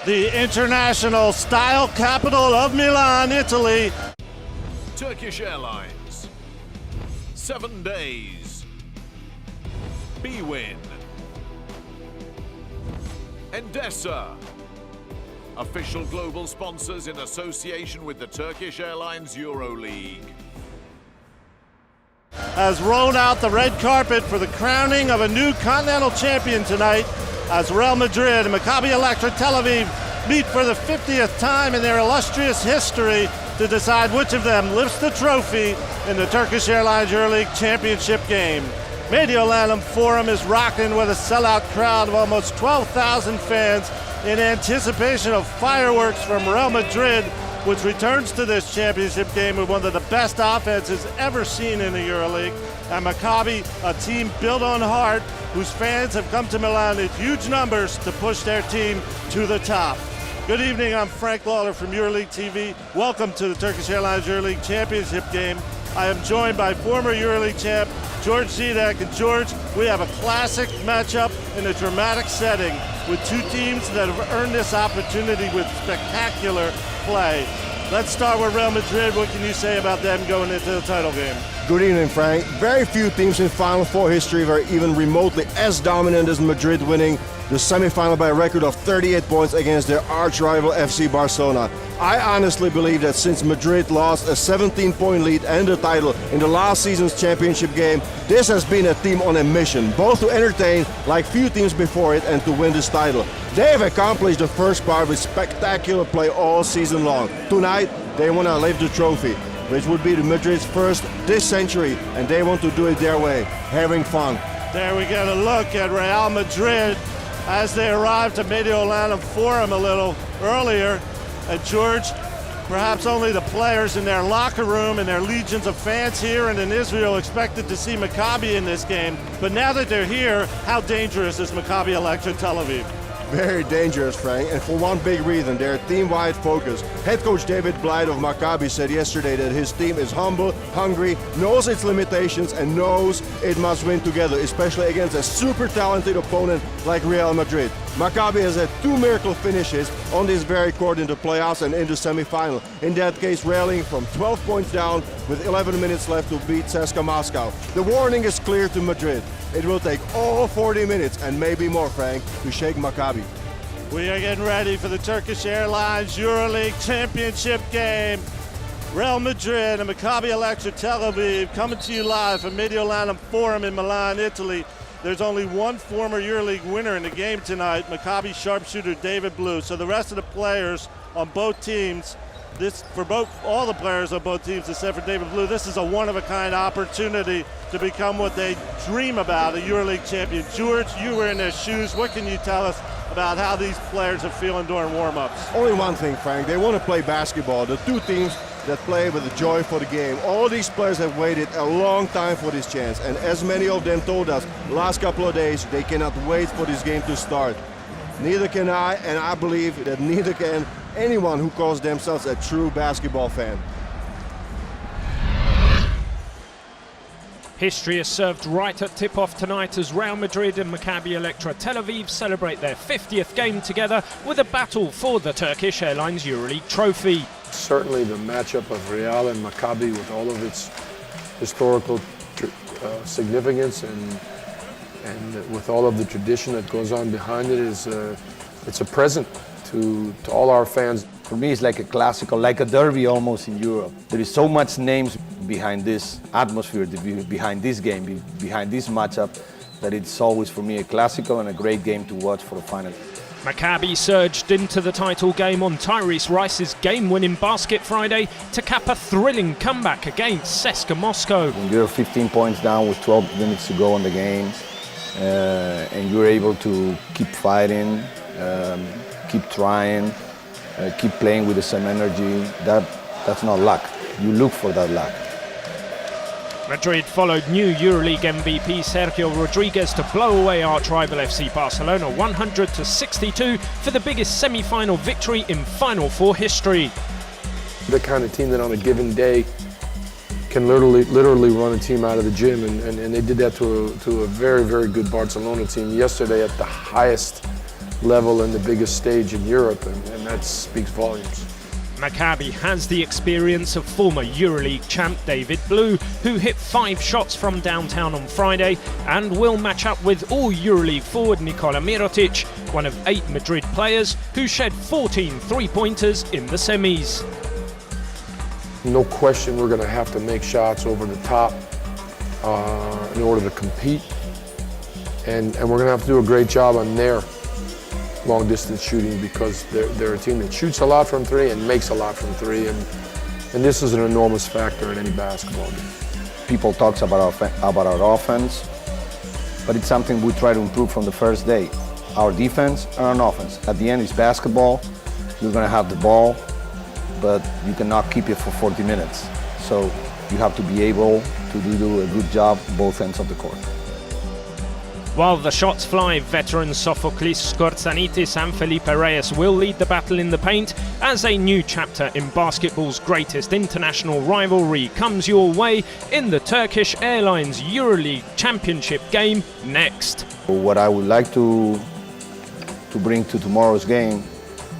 the international style capital of Milan, Italy. Turkish Airlines, 7 days, bwin, Endesa, official global sponsors in association with the Turkish Airlines EuroLeague. Has rolled out the red carpet for the crowning of a new continental champion tonight as Real Madrid and Maccabi Electra Tel Aviv meet for the 50th time in their illustrious history to decide which of them lifts the trophy in the Turkish Airlines EuroLeague Championship game. Mediolanum Forum is rocking with a sellout crowd of almost 12,000 fans in anticipation of fireworks from Real Madrid, which returns to this championship game with one of the best offenses ever seen in the EuroLeague. And Maccabi, a team built on heart, whose fans have come to Milan in huge numbers to push their team to the top. Good evening, I'm Frank Lawler from EuroLeague TV. Welcome to the Turkish Airlines EuroLeague Championship game. I am joined by former EuroLeague champ George Zidek. And George, we have a classic matchup in a dramatic setting with two teams that have earned this opportunity with spectacular play. Let's start with Real Madrid. What can you say about them going into the title game? Good evening, Frank. Very few teams in Final Four history were even remotely as dominant as Madrid, winning the semifinal by a record of 38 points against their arch-rival FC Barcelona. I honestly believe that since Madrid lost a 17-point lead and the title in the last season's championship game, this has been a team on a mission, both to entertain like few teams before it and to win this title. They have accomplished the first part with spectacular play all season long. Tonight, they want to lift the trophy, which would be the Madrid's first this century, and they want to do it their way, having fun. There we get a look at Real Madrid as they arrived to Mediolanum Forum a little earlier. And George, perhaps only the players in their locker room and their legions of fans here and in Israel expected to see Maccabi in this game. But now that they're here, how dangerous is Maccabi Electra Tel Aviv? Very dangerous, Frank, and for one big reason, their team-wide focus. Head coach David Blythe of Maccabi said yesterday that his team is humble, hungry, knows its limitations, and knows it must win together, especially against a super talented opponent like Real Madrid. Maccabi has had 2 miracle finishes on this very court in the playoffs and in the semifinal. In that case, rallying from 12 points down with 11 minutes left to beat CSKA Moscow. The warning is clear to Madrid. It will take all 40 minutes and maybe more, Frank, to shake Maccabi. We are getting ready for the Turkish Airlines EuroLeague Championship game. Real Madrid and Maccabi Electra Tel Aviv coming to you live from Mediolanum Forum in Milan, Italy. There's only one former EuroLeague winner in the game tonight, Maccabi sharpshooter David Blue. So the rest of the players on both teams, all the players on both teams except for David Blue, this is a one-of-a-kind opportunity to become what they dream about, a EuroLeague champion. George, you were in their shoes. What can you tell us about how these players are feeling during warm-ups? Only one thing, Frank. They want to play basketball. The two teams that play with a joy for the game. All these players have waited a long time for this chance, and as many of them told us the last couple of days, they cannot wait for this game to start. Neither can I, and I believe that neither can anyone who calls themselves a true basketball fan. History is served right at tip-off tonight as Real Madrid and Maccabi Electra Tel Aviv celebrate their 50th game together with a battle for the Turkish Airlines EuroLeague trophy. Certainly the matchup of Real and Maccabi with all of its historical significance and with all of the tradition that goes on behind it it's a present to all our fans. For me, it's like a classical, like a derby almost in Europe. There is so much names behind this atmosphere, behind this game, behind this matchup, that it's always for me a classical and a great game to watch for the final. Maccabi surged into the title game on Tyrese Rice's game-winning basket Friday to cap a thrilling comeback against CSKA Moscow. When you're 15 points down with 12 minutes to go on the game, and you're able to keep fighting, keep trying, keep playing with the same energy, that's not luck. You look for that luck. Madrid followed new EuroLeague MVP Sergio Rodriguez to blow away arch-rival FC Barcelona 100-62 for the biggest semi-final victory in Final Four history. The kind of team that on a given day can literally run a team out of the gym, and they did that to a very, very good Barcelona team yesterday at the highest level and the biggest stage in Europe, and that speaks volumes. Maccabi has the experience of former EuroLeague champ David Blue, who hit 5 shots from downtown on Friday, and will match up with all EuroLeague forward Nikola Mirotic, one of 8 Madrid players who shed 14 three-pointers in the semis. No question we're going to have to make shots over the top in order to compete, and we're going to have to do a great job on their long distance shooting, because they're a team that shoots a lot from 3 and makes a lot from 3, and this is an enormous factor in any basketball game. People talk about our offense, but it's something we try to improve from the first day. Our defense and our offense. At the end, it's basketball. You're going to have the ball, but you cannot keep it for 40 minutes. So you have to be able to do a good job both ends of the court. While the shots fly, veterans Sofoklis Skortsanitis and Felipe Reyes will lead the battle in the paint as a new chapter in basketball's greatest international rivalry comes your way in the Turkish Airlines EuroLeague Championship game next. What I would like to bring to tomorrow's game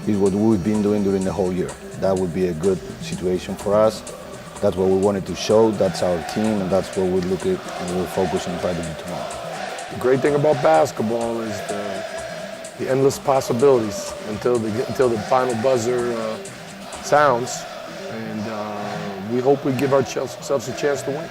is what we've been doing during the whole year. That would be a good situation for us. That's what we wanted to show, that's our team, and that's what we'll look at and we'll focus on trying to do tomorrow. The great thing about basketball is the endless possibilities until the final buzzer sounds, and we hope we give ourselves a chance to win.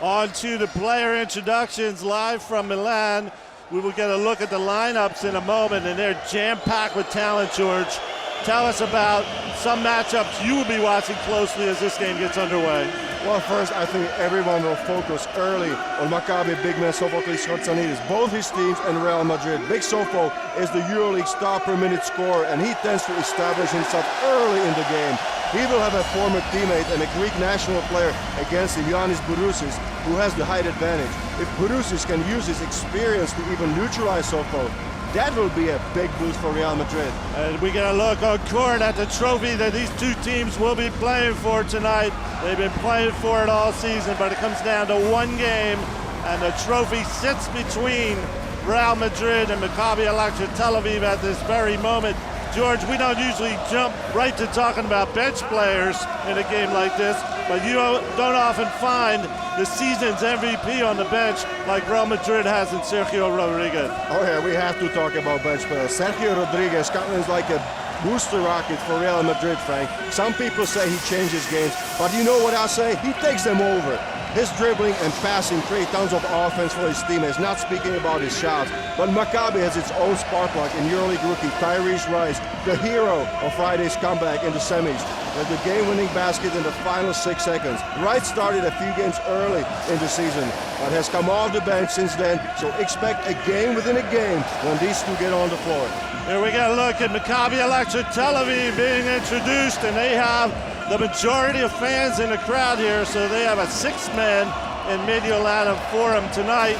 On to the player introductions live from Milan. We will get a look at the lineups in a moment, and they're jam-packed with talent, George. Tell us about some matchups you will be watching closely as this game gets underway. Well, first, I think everyone will focus early on Maccabi big man Sofoklis Skortsanitis, both his teams and Real Madrid. Big Sofo is the EuroLeague star per minute scorer, and he tends to establish himself early in the game. He will have a former teammate and a Greek national player against him, Yannis Bourousis, who has the height advantage. If Bourousis can use his experience to even neutralize Sofo, that will be a big boost for Real Madrid. And we get a look on court at the trophy that these two teams will be playing for tonight. They've been playing for it all season, but it comes down to one game, and the trophy sits between Real Madrid and Maccabi Electra Tel Aviv at this very moment. George, we don't usually jump right to talking about bench players in a game like this, but you don't often find the season's MVP on the bench like Real Madrid has in Sergio Rodriguez. Oh yeah, we have to talk about bench players. Sergio Rodriguez, Scotland's like a booster rocket for Real Madrid, Frank. Some people say he changes games, but you know what I say? He takes them over. His dribbling and passing create tons of offense for his teammates, not speaking about his shots. But Maccabi has its own spark plug in EuroLeague rookie Tyrese Rice, the hero of Friday's comeback in the semis, with the game-winning basket in the final 6 seconds. Rice started a few games early in the season, but has come off the bench since then, so expect a game within a game when these two get on the floor. Here we get a look at Maccabi Electra Tel Aviv being introduced, and they have the majority of fans in the crowd here, so they have a 6-man in Mediolanum Forum tonight.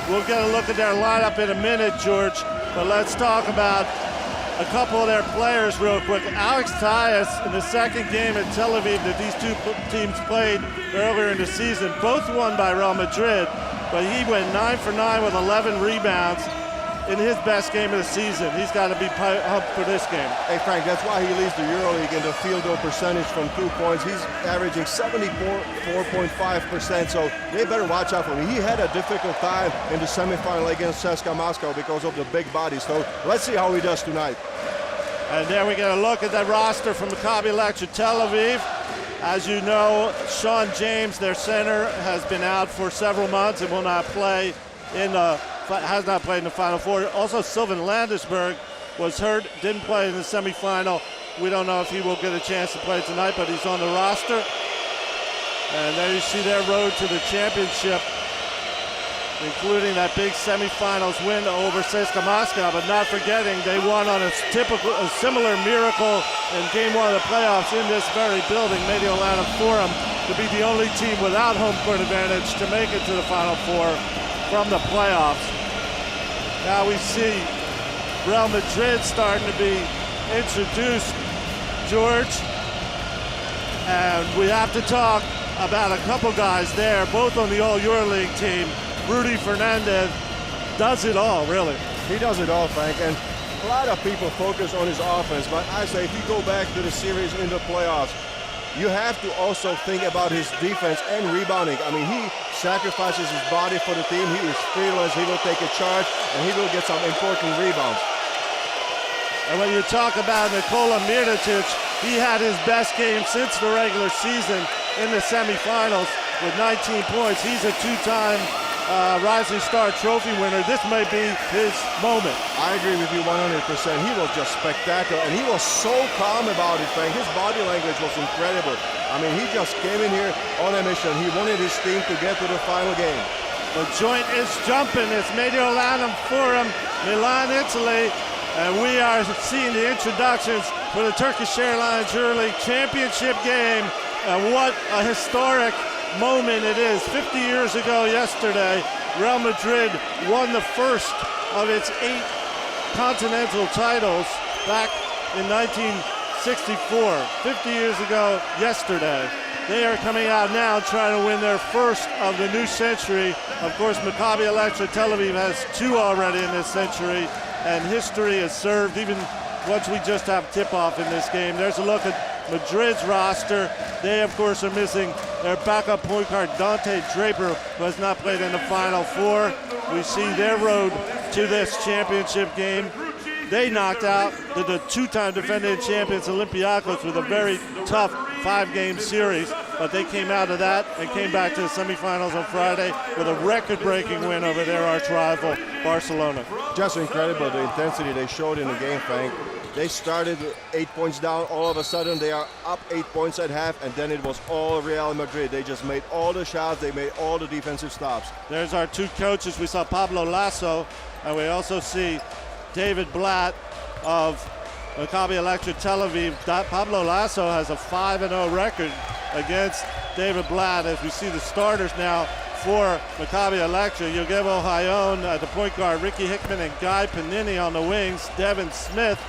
We'll get a look at their lineup in a minute, George, but let's talk about a couple of their players real quick. Alex Tyus in the second game in Tel Aviv that these two teams played earlier in the season, both won by Real Madrid, but he went 9 for 9 with 11 rebounds in his best game of the season. He's got to be pumped for this game. Hey Frank, that's why he leads the EuroLeague in the field goal percentage from 2 points. He's averaging 74.5%, so they better watch out for him. He had a difficult time in the semifinal against CSKA Moscow because of the big bodies, so let's see how he does tonight. And there we get a look at that roster from Maccabi Electra Tel Aviv. As you know, Sean James, their center, has been out for several months and will not play has not played in the Final Four. Also, Sylvan Landesberg was hurt, didn't play in the semifinal. We don't know if he will get a chance to play tonight, but he's on the roster. And there you see their road to the championship, including that big semifinals win over CSKA Moscow, but not forgetting they won on a similar miracle in Game 1 of the playoffs in this very building, Mediolanum Forum, to be the only team without home court advantage to make it to the Final Four from the playoffs. Now we see Real Madrid starting to be introduced, George, and we have to talk about a couple guys there, both on the All EuroLeague team. Rudy Fernandez does it all, really. He does it all, Frank, and a lot of people focus on his offense, but I say if you go back to the series in the playoffs, you have to also think about his defense and rebounding. I mean, he sacrifices his body for the team. He is fearless. He will take a charge, and he will get some important rebounds. And when you talk about Nikola Mirotic, he had his best game since the regular season in the semifinals with 19 points. He's a two-time Rising Star Trophy winner. This may be his moment. I agree with you 100%. He was just spectacular, and he was so calm about it, Frank. His body language was incredible. I mean, he just came in here on a mission. He wanted his team to get to the final game. The joint is jumping. It's Mediolanum Forum, Milan, Italy. And we are seeing the introductions for the Turkish Airlines EuroLeague Championship game. And what a historic moment it is. 50 years ago yesterday, Real Madrid won the first of its 8 continental titles back in 1964. 50 years ago yesterday. They are coming out now trying to win their first of the new century. Of course, Maccabi Electra Tel Aviv has 2 already in this century, and history is served even once we just have tip-off in this game. There's a look at Madrid's roster. They, of course, are missing their backup point guard, Dante Draper, who has not played in the Final Four. We see their road to this championship game. They knocked out the 2-time defending champions Olympiacos with a very tough 5-game series, but they came out of that and came back to the semifinals on Friday with a record-breaking win over their arch-rival, Barcelona. Just incredible, the intensity they showed in the game, Frank. They started 8 points down. All of a sudden, they are up 8 points at half, and then it was all Real Madrid. They just made all the shots. They made all the defensive stops. There's our 2 coaches. We saw Pablo Lasso, and we also see David Blatt of Maccabi Electra Tel Aviv. Pablo Lasso has a 5-0 record against David Blatt. As we see the starters now for Maccabi Electra, Yogevo Hayon at the point guard, Ricky Hickman and Guy Panini on the wings, Devin Smith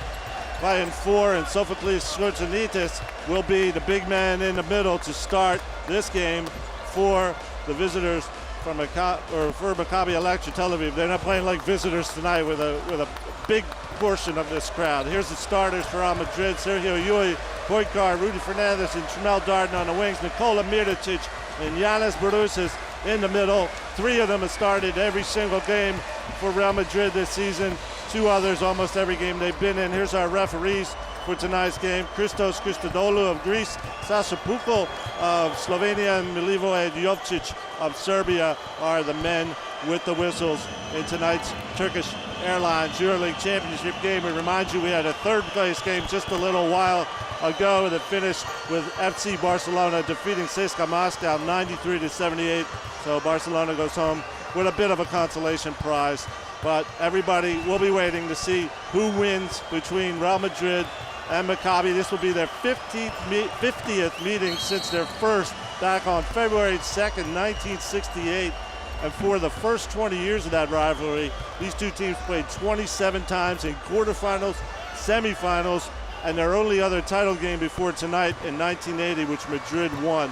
playing 4, and Sophocles Skortsanitis will be the big man in the middle to start this game for the visitors from Maccabi Electra Tel Aviv. They're not playing like visitors tonight with a big portion of this crowd. Here's the starters for Real Madrid: Sergio Yui, point guard, Rudy Fernandez and Tramel Darden on the wings, Nikola Mirotic and Yanis Barousis in the middle. 3 of them have started every single game for Real Madrid this season. 2 others almost every game they've been in. Here's our referees for tonight's game: Christos Christodoulou of Greece, Sasha Pukul of Slovenia, and Milivoje Jovcic of Serbia are the men with the whistles in tonight's Turkish Airlines EuroLeague Championship game. We remind you we had a 3rd place game just a little while ago that finished with FC Barcelona defeating CSKA Moscow 93-78. So Barcelona goes home with a bit of a consolation prize. But everybody will be waiting to see who wins between Real Madrid and Maccabi. This will be their 50th meeting since their first back on February 2nd, 1968. And for the first 20 years of that rivalry, these 2 teams played 27 times in quarterfinals, semifinals, and their only other title game before tonight in 1980, which Madrid won.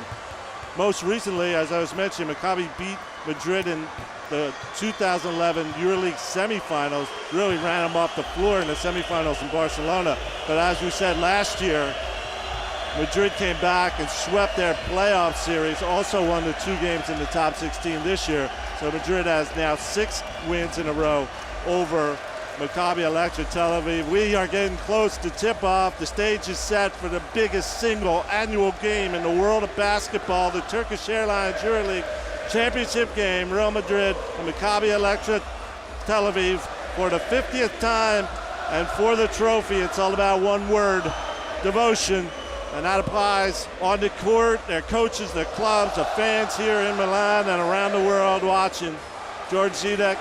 Most recently, as I was mentioning, Maccabi beat Madrid in the 2011 EuroLeague semifinals, really ran them off the floor in the semifinals in Barcelona. But as we said last year, Madrid came back and swept their playoff series, also won the 2 games in the top 16 this year. So Madrid has now 6 wins in a row over Maccabi Electra Tel Aviv. We are getting close to tip-off. The stage is set for the biggest single annual game in the world of basketball, the Turkish Airlines EuroLeague Championship game, Real Madrid and Maccabi Electra Tel Aviv for the 50th time. And for the trophy, it's all about one word: devotion. And that applies on the court, their coaches, their clubs, the fans here in Milan and around the world watching. George Zidek,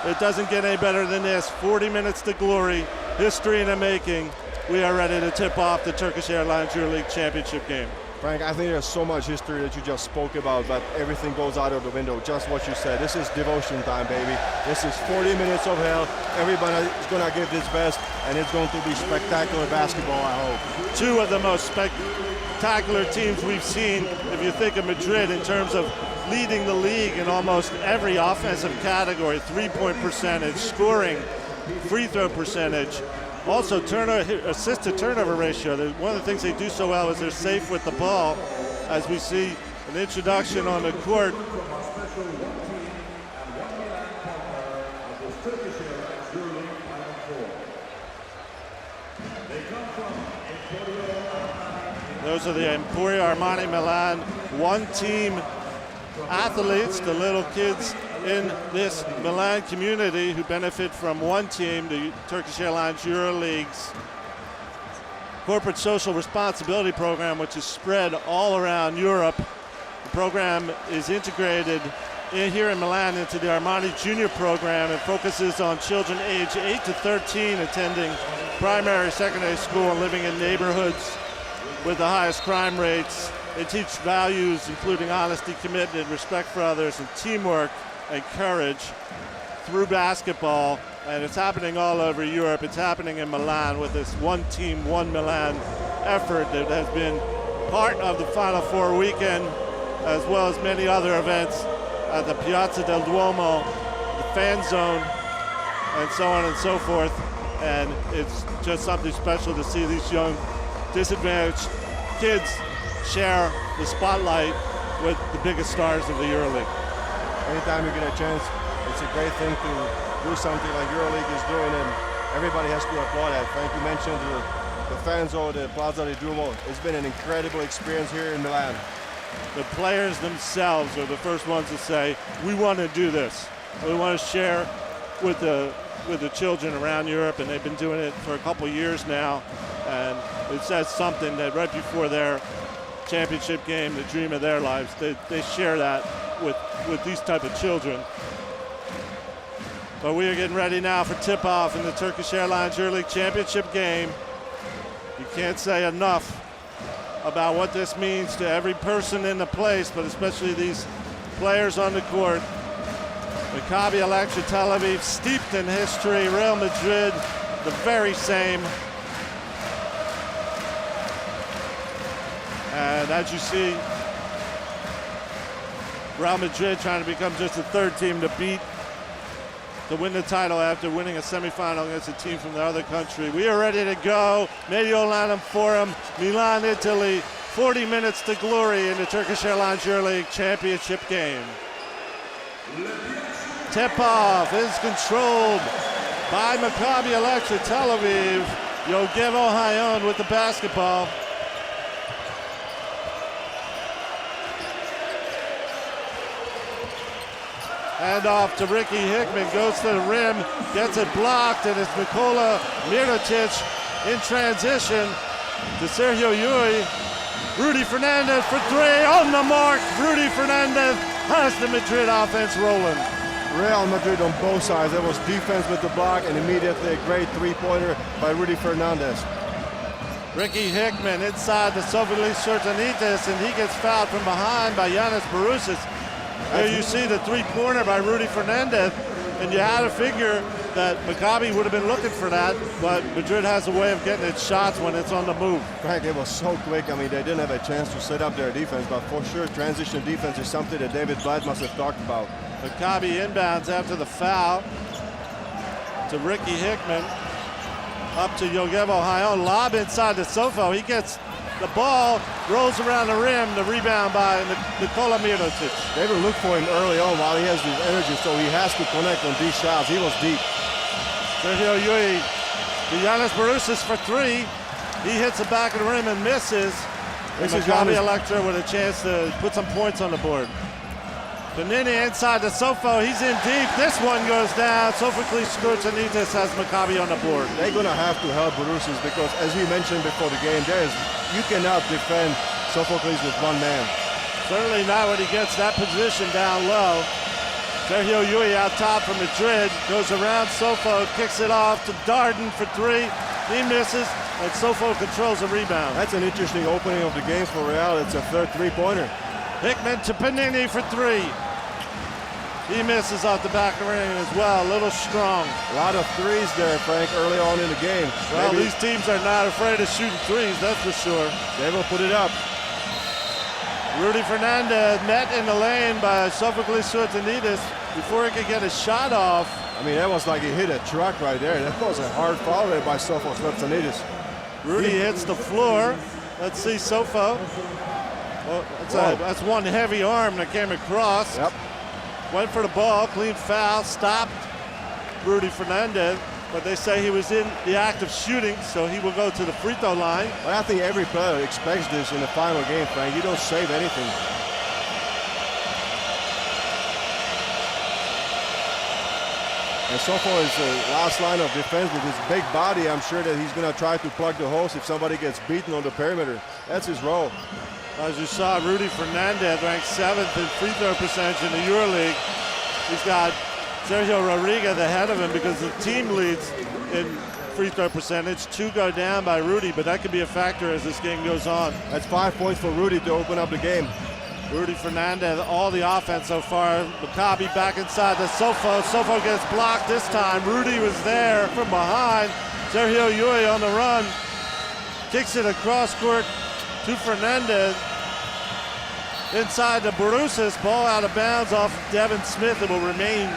it doesn't get any better than this. 40 minutes to glory, history in the making. We are ready to tip off the Turkish Airlines EuroLeague Championship game. Frank, I think there's so much history that you just spoke about that everything goes out of the window. Just what you said. This is devotion time, baby. This is 40 minutes of hell. Everybody is going to give this best, and it's going to be spectacular basketball, I hope. 2 of the most spectacular teams we've seen, if you think of Madrid, in terms of leading the league in almost every offensive category: 3-point percentage, scoring, free throw percentage. Also, assist to turnover ratio. One of the things they do so well is they're safe with the ball. As we see an introduction on the court. Those are the Emporio Armani Milan one-team athletes, the little kids in this Milan community who benefit from one team, the Turkish Airlines EuroLeague's corporate social responsibility program, which is spread all around Europe. The program is integrated here in Milan into the Armani Junior program and focuses on children aged 8 to 13 attending primary, secondary school and living in neighborhoods with the highest crime rates. They teach values including honesty, commitment, respect for others, and teamwork and courage through basketball. And it's happening all over Europe. It's happening in Milan with this one team, one Milan effort that has been part of the Final Four weekend, as well as many other events at the Piazza del Duomo, the fan zone, and so on and so forth. And it's just something special to see these young disadvantaged kids share the spotlight with the biggest stars of the EuroLeague. Anytime you get a chance, it's a great thing to do something like EuroLeague is doing, and everybody has to applaud that. Frank, you mentioned the fan zone, the Piazza del Duomo. It's been an incredible experience here in Milan. The players themselves are the first ones to say, we want to do this. We want to share with the children around Europe, and they've been doing it for a couple years now. And it says something that right before their championship game, the dream of their lives, they share that with these type of children. But we are getting ready now for tip-off in the Turkish Airlines EuroLeague Championship game. You can't say enough about what this means to every person in the place, but especially these players on the court. Maccabi Electra Tel Aviv, steeped in history. Real Madrid, the very same. And as you see, Real Madrid trying to become just the third team to beat, to win the title after winning a semifinal against a team from the other country. We are ready to go. Mediolanum Forum, Milan, Italy. 40 minutes to glory in the Turkish Airlines EuroLeague Championship game. Tip-off is controlled by Maccabi Electra Tel Aviv. Yogevo Hayon with the basketball. Hand off to Ricky Hickman, goes to the rim, gets it blocked, and it's Nikola Mirotic in transition to Sergio Yui. Rudy Fernandez for three, on the mark. Rudy Fernandez has the Madrid offense rolling. Real Madrid on both sides. There was defense with the block, and immediately a great three-pointer by Rudy Fernandez. Ricky Hickman inside the Sofilis Sertanitis, and he gets fouled from behind by Yanis Barousis. Here you see the three-pointer by Rudy Fernandez, and you had to figure that Maccabi would have been looking for that, but Madrid has a way of getting its shots when it's on the move. Frank, it was so quick. I mean, they didn't have a chance to set up their defense, but for sure, transition defense is something that David Blatt must have talked about. Maccabi inbounds after the foul to Ricky Hickman. Up to Yogevo Hayon, lob inside to Sofo. He gets the ball, rolls around the rim, the rebound by Nikola Mirotic. They will look for him early on while he has his energy, so he has to connect on these shots. He was deep. Sergio Yui to Yanis Barousis for three. He hits the back of the rim and misses. This is Maccabi Giannis. Electra with a chance to put some points on the board. Panini inside to Sofo, he's in deep. This one goes down. Sophocles Skortanitis has Maccabi on the board. They're going to have to help Barousis because, as you mentioned before the game, you cannot defend Sophocles with one man. Certainly not when he gets that position down low. Sergio Yui out top from Madrid, goes around Sofo, kicks it off to Darden for three. He misses, and Sofo controls the rebound. That's an interesting opening of the game for Real. It's a third three-pointer. Hickman to Panini for three. He misses off the back of the ring as well, a little strong. A lot of threes there, Frank, early on in the game. Well, these teams are not afraid of shooting threes, that's for sure. They will put it up. Rudy Fernandez met in the lane by Sophocles Sortanitis before he could get a shot off. I mean, that was like he hit a truck right there. That was a hard foul there by Sofos Lepsanidis. Rudy hits the floor. Let's see Sofo. Well, that's one heavy arm that came across. Yep. Went for the ball, clean foul, stopped Rudy Fernandez, but they say he was in the act of shooting, so he will go to the free throw line. But I think every player expects this in the final game, Frank. You don't save anything. And Sofo is the last line of defense with his big body. I'm sure that he's going to try to plug the holes if somebody gets beaten on the perimeter. That's his role. As you saw, Rudy Fernandez ranked 7th in free throw percentage in the EuroLeague. He's got Sergio Rodriguez ahead of him because the team leads in free throw percentage. 2 go down by Rudy, but that could be a factor as this game goes on. That's 5 points for Rudy to open up the game. Rudy Fernandez, all the offense so far. Maccabi back inside to Sofo. Sofo gets blocked this time. Rudy was there from behind. Sergio Yui on the run. Kicks it across court to Fernandez. Inside to Borussis. Ball out of bounds off Devin Smith. It will remain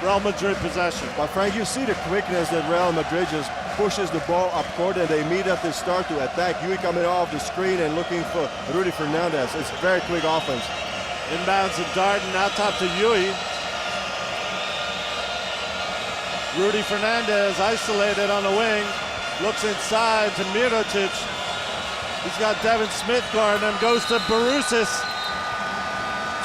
Real Madrid possession. But Frank, you see the quickness that Real Madrid just pushes the ball up court and they immediately start to attack. Yui coming off the screen and looking for Rudy Fernandez. It's very quick offense. Inbounds to Darden, out top to Yui. Rudy Fernandez isolated on the wing. Looks inside to Mirotic. He's got Devin Smith guarding him. Goes to Borussis.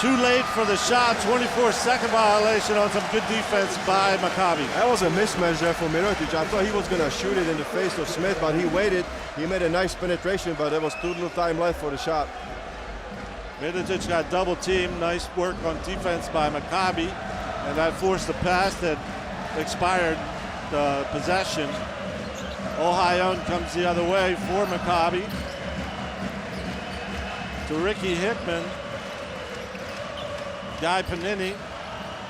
Too late for the shot. 24-second violation on some good defense by Maccabi. That was a mismatch there for Mirotic. I thought he was going to shoot it in the face of Smith, but he waited. He made a nice penetration, but there was too little time left for the shot. Mirotic got double teamed. Nice work on defense by Maccabi, and that forced the pass that expired the possession. Ohayon comes the other way for Maccabi. To Ricky Hickman. Guy Panini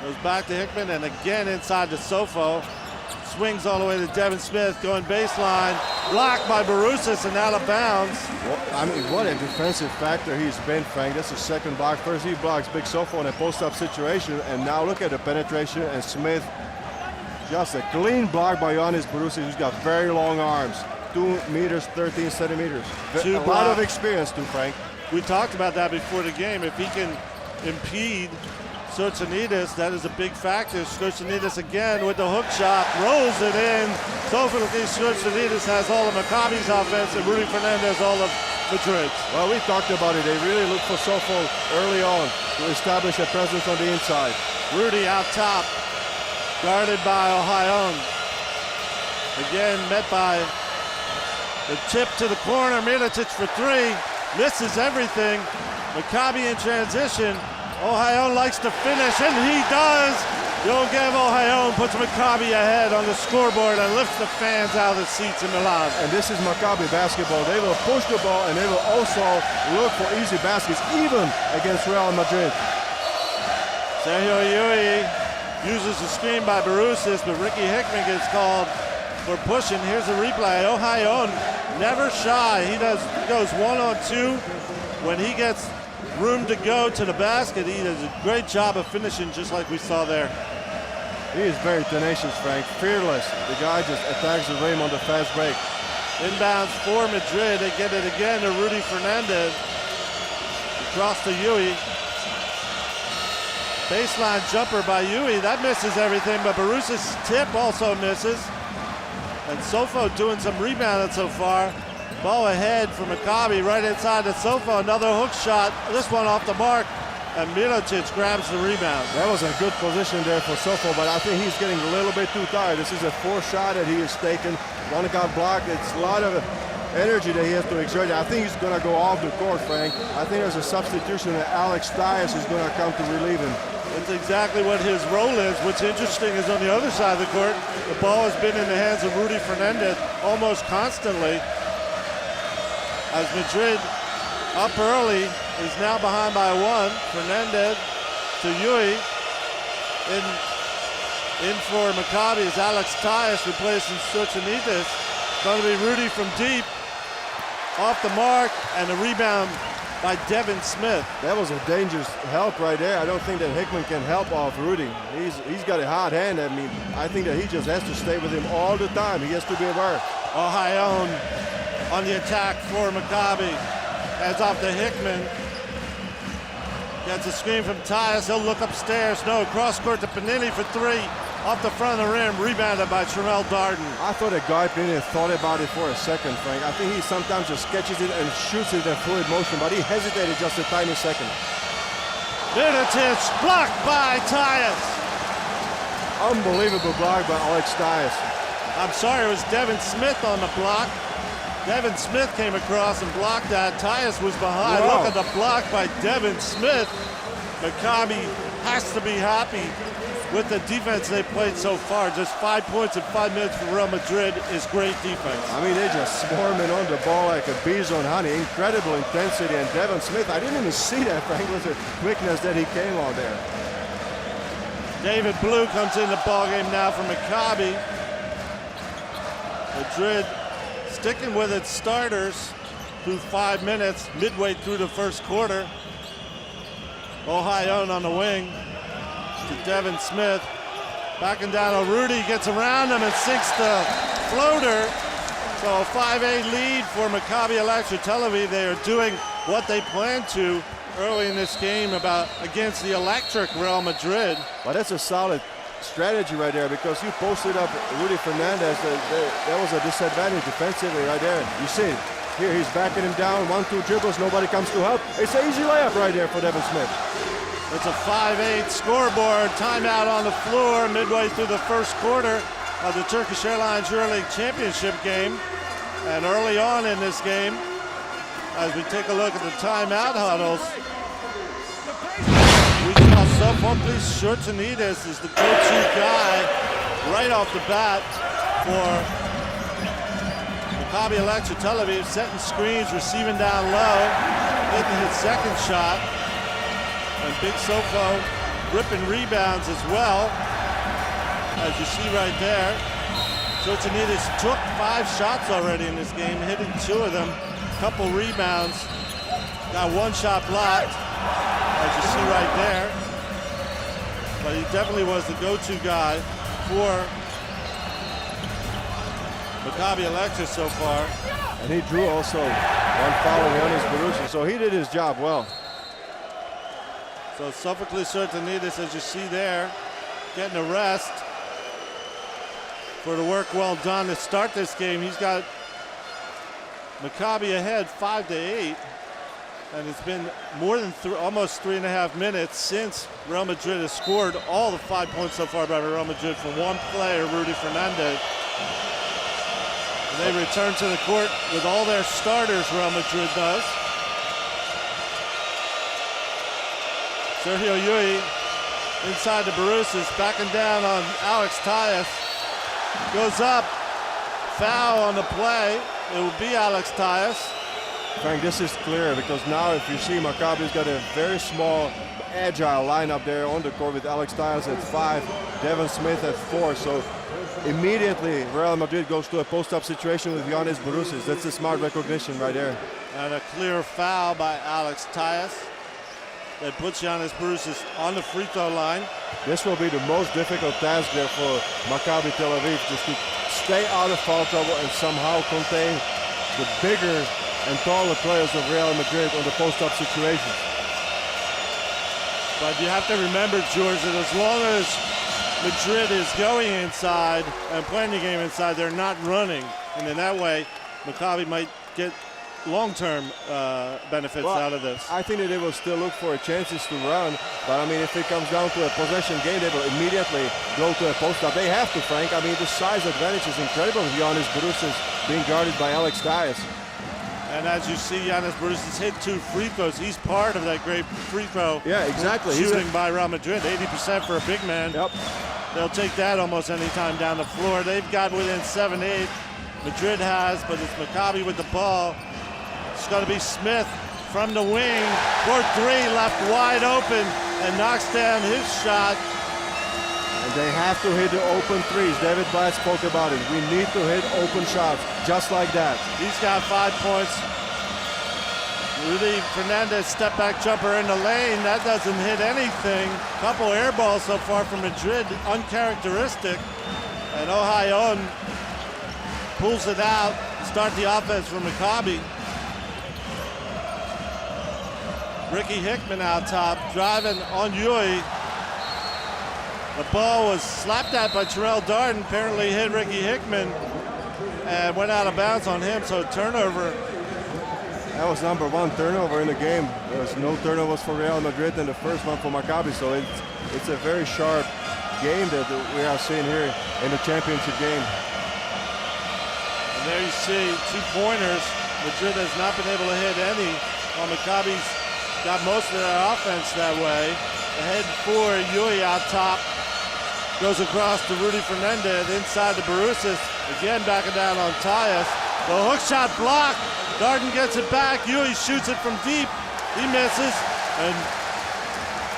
goes back to Hickman and again inside to Sofo. Swings all the way to Devin Smith, going baseline. Blocked by Borussis and out of bounds. Well, I mean, what a defensive factor he's been, Frank. That's the second block. First he blocks Big Sofo in a post-up situation, and now look at the penetration, and Smith, just a clean block by Giannis Borussis, who's got very long arms. 2 meters, 13 centimeters. A lot of experience too, Frank. We talked about that before the game. If he can impede Sturcinides, that is a big factor. Sturcinides again with the hook shot, rolls it in. Sturcinides has all of Maccabi's offense and Rudy Fernandez all of Madrid's. Well, we talked about it. They really looked for Sofo early on to establish a presence on the inside. Rudy out top, guarded by Ohayon. Again met by the tip to the corner. Mirotic for 3, misses everything. Maccabi in transition. Ohayon likes to finish, and he does. Yogev Ohayon puts Maccabi ahead on the scoreboard and lifts the fans out of the seats in Milan. And this is Maccabi basketball. They will push the ball, and they will also look for easy baskets, even against Real Madrid. Sergio Yui uses the screen by Borussis, but Ricky Hickman gets called for pushing. Here's a replay. Ohayon never shy. He goes 1-on-2 when he gets room to go to the basket. He does a great job of finishing, just like we saw there. He is very tenacious, Frank. Fearless. The guy just attacks the rim on the fast break. Inbounds for Madrid. They get it again to Rudy Fernandez. Across to Yui. Baseline jumper by Yui. That misses everything, but Borussis' tip also misses. And Sofo doing some rebounding so far. Ball ahead for Maccabi, right inside to Sofo. Another hook shot. This one off the mark. And Mirotic grabs the rebound. That was a good position there for Sofo, but I think he's getting a little bit too tired. This is a 4th shot that he has taken. One got blocked. It's a lot of energy that he has to exert. I think he's going to go off the court, Frank. I think there's a substitution that Alex Tyus is going to come to relieve him. That's exactly what his role is. What's interesting is on the other side of the court, the ball has been in the hands of Rudy Fernandez almost constantly. As Madrid, up early, is now behind by 1. Fernandez to Yui. In for Maccabi is Alex Tyus replacing Sturcinides. Going to be Rudy from deep. Off the mark, and the rebound by Devin Smith. That was a dangerous help right there. I don't think that Hickman can help off Rudy. He's got a hard hand. I mean, I think that he just has to stay with him all the time. He has to be aware. Ohayon on the attack for Maccabi. Heads off to Hickman. Gets a screen from Tyus. He'll look upstairs. No, cross court to Panini for three. Off the front of the rim, rebounded by Tremel Darden. I thought that guy Panini thought about it for a second, Frank. I think he sometimes just catches it and shoots it in fluid motion, but he hesitated just a tiny second. Middleton blocked by Tyus. Unbelievable block by Alex Tyus. I'm sorry, it was Devin Smith on the block. Devin Smith came across and blocked that. Tyus was behind. Wow. Look at the block by Devin Smith. Maccabi has to be happy with the defense they played so far. Just 5 points in 5 minutes for Real Madrid is great defense. I mean, they're just swarming on the ball like a bees on honey. Incredible intensity. And Devin Smith, I didn't even see that, Frank, with the quickness that he came on there. David Blue comes in the ballgame now for Maccabi. Madrid sticking with its starters through 5 minutes, midway through the first quarter. Ohayon on the wing to Devin Smith. Backing down, Rudy gets around him and sinks the floater. So a 5-8 lead for Maccabi Electra Tel Aviv. They are doing what they planned to early in this game against the electric Real Madrid. But that's a solid strategy right there, because you posted up Rudy Fernandez. That was a disadvantage defensively right there. You see it. Here he's backing him down, 1-2 dribbles, nobody comes to help. It's an easy layup right there for Devin Smith. It's a 5-8 scoreboard. Timeout on the floor midway through the first quarter of the Turkish Airlines EuroLeague Championship game. And early on in this game, as we take a look at the timeout huddles, we saw Sofoklis Shortanides is the go-to guy right off the bat for Maccabi Electra Tel Aviv, setting screens, receiving down low, hitting his second shot. And Big Sofo ripping rebounds as well, as you see right there. Shortanides took 5 shots already in this game, hitting 2 of them, couple rebounds, got 1 shot blocked, as you see right there. But he definitely was the go-to guy for Maccabi Electra so far. And he drew also 1 foul on Giannis Borussia, so he did his job well. So Sofoklis Shortanides, as you see there, getting a rest for the work well done to start this game. He's got Maccabi ahead 5-8, and it's been more than almost 3.5 minutes since Real Madrid has scored all the 5 points so far by Real Madrid from one player, Rudy Fernandez. And they return to the court with all their starters, Real Madrid does. Sergio Yui inside the Borussia, backing down on Alex Tyus. Goes up, foul on the play. It will be Alex Tyus. Frank, this is clear, because now if you see Maccabi's got a very small, agile lineup there on the court with Alex Tyus at 5, Devin Smith at 4. So immediately Real Madrid goes to a post-up situation with Giannis Borussia. That's a smart recognition right there. And a clear foul by Alex Tyus that puts Giannis Borussia on the free throw line. This will be the most difficult task there for Maccabi Tel Aviv, just to stay out of foul trouble and somehow contain the bigger and taller players of Real Madrid on the post-up situations. But you have to remember, George, that as long as Madrid is going inside and playing the game inside, they're not running. And in that way, Maccabi might get long-term benefits out of this. I think that they will still look for chances to run, but I mean, if it comes down to a possession game, they will immediately go to a post-up. They have to, Frank. I mean, the size advantage is incredible with Giannis Borussia being guarded by Alex Tyus. And as you see, Giannis Borussia hit 2 free throws. He's part of that great free throw. Yeah, exactly. Shooting by Real Madrid, 80% for a big man. Yep. They'll take that almost any time down the floor. They've got within 7-8. Madrid has, but it's Maccabi with the ball. It's going to be Smith from the wing. Court 3 left wide open and knocks down his shot. And they have to hit the open threes. David Blatt spoke about it. We need to hit open shots just like that. He's got 5 points. Rudy Fernandez step back jumper in the lane. That doesn't hit anything. Couple air balls so far from Madrid, uncharacteristic. And Ohayon pulls it out, start the offense for Maccabi. Ricky Hickman out top, driving on Yui. The ball was slapped at by Terrell Darden, apparently hit Ricky Hickman and went out of bounds on him, so turnover. That was number 1 turnover in the game. There was no turnovers for Real Madrid and the first one for Maccabi, so it's a very sharp game that we are seeing here in the championship game. And there you see 2 pointers. Madrid has not been able to hit any, while Maccabi's got most of their offense that way. Ahead for Yui out top. Goes across to Rudy Fernandez inside to Borussis. Again backing down on Tyus. The hook shot blocked. Darden gets it back. Yui shoots it from deep. He misses. And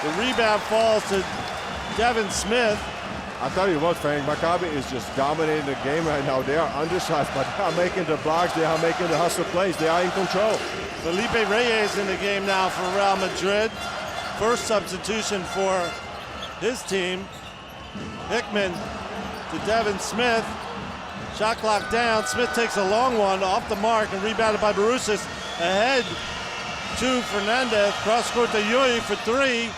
the rebound falls to Devin Smith. I'll tell you what, Frank, Maccabi is just dominating the game right now. They are undersized, but they are making the blocks. They are making the hustle plays. They are in control. Felipe Reyes in the game now for Real Madrid. First substitution for his team. Hickman to Devin Smith. Shot clock down. Smith takes a long one off the mark and rebounded by Borussis. Ahead to Fernandez. Cross court to Yui for 3.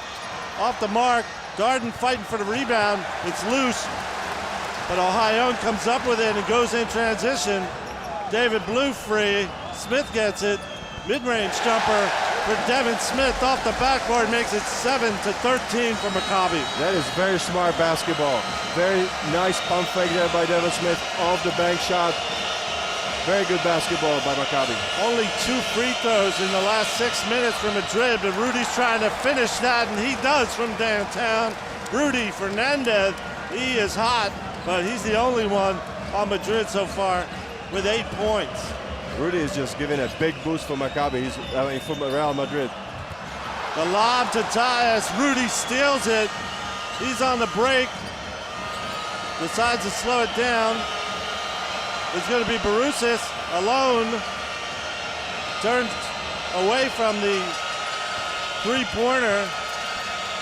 Off the mark. Darden fighting for the rebound. It's loose. But Ohayon comes up with it and goes in transition. David Blue free. Smith gets it. Mid-range jumper for Devin Smith off the backboard, makes it 7-13 for Maccabi. That is very smart basketball. Very nice pump fake there by Devin Smith off the bank shot. Very good basketball by Maccabi. Only 2 free throws in the last 6 minutes for Madrid, but Rudy's trying to finish that, and he does from downtown. Rudy Fernandez, he is hot, but he's the only one on Madrid so far with 8 points. Rudy is just giving a big boost for Maccabi. He's from Real Madrid. The lob to Tyus. Rudy steals it. He's on the break. Decides to slow it down. It's going to be Borussis alone. Turns away from the 3-pointer.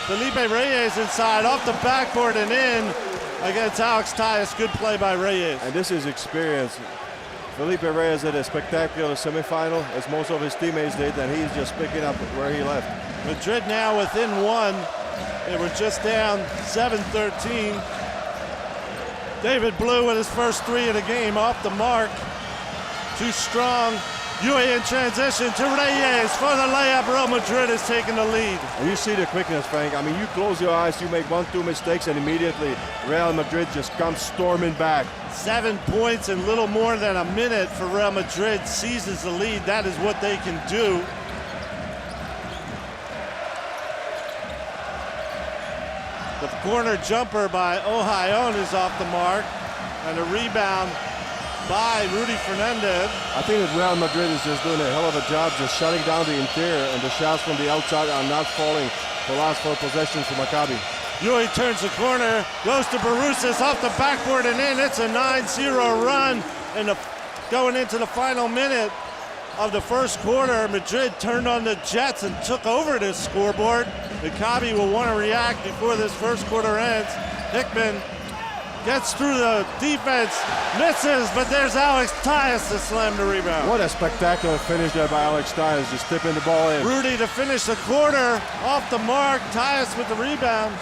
Felipe Reyes inside, off the backboard and in against Alex Tyus. Good play by Reyes. And this is experience. Felipe Reyes had a spectacular semifinal, as most of his teammates did, and he's just picking up where he left. Madrid now within 1. They were just down 7-13. David Blue with his first 3 of the game, off the mark. Too strong. Yui in transition to Reyes for the layup. Real Madrid is taking the lead. And you see the quickness, Frank. I mean, you close your eyes, you make 1-2 mistakes, and immediately Real Madrid just comes storming back. 7 points in little more than a minute for Real Madrid. Seizes the lead. That is what they can do. The corner jumper by Ohayon is off the mark. And a rebound by Rudy Fernandez. I think that Real Madrid is just doing a hell of a job just shutting down the interior, and the shots from the outside are not falling for last 4 possessions for Maccabi. Yui turns the corner, goes to Borussis off the backboard and in. It's a 9-0 run. And going into the final minute of the first quarter, Madrid turned on the Jets and took over this scoreboard. Maccabi will want to react before this first quarter ends. Hickman gets through the defense, misses, but there's Alex Tyus to slam the rebound. What a spectacular finish there by Alex Tyus, just tipping the ball in. Rudy to finish the quarter, off the mark. Tyus with the rebound.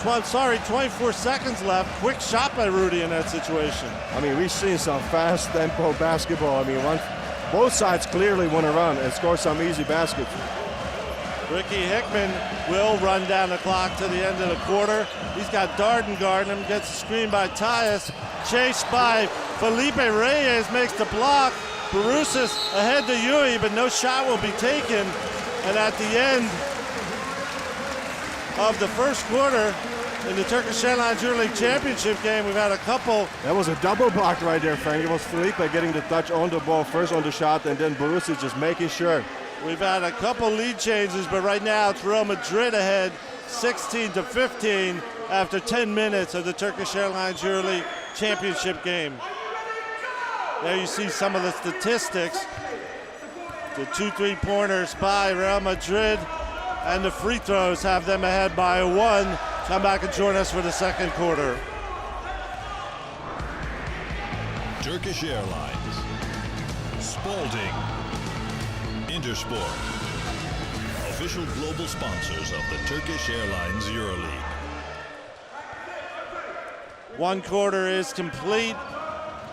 24 seconds left. Quick shot by Rudy in that situation. I mean, we've seen some fast tempo basketball. I mean, both sides clearly want to run and score some easy baskets. Ricky Hickman will run down the clock to the end of the quarter. He's got Darden guarding him, gets a screen by Tyus, chased by Felipe Reyes, makes the block. Borussis ahead to Yui, but no shot will be taken. And at the end of the first quarter, in the Turkish Airlines EuroLeague Championship game, we've had a couple. That was a double block right there, Frank. It was Felipe getting the touch on the ball, first on the shot, and then Borussia just making sure. We've had a couple lead changes, but right now it's Real Madrid ahead, 16-15 after 10 minutes of the Turkish Airlines EuroLeague Championship game. There you see some of the statistics. The 2 3-pointers by Real Madrid, and the free throws have them ahead by 1. Come back and join us for the second quarter. Turkish Airlines, Spalding, Intersport, official global sponsors of the Turkish Airlines EuroLeague. One quarter is complete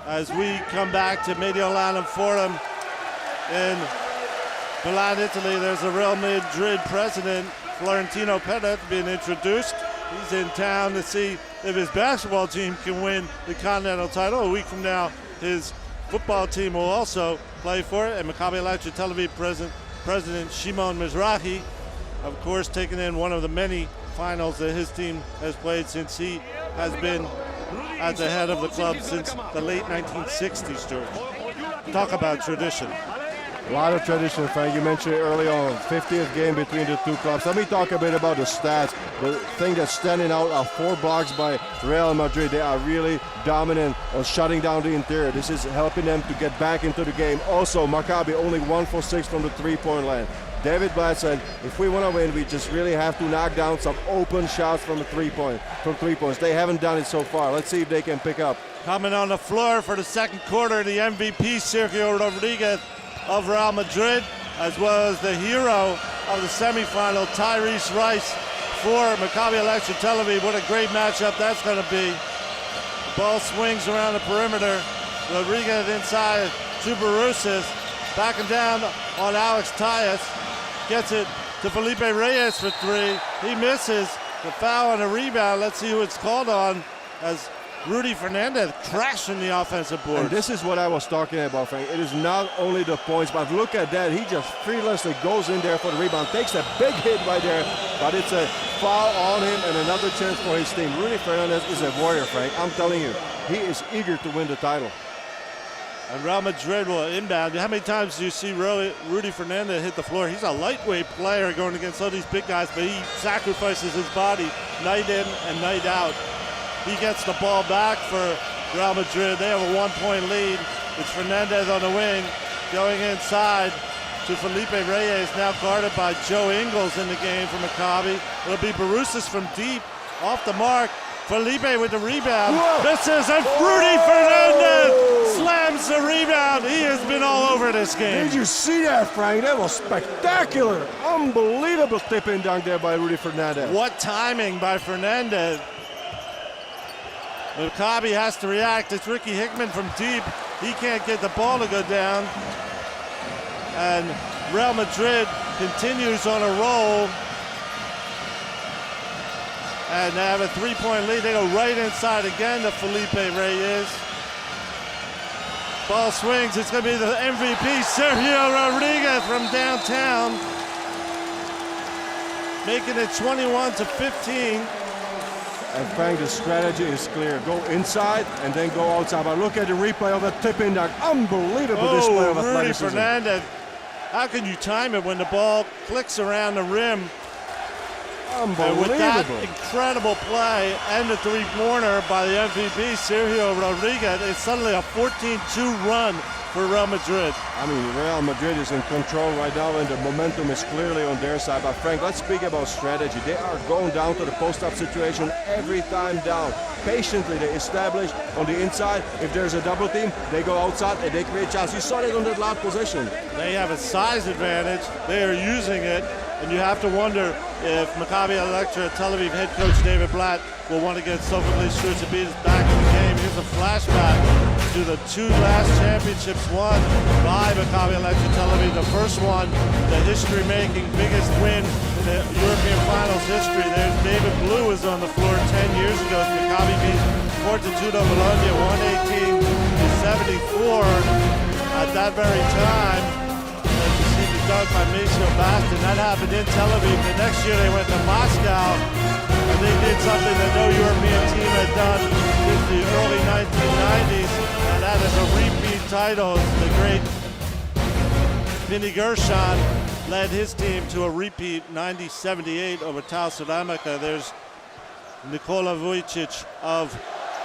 as we come back to Mediolanum Forum in Milan, Italy. There's a Real Madrid president, Florentino Perez, being introduced. He's in town to see if his basketball team can win the Continental title. A week from now, his football team will also play for it. And Maccabi Electra Tel Aviv President Shimon Mizrahi, of course, taking in one of the many finals that his team has played since he has been at the head of the club since the late 1960s, George. Talk about tradition. A lot of tradition, Frank. You mentioned it early on, 50th game between the two clubs. Let me talk a bit about the stats. The thing that's standing out are 4 blocks by Real Madrid. They are really dominant on shutting down the interior. This is helping them to get back into the game. Also, Maccabi only 1 for 6 from the 3-point line. David Blatt said, if we want to win, we just really have to knock down some open shots from 3 points. They haven't done it so far. Let's see if they can pick up. Coming on the floor for the second quarter, the MVP, Sergio Rodriguez of Real Madrid, as well as the hero of the semifinal, Tyrese Rice for Maccabi Electra Tel Aviv. What a great matchup that's going to be. The ball swings around the perimeter. Rodriguez inside to Borussis, backing down on Alex Tyus. Gets it to Felipe Reyes for 3. He misses. The foul and a rebound. Let's see who it's called on as Rudy Fernandez crashing the offensive board. And this is what I was talking about, Frank. It is not only the points, but look at that. He just fearlessly goes in there for the rebound, takes a big hit right there, but it's a foul on him and another chance for his team. Rudy Fernandez is a warrior, Frank. I'm telling you, he is eager to win the title. And Real Madrid will inbound. How many times do you see Rudy Fernandez hit the floor? He's a lightweight player going against all these big guys, but he sacrifices his body night in and night out. He gets the ball back for Real Madrid. They have a 1-point lead. It's Fernandez on the wing, going inside to Felipe Reyes, now guarded by Joe Ingles in the game for Maccabi. It'll be Borussis from deep, off the mark. Felipe with the rebound, misses, and Rudy Fernandez slams the rebound. He has been all over this game. Did you see that, Frank? That was spectacular. Unbelievable tip-in dunk there by Rudy Fernandez. What timing by Fernandez. Maccabi has to react. It's Ricky Hickman from deep. He can't get the ball to go down. And Real Madrid continues on a roll. And they have a 3-point lead. They go right inside again to Felipe Reyes. Ball swings. It's going to be the MVP, Sergio Rodriguez from downtown. Making it 21-15. And Frank, the strategy is clear. Go inside and then go outside. But look at the replay of the tip-in dunk. Unbelievable display of athleticism. Rudy Fernandez. How can you time it when the ball clicks around the rim? Unbelievable. And with that incredible play and the 3-pointer by the MVP, Sergio Rodriguez, it's suddenly a 14-2 run for Real Madrid. I mean, Real Madrid is in control right now, and the momentum is clearly on their side. But Frank, let's speak about strategy. They are going down to the post-up situation every time down. Patiently, they establish on the inside. If there's a double team, they go outside and they create chances. You saw that on that last possession. They have a size advantage. They are using it. And you have to wonder if Maccabi Electra Tel Aviv head coach David Blatt will want to get Sophocles Stroutsabides back in the game. Here's a flashback to the 2 last championships won by Maccabi Electra Tel Aviv. The first one, the history-making biggest win in the European Finals history. There's David Blue was on the floor 10 years ago. Maccabi beat Fortitudo Bologna 118-74 at that very time. Dunk by Maceo Bastin. That happened in Tel Aviv. The next year they went to Moscow and they did something that no European team had done since the early 1990s, and that is a repeat title. The great Vinny Gershon led his team to a repeat 90-78 over Tal Ceramica. There's Nikola Vujicic of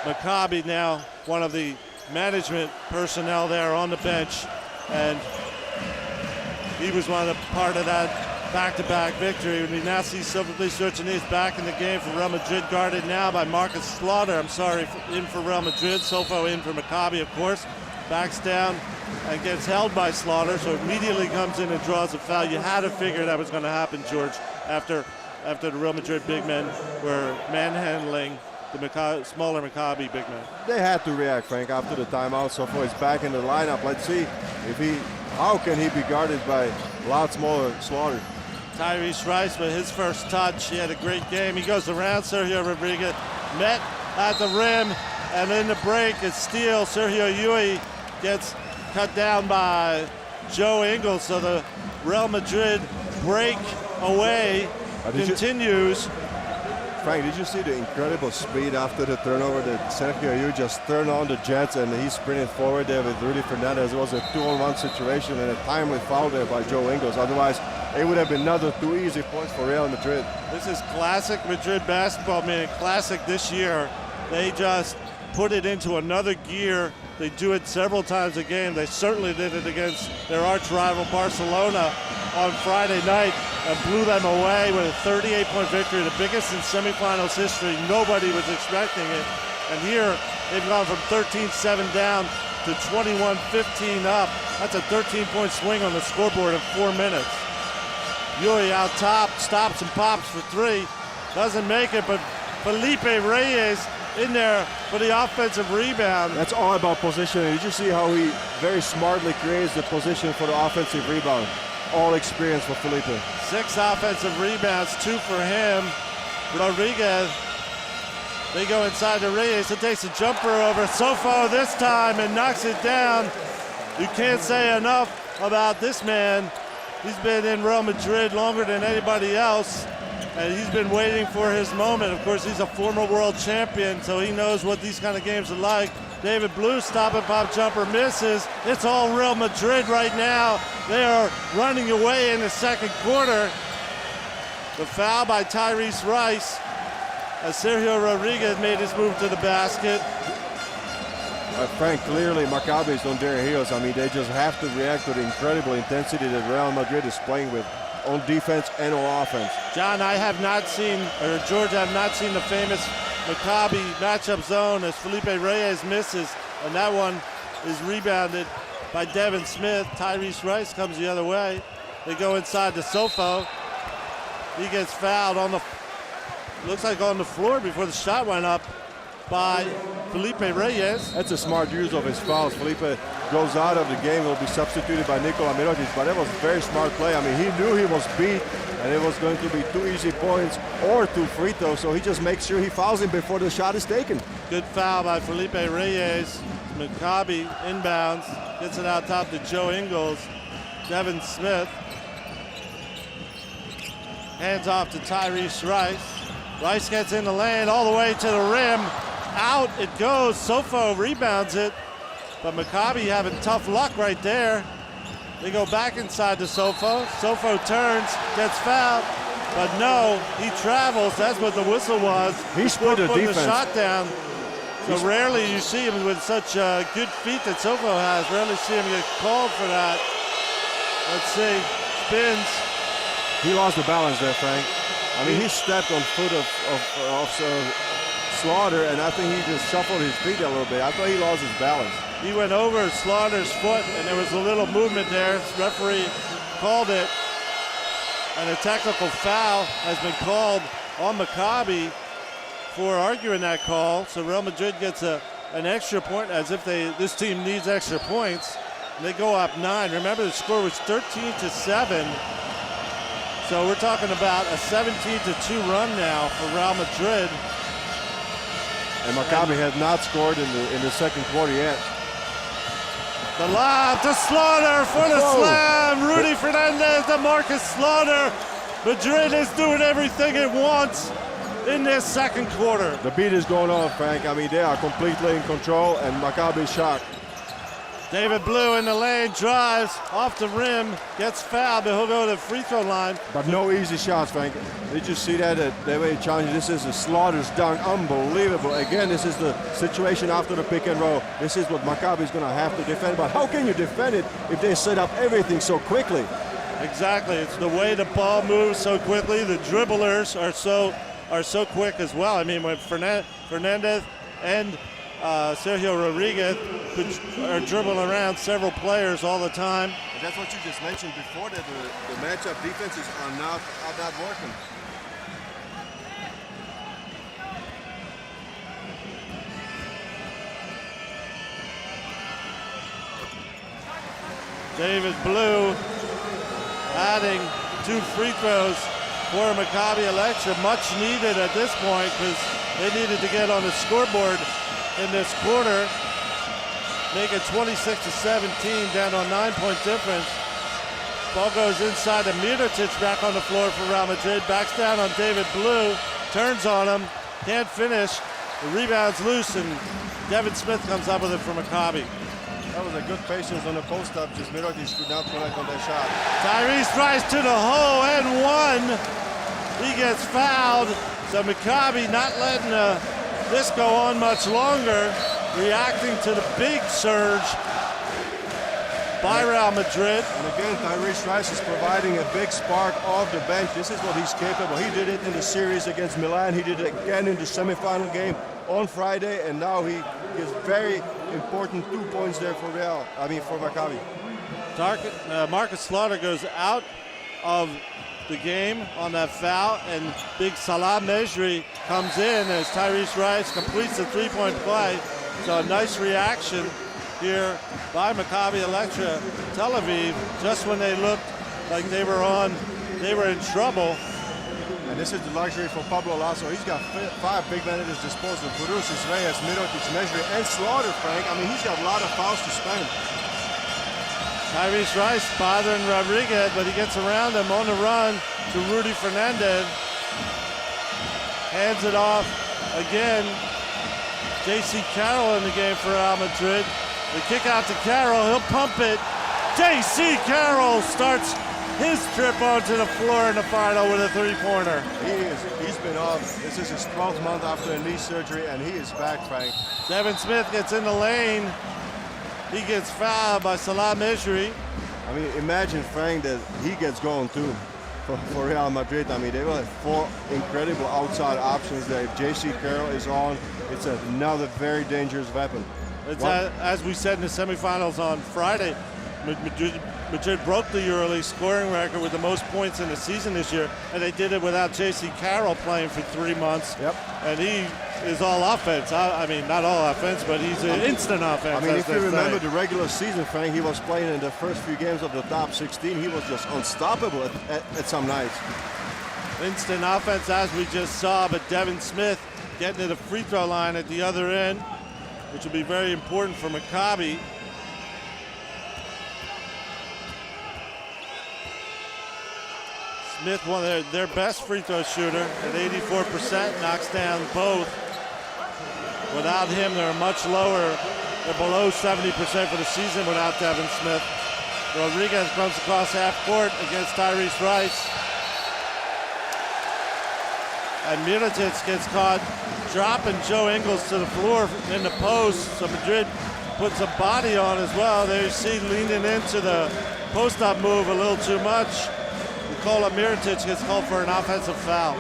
Maccabi, now one of the management personnel there on the bench, and he was one of the part of that back-to-back victory. We now see Silverblue Sorchanis back in the game for Real Madrid, guarded now by Marcus Slaughter. In for Real Madrid. Sofo in for Maccabi, of course. Backs down and gets held by Slaughter, so immediately comes in and draws a foul. You had to figure that was going to happen, George, after the Real Madrid big men were manhandling the smaller Maccabi big men. They had to react, Frank, after the timeout. Sofo is back in the lineup. Let's see how can he be guarded by a lot smaller Slaughter. Tyrese Rice with his first touch. He had a great game. He goes around Sergio Rodriguez, met at the rim, and in the break, it's steal. Sergio Yui gets cut down by Joe Ingles. So the Real Madrid break away continues. Frank, did you see the incredible speed after the turnover that Sergio Yui just turned on the Jets and he sprinted forward there with Rudy Fernandez? It was a 2-on-1 situation and a timely foul there by Joe Ingles. Otherwise, it would have been another 2 easy points for Real Madrid. This is classic Madrid basketball, meaning classic this year. They just put it into another gear. They do it several times a game. They certainly did it against their arch rival Barcelona on Friday night and blew them away with a 38-point victory, the biggest in semifinals history. Nobody was expecting it. And here they've gone from 13-7 down to 21-15 up. That's a 13-point swing on the scoreboard in 4 minutes. Yuri out top, stops and pops for 3. Doesn't make it, but Felipe Reyes in there for the offensive rebound. That's all about positioning. Did you see how he very smartly creates the position for the offensive rebound? All experience for Felipe. 6 offensive rebounds, 2 for him. Rodriguez, they go inside to Reyes. It takes a jumper over Sofo this time and knocks it down. You can't say enough about this man. He's been in Real Madrid longer than anybody else, and he's been waiting for his moment. Of course, he's a former world champion, so he knows what these kind of games are like. David Blue stop and pop jumper misses. It's all Real Madrid right now. They are running away in the second quarter. The foul by Tyrese Rice as Sergio Rodriguez made his move to the basket. Frank, clearly Maccabi is on their heels. I mean, they just have to react to the incredible intensity that Real Madrid is playing with on defense and on offense. John, I have not seen, or George, I have not seen the famous Maccabi matchup zone as Felipe Reyes misses, and that one is rebounded by Devin Smith. Tyrese Rice comes the other way. They go inside to Sofo. He gets fouled on the, looks like on the floor before the shot went up by Felipe Reyes. That's a smart use of his fouls. Felipe goes out of the game, will be substituted by Nikola Mirotic, but that was a very smart play. I mean, he knew he was beat and it was going to be 2 easy points or 2 free throws, so he just makes sure he fouls him before the shot is taken. Good foul by Felipe Reyes. Maccabi inbounds, gets it out top to Joe Ingles. Devin Smith hands off to Tyrese Rice. Rice gets in the lane all the way to the rim. Out it goes. Sofo rebounds it, but Maccabi having tough luck right there. They go back inside to Sofo. Sofo turns, gets fouled, but no, he travels. That's what the whistle was. He split the defense. The shot down. So rarely you see him with such good feet that Sofo has. Rarely see him get called for that. Let's see. Spins. He lost the balance there, Frank. I mean, he stepped on foot of Slaughter, and I think he just shuffled his feet a little bit. I thought he lost his balance. He went over Slaughter's foot, and there was a little movement there. The referee called it, and a technical foul has been called on Maccabi for arguing that call. So Real Madrid gets an extra point, as if this team needs extra points. And they go up 9. Remember, the score was 13-7. So we're talking about a 17-2 run now for Real Madrid. And Maccabi has not scored in the second quarter yet. The lob to Slaughter for the slam. Rudy Fernandez to Marcus Slaughter. Madrid is doing everything it wants in this second quarter. The beat is going on, Frank. I mean, they are completely in control, and Maccabi is shocked. David Blue in the lane, drives off the rim, gets fouled, but he'll go to the free throw line. But no easy shots, Frank. Did you see that? That way challenge. This is a Slaughter's dunk. Unbelievable. Again, this is the situation after the pick and roll. This is what Maccabi is going to have to defend. But how can you defend it if they set up everything so quickly? Exactly. It's the way the ball moves so quickly. The dribblers are so quick as well. I mean, when Fernandez and Sergio Rodriguez are dribbling around several players all the time. And that's what you just mentioned before, that the matchup defenses are not working. David Blue adding 2 free throws for Maccabi Electra, much needed at this point because they needed to get on the scoreboard in this quarter, make it 26-17, down on 9-point difference. Ball goes inside to Mirotic, back on the floor for Real Madrid, backs down on David Blue, turns on him, can't finish, the rebound's loose, and Devin Smith comes up with it for Maccabi. That was a good patience on the post-up, just Mirotic could not connect on that shot. Tyrese Rice to the hole and one. He gets fouled, so Maccabi not letting this go on much longer, reacting to the big surge by Real Madrid. And again, Tyrese Rice is providing a big spark off the bench. This is what he's capable. He did it in the series against Milan. He did it again in the semifinal game on Friday, and now he gives very important 2 points there for Maccabi. Marcus Slaughter goes out of the game on that foul, and big Salah Mejri comes in as Tyrese Rice completes the 3-point play. So a nice reaction here by Maccabi Electra Tel Aviv, just when they looked like they were in trouble. And this is the luxury for Pablo Lasso. He's got 5 big men at his disposal. Burusis, Reyes, Mirotic, Mejri, and Slaughter, Frank. I mean, he's got a lot of fouls to spend. Tyrese Rice bothering Rodriguez, but he gets around him on the run to Rudy Fernandez. Hands it off again. J.C. Carroll in the game for Real Madrid. The kick out to Carroll, he'll pump it. J.C. Carroll starts his trip onto the floor in the final with a 3-pointer. He's been off. This is his 12th month after a knee surgery, and he is back, Frank. Devin Smith gets in the lane. He gets fouled by Salah Mejri. I mean, imagine, Frank, that he gets going too for Real Madrid. I mean, they will have 4 incredible outside options there. If J.C. Carroll is on, it's another very dangerous weapon. As we said in the semifinals on Friday, Madrid broke the EuroLeague scoring record with the most points in the season this year, and they did it without J.C. Carroll playing for 3 months. Yep. And he is all offense. I mean, not all offense, but he's an instant offense. I mean, if you remember the regular season, Frank, he was playing in the first few games of the top 16. He was just unstoppable at some nights. Instant offense, as we just saw, but Devin Smith getting to the free throw line at the other end, which will be very important for Maccabi. Smith, one of their best free throw shooter at 84%, knocks down both. Without him, they're much lower. They're below 70% for the season without Devin Smith. Rodriguez comes across half court against Tyrese Rice. And Mirotic gets caught dropping Joe Ingles to the floor in the post. So Madrid puts a body on as well. There you see leaning into the post-up move a little too much. Nikola Mirotic gets called for an offensive foul.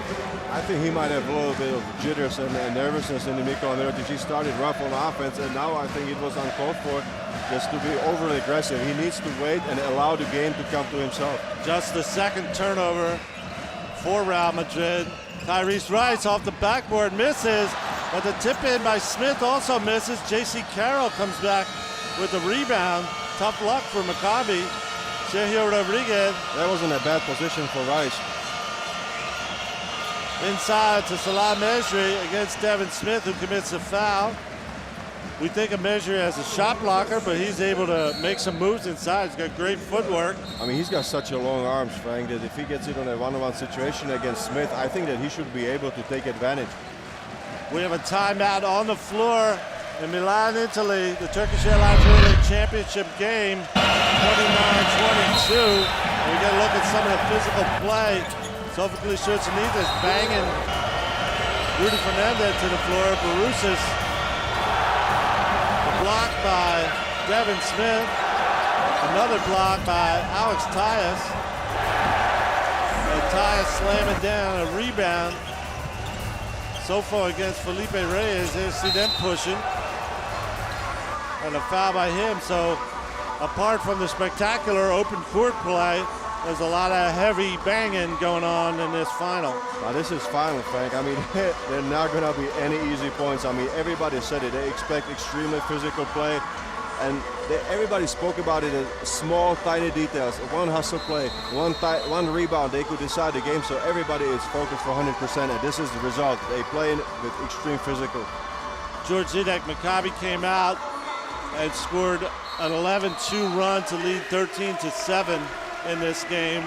I think he might have a little bit of jitters and nervousness in the Nikola Mirotic. He started rough on offense, and now I think it was uncalled for just to be overly aggressive. He needs to wait and allow the game to come to himself. Just the second turnover for Real Madrid. Tyrese Rice off the backboard misses, but the tip in by Smith also misses. J.C. Carroll comes back with the rebound. Tough luck for Maccabi. Sergio Rodriguez. That wasn't a bad position for Rice. Inside to Salah Mejri against Devin Smith, who commits a foul. We think of Mejri as a shot blocker, but he's able to make some moves inside. He's got great footwork. I mean, he's got such a long arms, Frank, that if he gets it on a one-on-one situation against Smith, I think that he should be able to take advantage. We have a timeout on the floor in Milan, Italy, the Turkish Airlines EuroLeague Championship game, 29-22. And we get a look at some of the physical play. Sophocles Churchanidis banging Rudy Fernandez to the floor. Burusis blocked by Devin Smith. Another block by Alex Tyus. Tyus slamming down a rebound. So far against Felipe Reyes, there see them pushing. And a foul by him. So apart from the spectacular open court play, there's a lot of heavy banging going on in this final. Now this is final, Frank. I mean, there are not going to be any easy points. I mean, everybody said it. They expect extremely physical play. And everybody spoke about it as small, tiny details. One hustle play, one rebound, they could decide the game. So everybody is focused for 100%, and this is the result. They play with extreme physical. George Zidek, Maccabi came out and scored an 11-2 run to lead 13-7 in this game.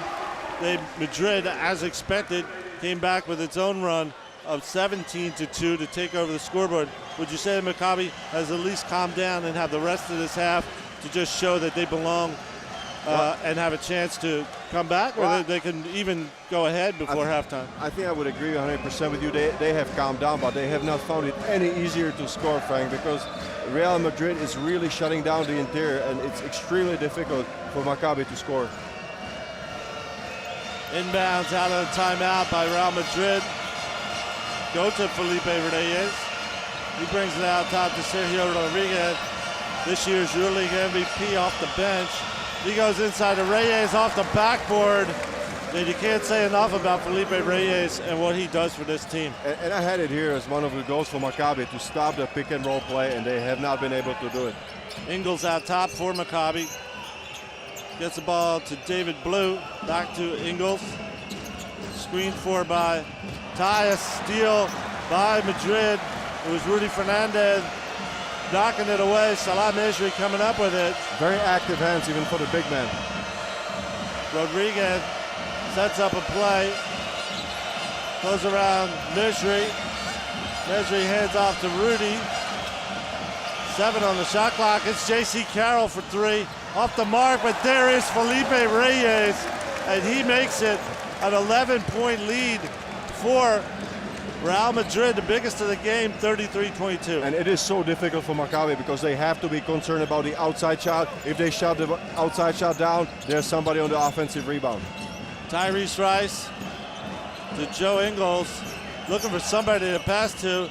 Madrid, as expected, came back with its own run of 17-2 to take over the scoreboard. Would you say that Maccabi has at least calmed down and have the rest of this half to just show that they belong and have a chance to come back, or they can even go ahead before halftime? I think I would agree 100% with you. They have calmed down, but they have not found it any easier to score, Frank, because Real Madrid is really shutting down the interior, and it's extremely difficult for Maccabi to score. Inbounds out of the timeout by Real Madrid. Go to Felipe Reyes. He brings it out top to Sergio Rodriguez, this year's EuroLeague MVP off the bench. He goes inside to Reyes off the backboard. And you can't say enough about Felipe Reyes and what he does for this team. And I had it here as one of the goals for Maccabi to stop the pick and roll play, and they have not been able to do it. Ingles out top for Maccabi. Gets the ball to David Blue. Back to Ingles. Screened for by Tyus. Steal by Madrid. It was Rudy Fernandez knocking it away. Salah Mejri coming up with it. Very active hands even for the big man. Rodriguez sets up a play. Goes around Mejri. Mejri hands off to Rudy. 7 on the shot clock. It's J.C. Carroll for 3. Off the mark, but there is Felipe Reyes, and he makes it an 11-point lead for Real Madrid, the biggest of the game, 33-22. And it is so difficult for Maccabi because they have to be concerned about the outside shot. If they shut the outside shot down, there's somebody on the offensive rebound. Tyrese Rice to Joe Ingles, looking for somebody to pass to.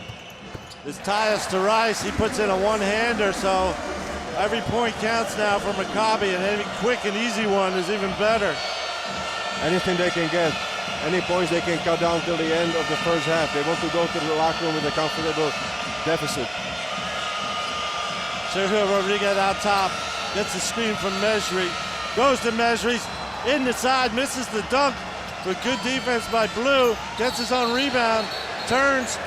It's Tyus to Rice. He puts in a one-hander, so every point counts now for Maccabi, and any quick and easy one is even better. Anything they can get, any points they can cut down till the end of the first half. They want to go to the locker room with a comfortable deficit. Sergio Rodriguez out top, gets the screen from Mejri, goes to Mejri, in the side, misses the dunk, but good defense by Blue, gets his own rebound, turns,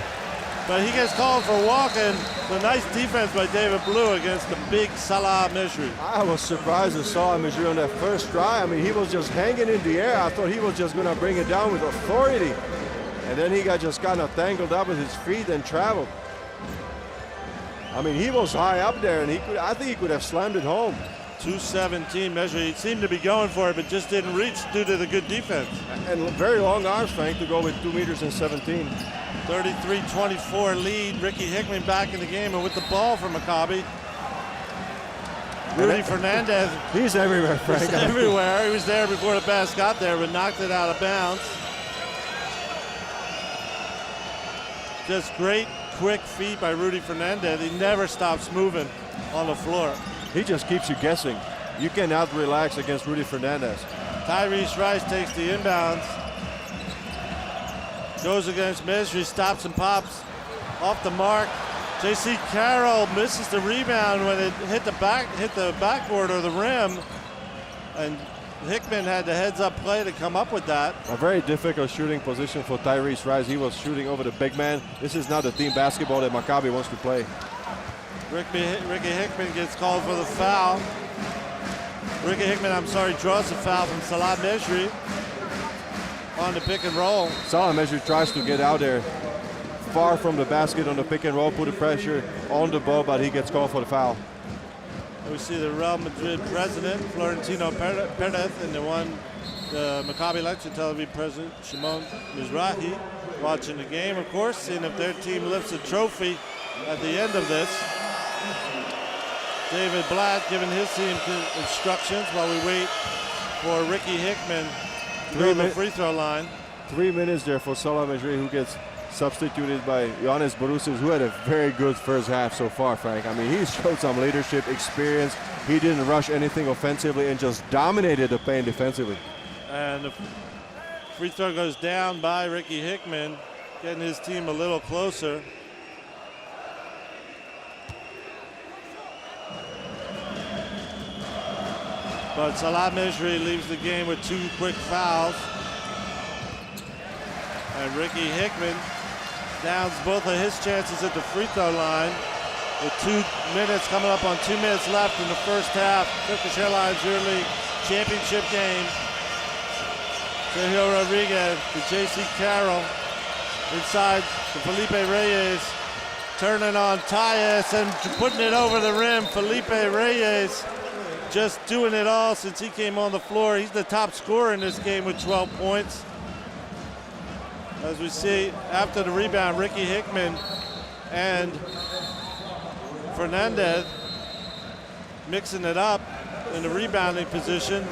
but he gets called for walking. So nice defense by David Blue against the big Salah Mejri. I was surprised to saw Mejri on that first try. I mean, he was just hanging in the air. I thought he was just going to bring it down with authority. And then he just kind of tangled up with his feet and traveled. I mean, he was high up there, and I think he could have slammed it home. 217 Mejri. He seemed to be going for it, but just didn't reach due to the good defense. And very long arms, Frank, to go with 2 meters and 17. 33-24 lead. Ricky Hickman back in the game and with the ball for Maccabi. Rudy Fernandez. He's everywhere, Frank. He's everywhere. He was there before the pass got there, but knocked it out of bounds. Just great, quick feet by Rudy Fernandez. He never stops moving on the floor. He just keeps you guessing. You cannot relax against Rudy Fernandez. Tyrese Rice takes the inbounds. Goes against Mejri, stops and pops. Off the mark. J.C. Carroll misses the rebound when it hit the backboard or the rim. And Hickman had the heads-up play to come up with that. A very difficult shooting position for Tyrese Rice. He was shooting over the big man. This is not the team basketball that Maccabi wants to play. Ricky Hickman gets called for the foul. Ricky Hickman, draws the foul from Salah Mejri on the pick and roll. Salah Mejri tries to get out there far from the basket on the pick and roll, put the pressure on the ball, but he gets called for the foul. We see the Real Madrid president, Florentino Perez, and the Maccabi Electra Tel Aviv president, Shimon Mizrahi, watching the game, of course, seeing if their team lifts a trophy at the end of this. David Blatt giving his team instructions while we wait for Ricky Hickman to the free throw line. 3 minutes there for Salah Mejri, who gets substituted by Giannis Borussis, who had a very good first half so far, Frank. I mean, he showed some leadership experience. He didn't rush anything offensively and just dominated the paint defensively. And the free throw goes down by Ricky Hickman, getting his team a little closer. But Salah Mejri leaves the game with 2 quick fouls. And Ricky Hickman downs both of his chances at the free throw line with 2 minutes coming up on 2 minutes left in the first half. Turkish Airlines EuroLeague championship game. Sergio Rodriguez to J.C. Carroll inside to Felipe Reyes, turning on Tyus and putting it over the rim. Felipe Reyes just doing it all since he came on the floor. He's the top scorer in this game with 12 points. As we see after the rebound, Ricky Hickman and Fernandez mixing it up in the rebounding position.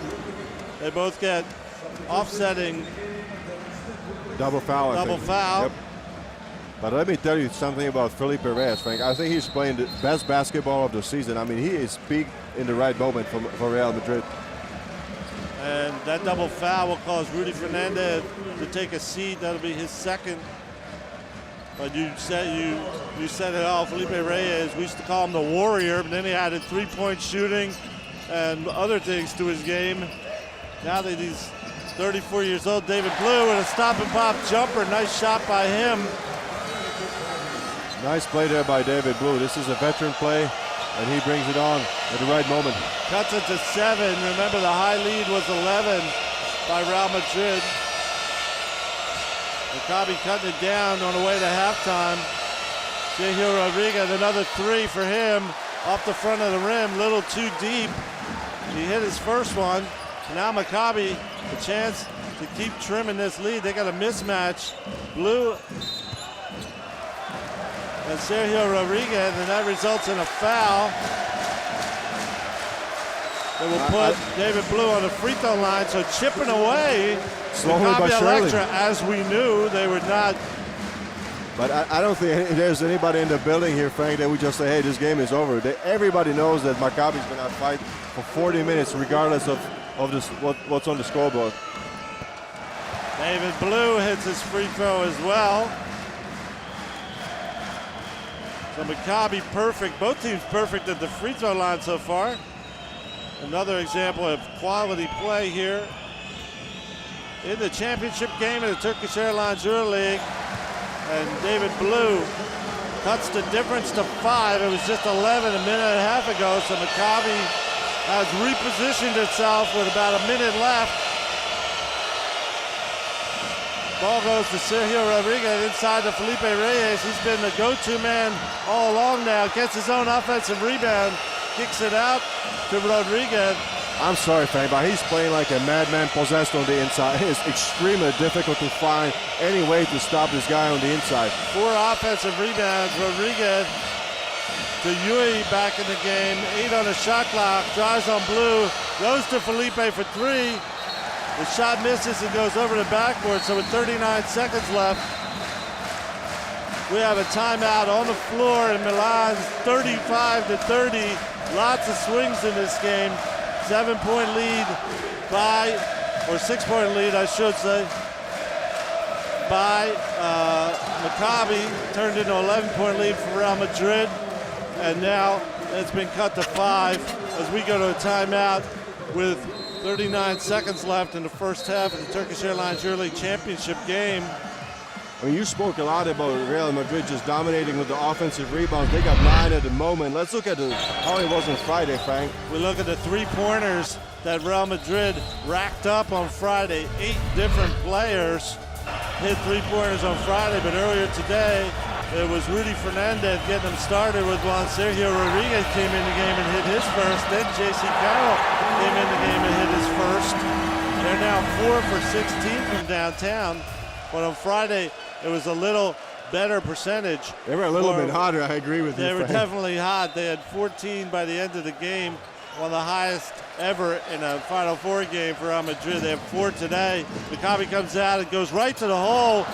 They both get offsetting double foul. Yep. But let me tell you something about Felipe Reyes, Frank. I think he's playing the best basketball of the season. I mean, he is peak in the right moment for Real Madrid. And that double foul will cause Rudy Fernandez to take a seat. That'll be his second. But you said it all. Felipe Reyes, we used to call him the Warrior, but then he added 3-point shooting and other things to his game. Now that he's 34 years old, David Blue with a stop and pop jumper. Nice shot by him. Nice play there by David Blue. This is a veteran play, and he brings it on at the right moment. Cuts it to 7. Remember, the high lead was 11 by Real Madrid. Maccabi cutting it down on the way to halftime. Sergio Rodriguez, another 3 for him off the front of the rim, little too deep. He hit his first one. Now Maccabi, a chance to keep trimming this lead. They got a mismatch. Blue and Sergio Rodriguez, and that results in a foul. They will put David Blue on the free throw line, so chipping away. Slowly but surely. Electra, as we knew, they were not. But I don't think there's anybody in the building here, Frank, that would just say, hey, this game is over. Everybody knows that Maccabi's going to fight for 40 minutes, regardless of this, what's on the scoreboard. David Blue hits his free throw as well. So Maccabi perfect, both teams perfect at the free throw line so far. Another example of quality play here in the championship game of the Turkish Airlines EuroLeague. And David Blue cuts the difference to 5. It was just 11 a minute and a half ago, so Maccabi has repositioned itself with about a minute left. Ball goes to Sergio Rodriguez inside to Felipe Reyes. He's been the go-to man all along now. Gets his own offensive rebound, kicks it out to Rodriguez. I'm sorry, Frank, but he's playing like a madman possessed on the inside. It's extremely difficult to find any way to stop this guy on the inside. 4 offensive rebounds. Rodriguez to Yui back in the game. 8 on the shot clock. Drives on Blue. Goes to Felipe for 3. The shot misses and goes over the backboard. So with 39 seconds left, we have a timeout on the floor in Milan. 35-30. Lots of swings in this game. 7-point lead or 6-point lead, I should say, by Maccabi. Turned into an 11-point lead for Real Madrid. And now it's been cut to 5 as we go to a timeout with 39 seconds left in the first half of the Turkish Airlines EuroLeague championship game. I mean, you spoke a lot about Real Madrid just dominating with the offensive rebounds. They got 9 at the moment. Let's look at how it was on Friday, Frank. We look at the 3-pointers that Real Madrid racked up on Friday. 8 different players hit 3-pointers on Friday, but earlier today, it was Rudy Fernandez getting them started with one. Sergio Rodriguez came in the game and hit his first. Then J.C. Carroll came in the game and hit his first. They're now 4 for 16 from downtown. But on Friday, it was a little better percentage. They were a little bit hotter, I agree with you. They were definitely hot. They had 14 by the end of the game. one of the highest ever in a Final Four game for Real Madrid. They have 4 today. Maccabi comes out and goes right to the hole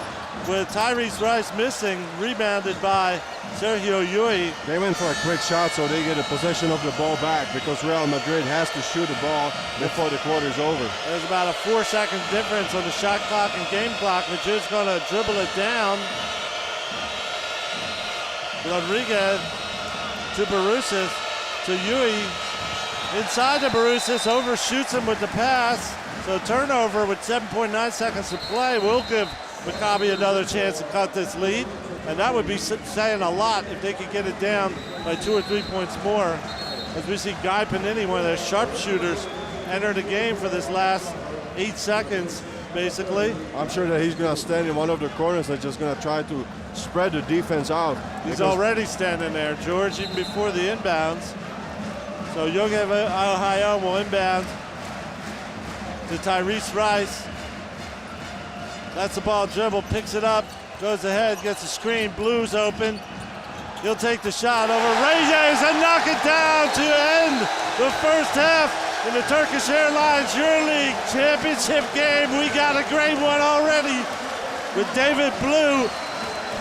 with Tyrese Rice missing, rebounded by Sergio Llull. They went for a quick shot so they get a possession of the ball back because Real Madrid has to shoot the ball before the quarter is over. There's about a 4-second difference on the shot clock and game clock. Madrid's going to dribble it down. Rodriguez to Barusas, to Llull. Inside to Barusas, overshoots him with the pass. So turnover with 7.9 seconds to play will give Maccabi another chance to cut this lead. And that would be saying a lot if they could get it down by 2 or 3 points more. As we see Guy Panini, one of their sharpshooters, enter the game for this last 8 seconds, basically. I'm sure that he's going to stand in one of the corners and just going to try to spread the defense out. He's already standing there, George, even before the inbounds. So Yogev Ohio will inbound to Tyrese Rice. That's the ball dribble, picks it up, goes ahead, gets a screen, Blues open. He'll take the shot over Reyes and knock it down to end the first half in the Turkish Airlines EuroLeague Championship game. We got a great one already with David Blue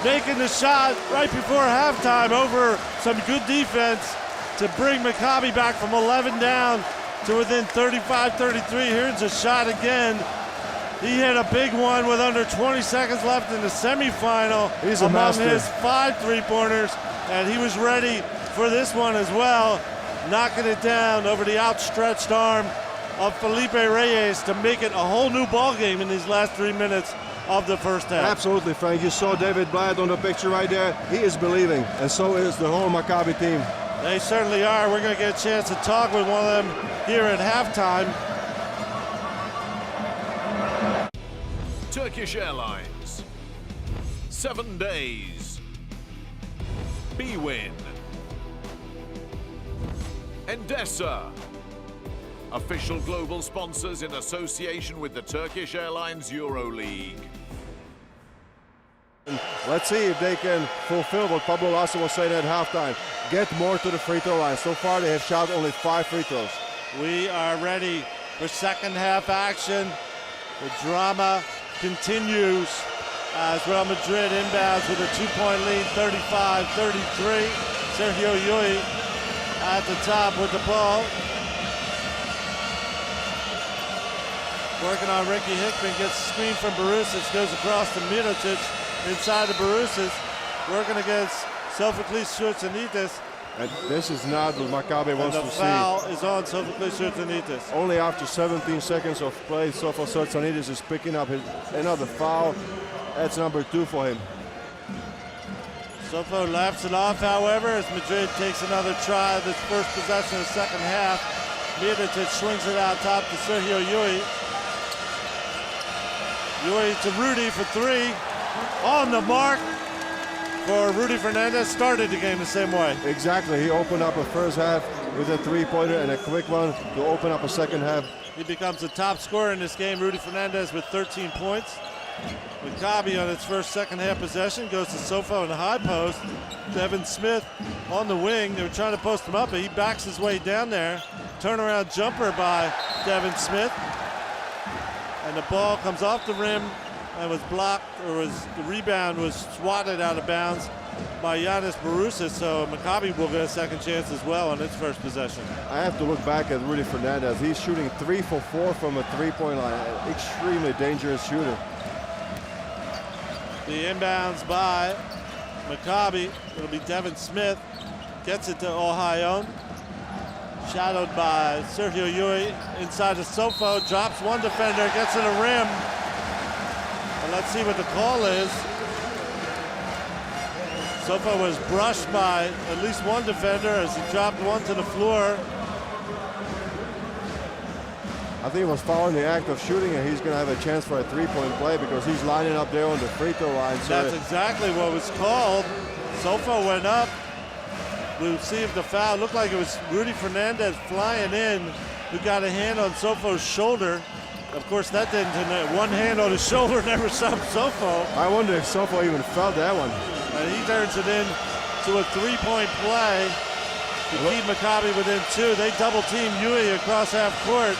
making the shot right before halftime over some good defense to bring Maccabi back from 11 down to within 35-33. Here's a shot again. He hit a big one with under 20 seconds left in the semifinal. He's a among master. his 5 3-pointers, and he was ready for this one as well, knocking it down over the outstretched arm of Felipe Reyes to make it a whole new ball game in these last 3 minutes of the first half. Absolutely, Frank. You saw David Blatt on the picture right there. He is believing, and so is the whole Maccabi team. They certainly are. We're going to get a chance to talk with one of them here at halftime. Turkish Airlines. 7 days. bwin. Endesa. Official global sponsors in association with the Turkish Airlines EuroLeague. Let's see if they can fulfill what Pablo Lasso was saying at halftime. Get more to the free throw line. So far, they have shot only 5 free throws. We are ready for second half action. The drama continues as Real Madrid inbounds with a 2-point lead, 35-33. Sergio Llull at the top with the ball. Working on Ricky Hickman, gets a screen from Barusas, goes across to Mirotic, inside of Barusas, working against Sophocles Tsurtsanitis. And this is not what Maccabi wants to see. And the foul is on Sophocles Tsurtsanitis. Only after 17 seconds of play, Sophocles Tsurtsanitis is picking up another foul. That's number 2 for him. Sofo laps it off, however, as Madrid takes another try of this first possession of the second half. Mirotic swings it out top to Sergio Llull. Llull to Rudy for 3. On the mark for Rudy Fernandez. Started the game the same way. Exactly. He opened up a first half with a 3-pointer and a quick one to open up a second half. He becomes the top scorer in this game, Rudy Fernandez with 13 points. Maccabi on its first second half possession goes to Sofo in the high post. Devin Smith on the wing. They were trying to post him up, but he backs his way down there. Turnaround jumper by Devin Smith. And the ball comes off the rim and was blocked, or the rebound was swatted out of bounds by Giannis Barusas, so Maccabi will get a second chance as well on its first possession. I have to look back at Rudy Fernandez. He's shooting 3 for 4 from a 3-point line. An extremely dangerous shooter. The inbounds by Maccabi. It'll be Devin Smith. Gets it to Ohio. Shadowed by Sergio Llull. Inside the Sofo. Drops one defender. Gets to the rim. And let's see what the call is. Sofo was brushed by at least one defender as he dropped one to the floor. I think he was following the act of shooting, and he's going to have a chance for a 3-point play because he's lining up there on the free throw line. So that's exactly what was called. Sofo went up. We'll see if the foul looked like it was Rudy Fernandez flying in, who got a hand on Sofo's shoulder. Of course, that didn't. One hand on his shoulder never stopped Sofo. I wonder if Sofo even felt that one. And he turns it in to a 3-point play. to keep Maccabi within 2. They double team Yui across half court.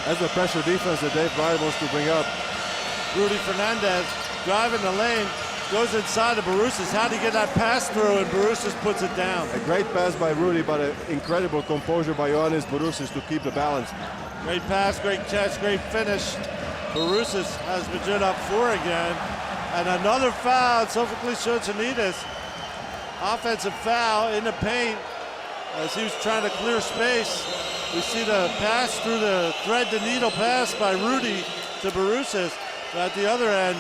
That's the pressure defense that Dave Bryant wants to bring up. Rudy Fernandez driving the lane, goes inside of Borussis. How do you get that pass through? And Borussis puts it down. A great pass by Rudy, but an incredible composure by Ioannis Borussis to keep the balance. Great pass, great catch, great finish. Borussis has Madrid up 4 again. And another foul, Sophocles Tsotsonidis. Offensive foul in the paint as he was trying to clear space. We see the pass through the thread the needle pass by Rudy to Borussis. But at the other end,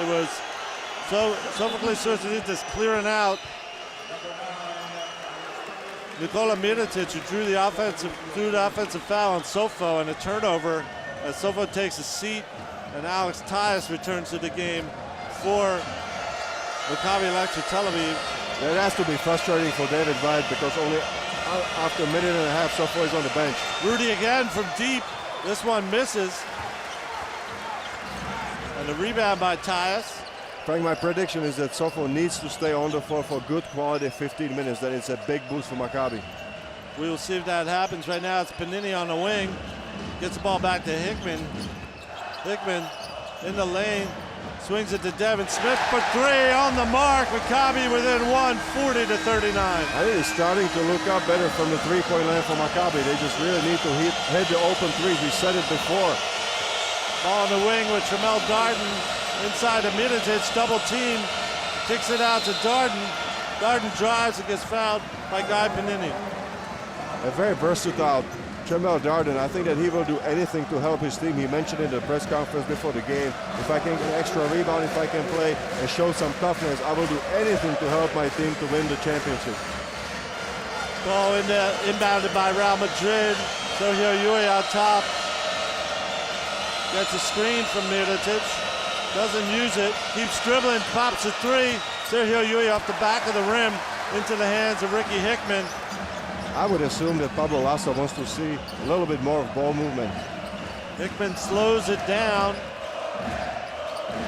it was Sophocles Tsotsonidis clearing out Nikola Mirotic, who threw the offensive foul on Sofo, and a turnover as Sofo takes a seat, and Alex Tyus returns to the game for Maccabi Electra Tel Aviv. That has to be frustrating for David Bryant because only after a minute and a half, Sofo is on the bench. Rudy again from deep. This one misses. And the rebound by Tyus. Frank, my prediction is that Sofo needs to stay on the floor for good quality 15 minutes. Then it's a big boost for Maccabi. We will see if that happens. Right now it's Panini on the wing. Gets the ball back to Hickman. Hickman in the lane. Swings it to Devin Smith for 3 on the mark. Maccabi within 1, 40-39. I think it's starting to look up better from the three-point line for Maccabi. They just really need to hit the open threes. We said it before. Ball on the wing with Tremel Darden inside of Mirotic, double team. Kicks it out to Darden. Darden drives and gets fouled by Guy Panini. A very versatile Tremel Darden. I think that he will do anything to help his team. He mentioned in the press conference before the game, if I can get an extra rebound, if I can play and show some toughness, I will do anything to help my team to win the championship. Ball inbounded by Real Madrid. Sergio Yui on top. Gets a screen from Mirotic. Doesn't use it. Keeps dribbling, pops a 3. Sergio Yui off the back of the rim into the hands of Ricky Hickman. I would assume that Pablo Lasso wants to see a little bit more of ball movement. Hickman slows it down.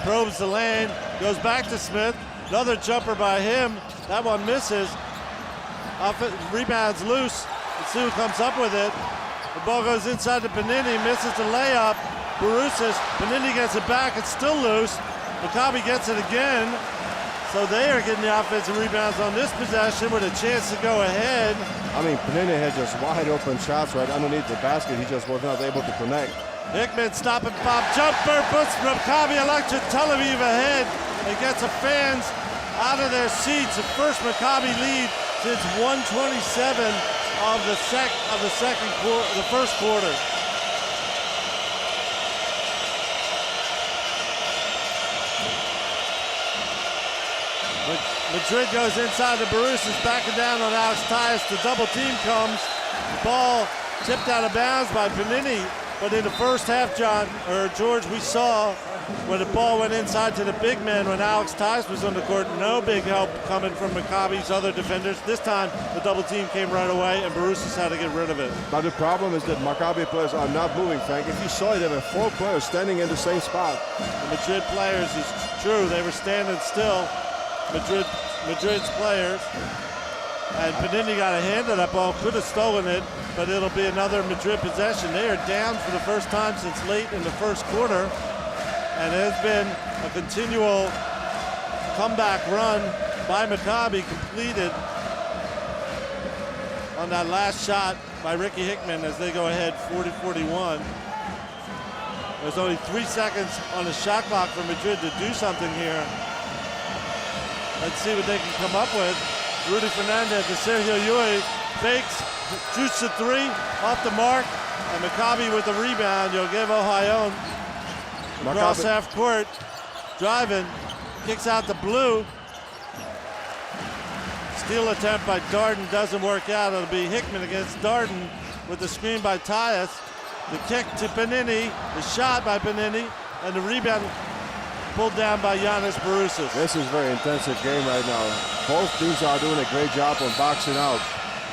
Probes the lane. Goes back to Smith. Another jumper by him. That one misses. Rebounds loose. Let's see who comes up with it. The ball goes inside to Panini. Misses the layup. Borussis. Panini gets it back. It's still loose. Maccabi gets it again. So they are getting the offensive rebounds on this possession with a chance to go ahead. I mean, Panini had just wide open shots right underneath the basket. He just was not able to connect. Hickman stop and pop jumper puts Maccabi Electra Tel Aviv ahead and gets the fans out of their seats. The first Maccabi lead since 1:27 of the first quarter. Madrid goes inside the Borussis, backing down on Alex Tyus. The double team comes. The ball tipped out of bounds by Panini. But in the first half, George, we saw when the ball went inside to the big man when Alex Tyus was on the court, no big help coming from Maccabi's other defenders. This time, the double team came right away, and Borussis had to get rid of it. But the problem is that Maccabi players are not moving, Frank. If you saw it, there were 4 players standing in the same spot. The Madrid players, it's true, they were standing still. Madrid's players. And Panini got a hand on that ball, could have stolen it, but it'll be another Madrid possession. They are down for the first time since late in the first quarter, and it has been a continual comeback run by Maccabi, completed on that last shot by Ricky Hickman as they go ahead 40-41. There's only 3 seconds on the shot clock for Madrid to do something here. Let's see what they can come up with. Rudy Fernandez to Sergio Yui, fakes, shoots the 3, off the mark, and Maccabi with the rebound. Yogevo Hayon across half court, driving, kicks out the blue. Steal attempt by Darden doesn't work out. It'll be Hickman against Darden with the screen by Tyus. The kick to Panini, the shot by Panini, and the rebound pulled down by Giannis Borussis. This is a very intensive game right now. Both teams are doing a great job on boxing out.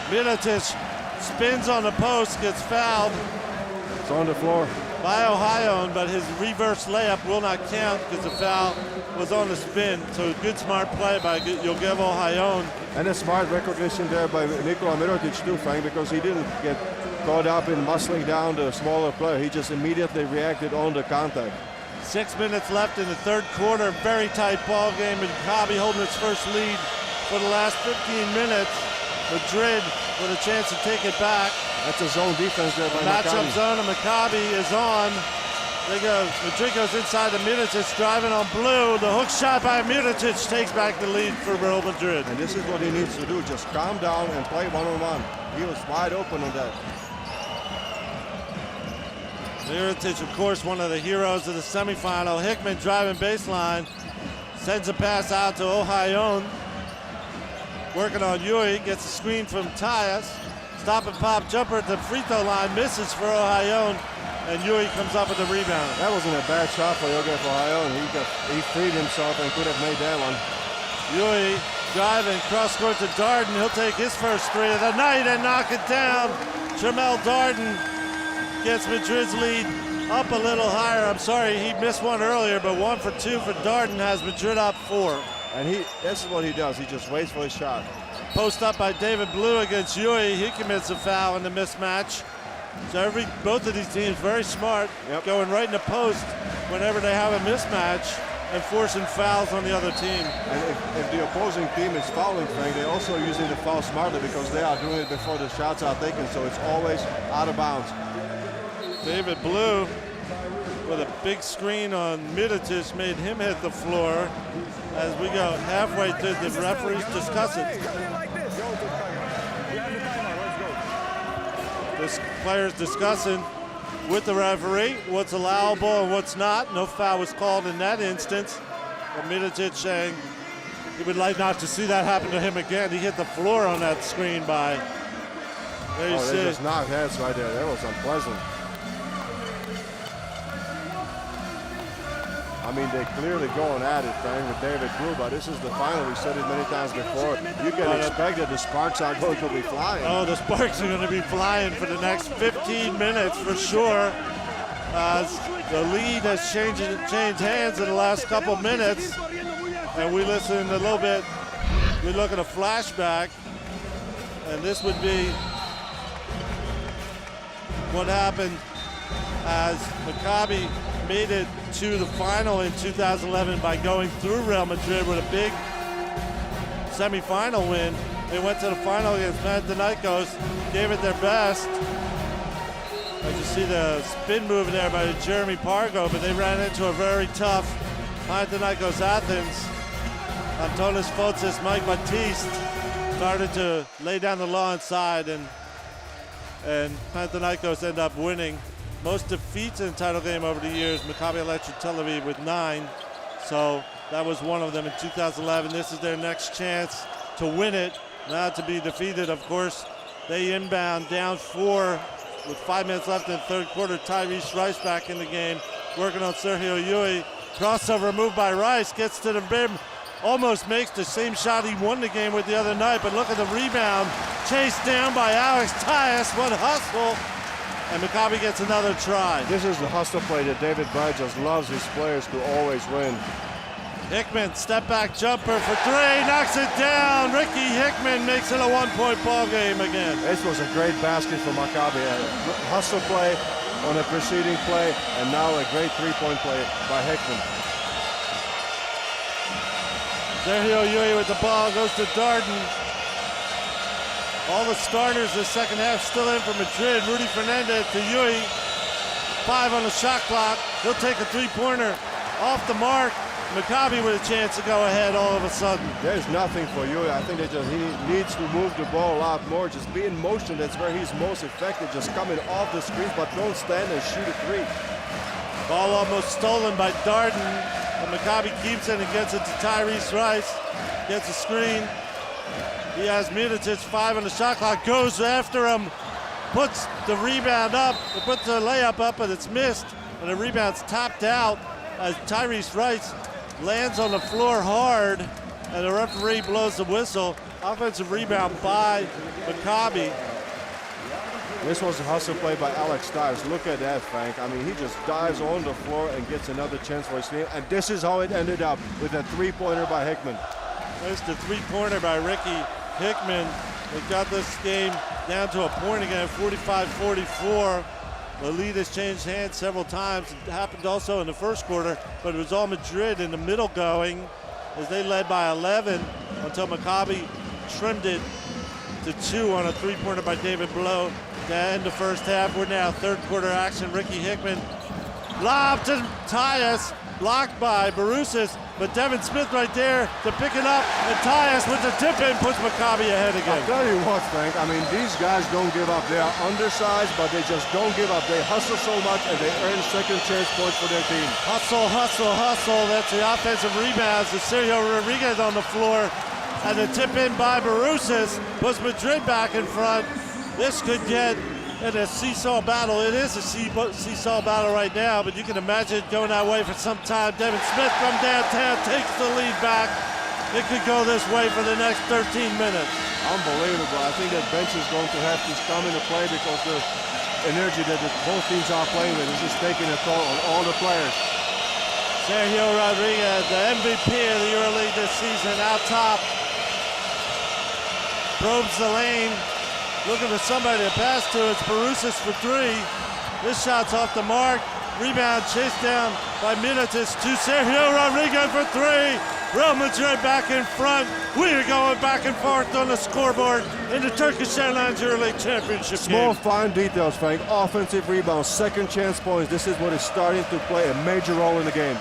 Mirotic spins on the post, gets fouled. It's on the floor. by Ohio, but his reverse layup will not count because the foul was on the spin. So good smart play by Jogevo Ohio. And a smart recognition there by Nikola Mirotic too, Frank, because he didn't get caught up in muscling down the smaller player. He just immediately reacted on the contact. 6 minutes left in the third quarter. Very tight ball game. Maccabi holding its first lead for the last 15 minutes. Madrid with a chance to take it back. That's a zone defense there by Matchup Maccabi. zone, and Maccabi is on. Madrid goes inside to Mirotic, driving on blue. The hook shot by Mirotic takes back the lead for Real Madrid. And this is what he needs to do, just calm down and play one-on-one. He was wide open on that. Mirotic, of course, one of the heroes of the semifinal. Hickman driving baseline, sends a pass out to Ohio. Working on Yui, gets a screen from Tyus. Stop and pop jumper at the free throw line, misses for Ohio, and Yui comes up with the rebound. That wasn't a bad shot for Jogev Ohio, and he freed himself and could have made that one. Yui driving cross court to Darden. He'll take his first three of the night and knock it down. Jamel Darden gets Madrid's lead up a little higher. I'm sorry, he missed one earlier, but 1 for 2 for Darden has Madrid up 4. And this is what he does. He just waits for his shot. Post up by David Blue against Yui. He commits a foul in the mismatch. So both of these teams very smart, going right in the post whenever they have a mismatch and forcing fouls on the other team. And if the opposing team is fouling, Frank, they're also using the foul smartly because they are doing it before the shots are taken, so it's always out of bounds. David Blue with a big screen on Mirotic made him hit the floor. As we go halfway through, the referees discuss it. This players discussing with the referee what's allowable and what's not. No foul was called in that instance. But Mirotic saying he would like not to see that happen to him again. He hit the floor on that screen by. There you see. They just knocked heads right there. That was unpleasant. I mean, they're clearly going at it, Frank, with David Blue, but this is the final. We said it many times before. You can expect that the sparks are going to be flying. Oh, the sparks are going to be flying for the next 15 minutes for sure. The lead has changed hands in the last couple minutes. And we listen a little bit. We look at a flashback. And this would be what happened as Maccabi made it to the final in 2011 by going through Real Madrid with a big semifinal win. They went to the final against Panathinaikos, gave it their best. As you see the spin move there by Jeremy Pargo, but they ran into a very tough Panathinaikos Athens. Antonis Fotis, Mike Batiste started to lay down the law inside, and Panathinaikos end up winning. Most defeats in the title game over the years, Maccabi Electra Tel Aviv with 9. So that was one of them in 2011. This is their next chance to win it, not to be defeated. Of course, they inbound down 4 with 5 minutes left in the third quarter. Tyrese Rice back in the game, working on Sergio Yui. Crossover move by Rice, gets to the rim, almost makes the same shot he won the game with the other night, but look at the rebound. Chased down by Alex Tyus, what hustle. And Maccabi gets another try. This is the hustle play that David Bryant just loves his players to always win. Hickman, step back jumper for 3, knocks it down. Ricky Hickman makes it a 1-point ball game again. This was a great basket for Maccabi. A hustle play on a preceding play, and now a great 3-point play by Hickman. Sergio Yui with the ball, goes to Darden. All the starters this second half still in for Madrid. Rudy Fernandez to Yui. 5 on the shot clock. He'll take a 3-pointer off the mark. Maccabi with a chance to go ahead all of a sudden. There's nothing for Yui. I think he needs to move the ball a lot more. Just be in motion. That's where he's most effective. Just coming off the screens, but don't stand and shoot a 3. Ball almost stolen by Darden. And Maccabi keeps it and gets it to Tyrese Rice. Gets a screen. He has Mirotic 5 on the shot clock, goes after him, puts the rebound up, puts the layup up, but it's missed, and the rebound's tapped out as Tyrese Rice lands on the floor hard, and the referee blows the whistle. Offensive rebound by Maccabi. This was a hustle play by Alex Tyrese. Look at that, Frank. I mean, he just dives on the floor and gets another chance for his team. And this is how it ended up, with a three-pointer by Hickman. There's the three-pointer by Ricky Hickman. They got this game down to a point again, 45-44. The lead has changed hands several times. It happened also in the first quarter, but it was all Madrid in the middle going as they led by 11 until Maccabi trimmed it to 2 on a three-pointer by David Blow to end the first half. We're now third quarter action. Ricky Hickman lob to Tyus, blocked by Barusis, but Devin Smith right there to pick it up, and Tyus with the tip-in puts Maccabi ahead again. I'll tell you what, Frank, I mean, these guys don't give up. They are undersized, but they just don't give up. They hustle so much, and they earn second chance points for their team. Hustle, hustle, hustle. That's the offensive rebounds. It's Sergio Rodriguez on the floor, and the tip-in by Barusis puts Madrid back in front. This could get in a seesaw battle. It is a seesaw battle right now, but you can imagine it going that way for some time. Devin Smith from downtown takes the lead back. It could go this way for the next 13 minutes. Unbelievable. I think that bench is going to have to come into play because the energy that both teams are playing with is just taking a toll on all the players. Sergio Rodriguez, the MVP of the EuroLeague this season, out top. Probes the lane. Looking for somebody to pass to. It's Barusis for 3. This shot's off the mark. Rebound chased down by Middleton to Sergio Rodriguez for 3. Real Madrid back in front. We're going back and forth on the scoreboard in the Turkish Airlines EuroLeague Championship Small, game. fine details, Frank. Offensive rebounds, second chance points. This is what is starting to play a major role in the game.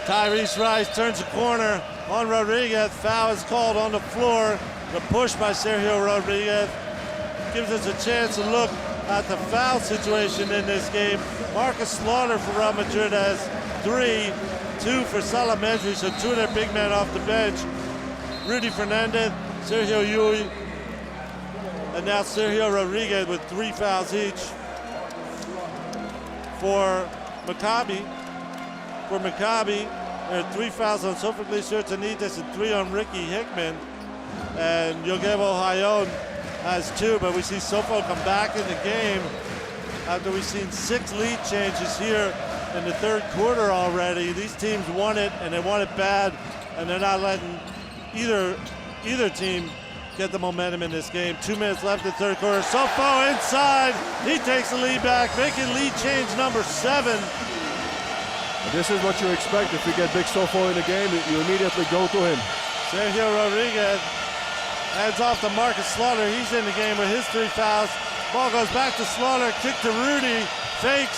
Tyrese Rice turns the corner on Rodriguez. Foul is called on the floor. The push by Sergio Rodriguez gives us a chance to look at the foul situation in this game. Marcus Slaughter for Real Madrid has 3, 2 for Salamentry, so 2 of their big men off the bench. Rudy Fernandez, Sergio Yui, and now Sergio Rodriguez with 3 fouls each. For Maccabi, there are 3 fouls on Sophocles Tzanitas and 3 on Ricky Hickman. And Yogevo Hayon has 2, but we see Sofo come back in the game after we've seen 6 lead changes here in the third quarter already. These teams want it, and they want it bad, and they're not letting either team get the momentum in this game. 2 minutes left in the third quarter. Sofo inside. He takes the lead back, making lead change number 7. This is what you expect. If you get Big Sofo in the game, you immediately go to him. Sergio Rodriguez hands off to Marcus Slaughter. He's in the game with his 3 fouls. Ball goes back to Slaughter. Kick to Rudy. Fakes.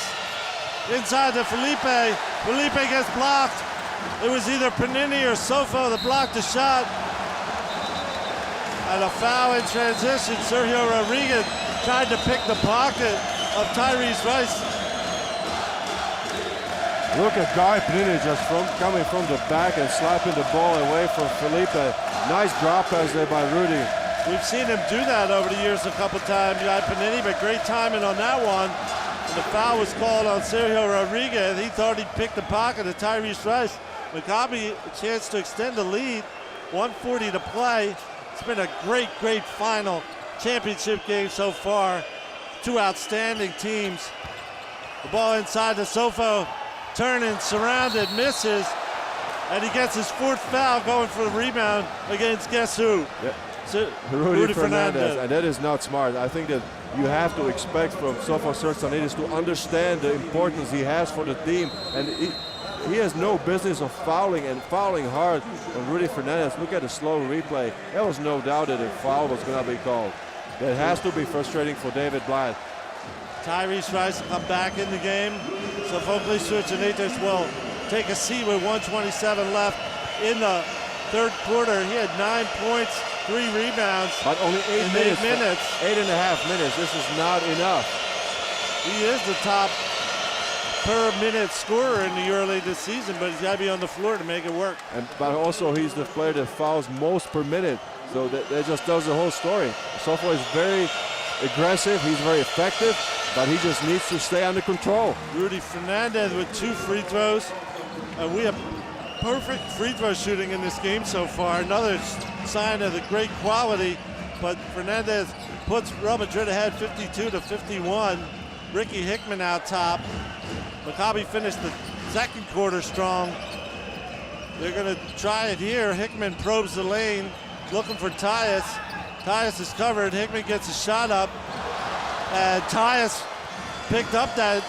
Inside to Felipe. Felipe gets blocked. It was either Panini or Sofo that blocked the shot. And a foul in transition. Sergio Rodriguez tried to pick the pocket of Tyrese Rice. Look at Guy Panini just coming from the back and slapping the ball away from Felipe. Nice drop pass there by Rudy. We've seen him do that over the years a couple times, Guy Panini, but great timing on that one. And the foul was called on Sergio Rodriguez. He thought he'd pick the pocket of Tyrese Rice. Maccabi a chance to extend the lead. 1:40 to play. It's been a great, great final championship game so far. 2 outstanding teams. The ball inside to Sofo. Turning, surrounded, misses, and he gets his 4th foul going for the rebound against guess who? Yeah. Rudy Fernandez. And that is not smart. I think that you have to expect from Sofo Tzanitas to understand the importance he has for the team. And he has no business of fouling and fouling hard on Rudy Fernandez. Look at the slow replay. There was no doubt that a foul was going to be called. That has to be frustrating for David Blythe. Tyrese Rice will come back in the game. Sophocles Tzanitas will take a seat with 1:27 left in the third quarter. He had 9 points, 3 rebounds. But only 8 minutes. 8.5 minutes. This is not enough. He is the top per minute scorer in the EuroLeague this season, but he's got to be on the floor to make it work. But also he's the player that fouls most per minute. So that just tells the whole story. Sofo is very aggressive. He's very effective. But he just needs to stay under control. Rudy Fernandez with 2 free throws. We have perfect free throw shooting in this game so far. Another sign of the great quality but Fernandez puts Real Madrid ahead 52-51. Ricky Hickman out top. Maccabi finished the second quarter strong. They're going to try it here. Hickman probes the lane, looking for Tyus. Tyus is covered. Hickman gets a shot up, and Tyus picked up that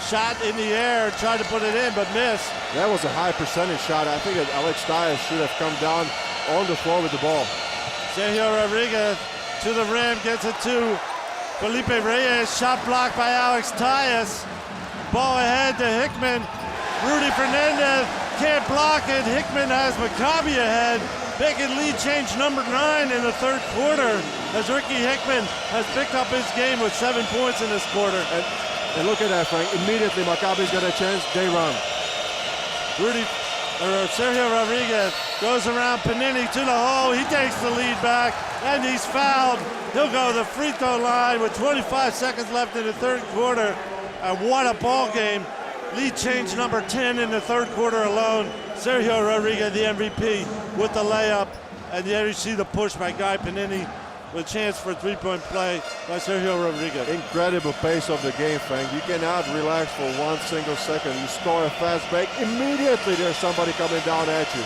shot in the air, tried to put it in, but missed. That was a high percentage shot. I think that Alex Tyus should have come down on the floor with the ball. Sergio Rodriguez to the rim, gets it to Felipe Reyes. Shot blocked by Alex Tyus. Ball ahead to Hickman. Rudy Fernandez can't block it. Hickman has Maccabi ahead. Making lead change number 9 in the third quarter as Ricky Hickman has picked up his game with 7 points in this quarter. And look at that, Frank. Immediately Maccabi's got a chance, they run. Sergio Rodriguez goes around Panini to the hole. He takes the lead back, and he's fouled. He'll go to the free throw line with 25 seconds left in the third quarter. And what a ball game. Lead change number 10 in the third quarter alone. Sergio Rodriguez, the MVP, with the layup. And there you see the push by Guy Panini with a chance for a three-point play by Sergio Rodriguez. Incredible pace of the game, Frank. You cannot relax for 1 single second. You score a fast break, immediately there's somebody coming down at you.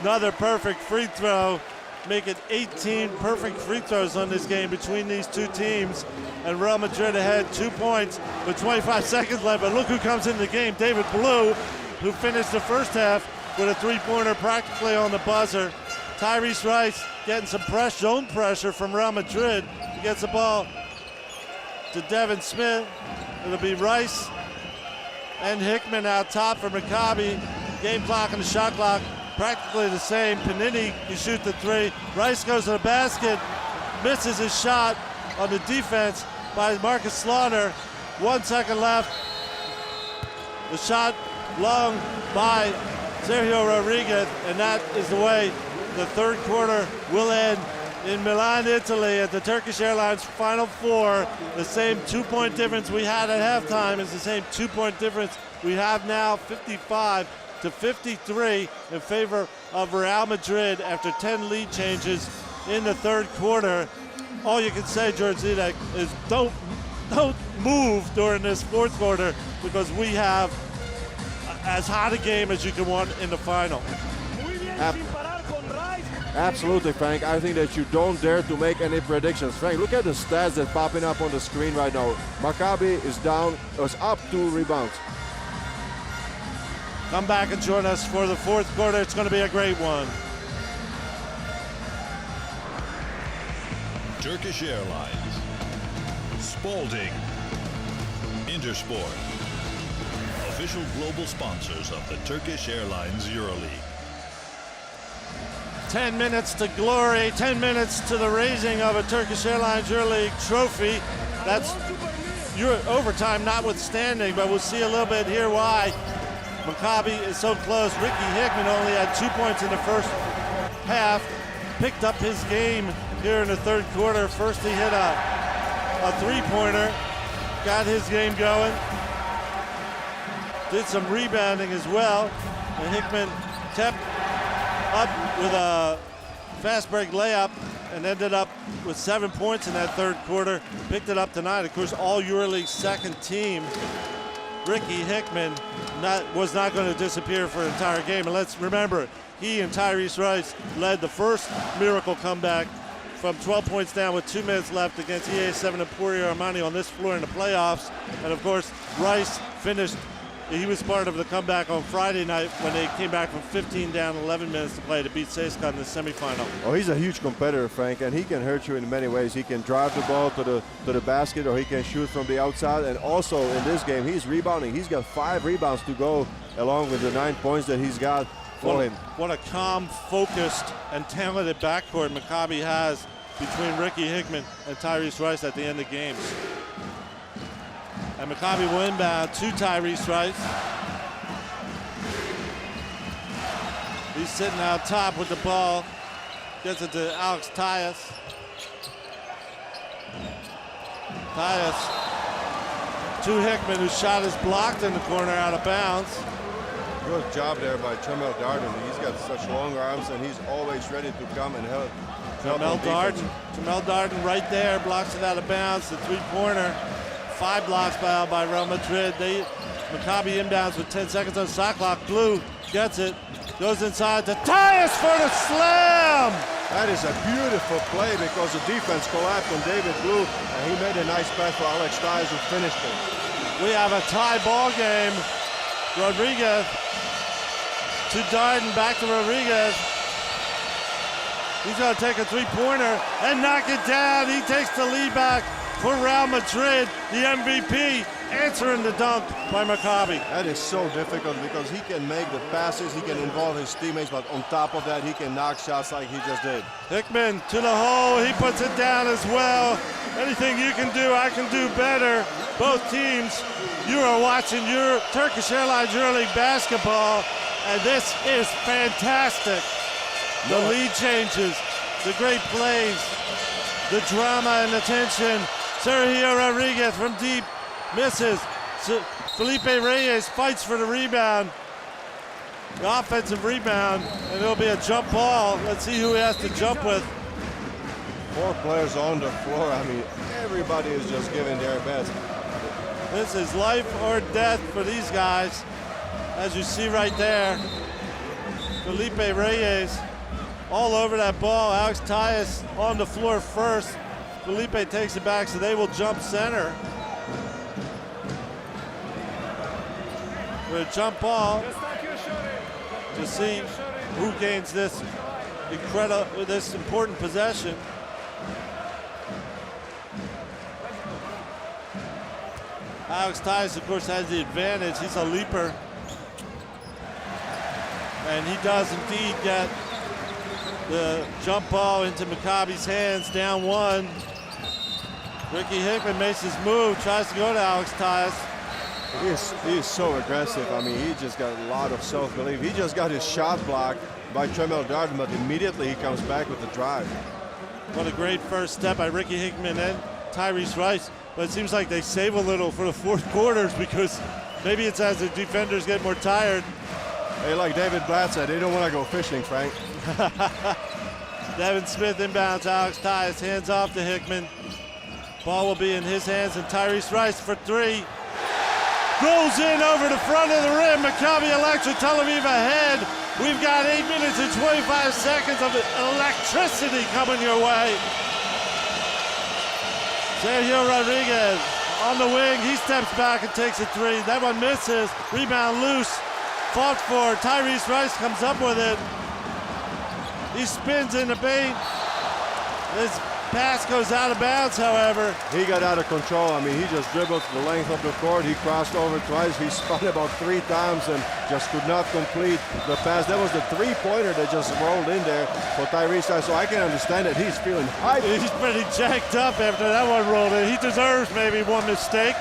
Another perfect free throw. Make it 18 perfect free throws on this game between these two teams. And Real Madrid ahead 2 points with 25 seconds left. But look who comes in the game, David Blue, who finished the first half with a three-pointer practically on the buzzer. Tyrese Rice getting some zone pressure from Real Madrid. He gets the ball to Devin Smith. It'll be Rice and Hickman out top for Maccabi. Game clock and the shot clock practically the same. Panini, he shoots the three. Rice goes to the basket, misses his shot on the defense by Marcus Slaughter. 1 second left. The shot long by Sergio Rodriguez, and that is the way the third quarter will end in Milan, Italy at the Turkish Airlines Final Four. The same 2-point difference we had at halftime is the same 2-point difference we have now, 55-53 in favor of Real Madrid after 10 lead changes in the third quarter. All you can say, George Zidek, is don't move during this fourth quarter because we have as hot a game as you can want in the final. Absolutely, Frank. I think that you don't dare to make any predictions. Frank, look at the stats that are popping up on the screen right now. Maccabi is up 2 rebounds. Come back and join us for the fourth quarter. It's going to be a great one. Turkish Airlines, Spalding, Intersport, official global sponsors of the Turkish Airlines EuroLeague. 10 minutes to glory, 10 minutes to the raising of a Turkish Airlines EuroLeague trophy. That's overtime notwithstanding, but we'll see a little bit here why Maccabi is so close. Ricky Hickman only had 2 points in the first half, picked up his game here in the third quarter. First he hit a three-pointer, got his game going, did some rebounding as well, and Hickman kept up with a fast break layup and ended up with 7 points in that third quarter. Picked it up tonight. Of course, all EuroLeague's second team. Ricky Hickman was not going to disappear for an entire game. And let's remember, he and Tyrese Rice led the first miracle comeback from 12 points down with 2 minutes left against EA7 and Emporio Armani on this floor in the playoffs. And of course, Rice finished. He was part of the comeback on Friday night when they came back from 15 down, 11 minutes to play to beat CSKA in the semifinal. Oh, he's a huge competitor, Frank, and he can hurt you in many ways. He can drive the ball to the basket, or he can shoot from the outside. And also in this game, he's rebounding. He's got 5 rebounds to go along with the 9 points that he's got for him. What a calm, focused, and talented backcourt Maccabi has between Ricky Hickman and Tyrese Rice at the end of games. And Maccabi will inbound to Tyrese Rice. He's sitting out top with the ball. Gets it to Alex Tyus. Tyus to Hickman, whose shot is blocked in the corner out of bounds. Good job there by Tremel Darden. He's got such long arms, and he's always ready to come and help. Tremel Darden right there, blocks it out of bounds, the three-pointer. 5 blocks by Real Madrid. Maccabi inbounds with 10 seconds on shot clock. Blue gets it, goes inside to Tyus for the slam! That is a beautiful play because the defense collapsed on David Blue, and he made a nice pass for Alex Tyus who finished it. We have a tie ball game. Rodriguez to Darden, back to Rodriguez. He's going to take a three-pointer and knock it down. He takes the lead back for Real Madrid, the MVP, answering the dunk by Maccabi. That is so difficult because he can make the passes, he can involve his teammates, but on top of that, he can knock shots like he just did. Hickman to the hole, he puts it down as well. Anything you can do, I can do better. Both teams, you are watching your Turkish Airlines EuroLeague basketball, and this is fantastic. The lead changes, the great plays, the drama and the tension. Sergio Rodriguez from deep misses. Felipe Reyes fights for the rebound, the offensive rebound, and it'll be a jump ball. Let's see who he has to jump with. 4 players on the floor. I mean, everybody is just giving their best. This is life or death for these guys. As you see right there, Felipe Reyes all over that ball. Alex Tyus on the floor first. Felipe takes it back, so they will jump center. With a jump ball to see who gains this important possession. Alex Tyus, of course, has the advantage. He's a leaper. And he does indeed get the jump ball into Maccabi's hands, down 1. Ricky Hickman makes his move, tries to go to Alex Tyus. He is so aggressive. I mean, he just got a lot of self-belief. He just got his shot blocked by Tremel Darden, but immediately he comes back with the drive. What a great first step by Ricky Hickman and Tyrese Rice. But it seems like they save a little for the fourth quarters because maybe it's as the defenders get more tired. Hey, like David Blatt said, they don't want to go fishing, Frank. Devin Smith inbounds Alex Tyus, hands off to Hickman. Ball will be in his hands, and Tyrese Rice for 3. Goes in over the front of the rim. Maccabi Electra Tel Aviv ahead. We've got 8 minutes and 25 seconds of electricity coming your way. Sergio Rodriguez on the wing. He steps back and takes a 3. That one misses. Rebound loose. Fought for. Tyrese Rice comes up with it. He spins in the paint. His pass goes out of bounds, however. He got out of control. I mean, he just dribbled the length of the court. He crossed over twice. He spun about 3 times and just could not complete the pass. That was the 3-pointer that just rolled in there for Tyrese Rice. So I can understand that he's feeling hyped. He's pretty jacked up after that one rolled in. He deserves maybe one mistake.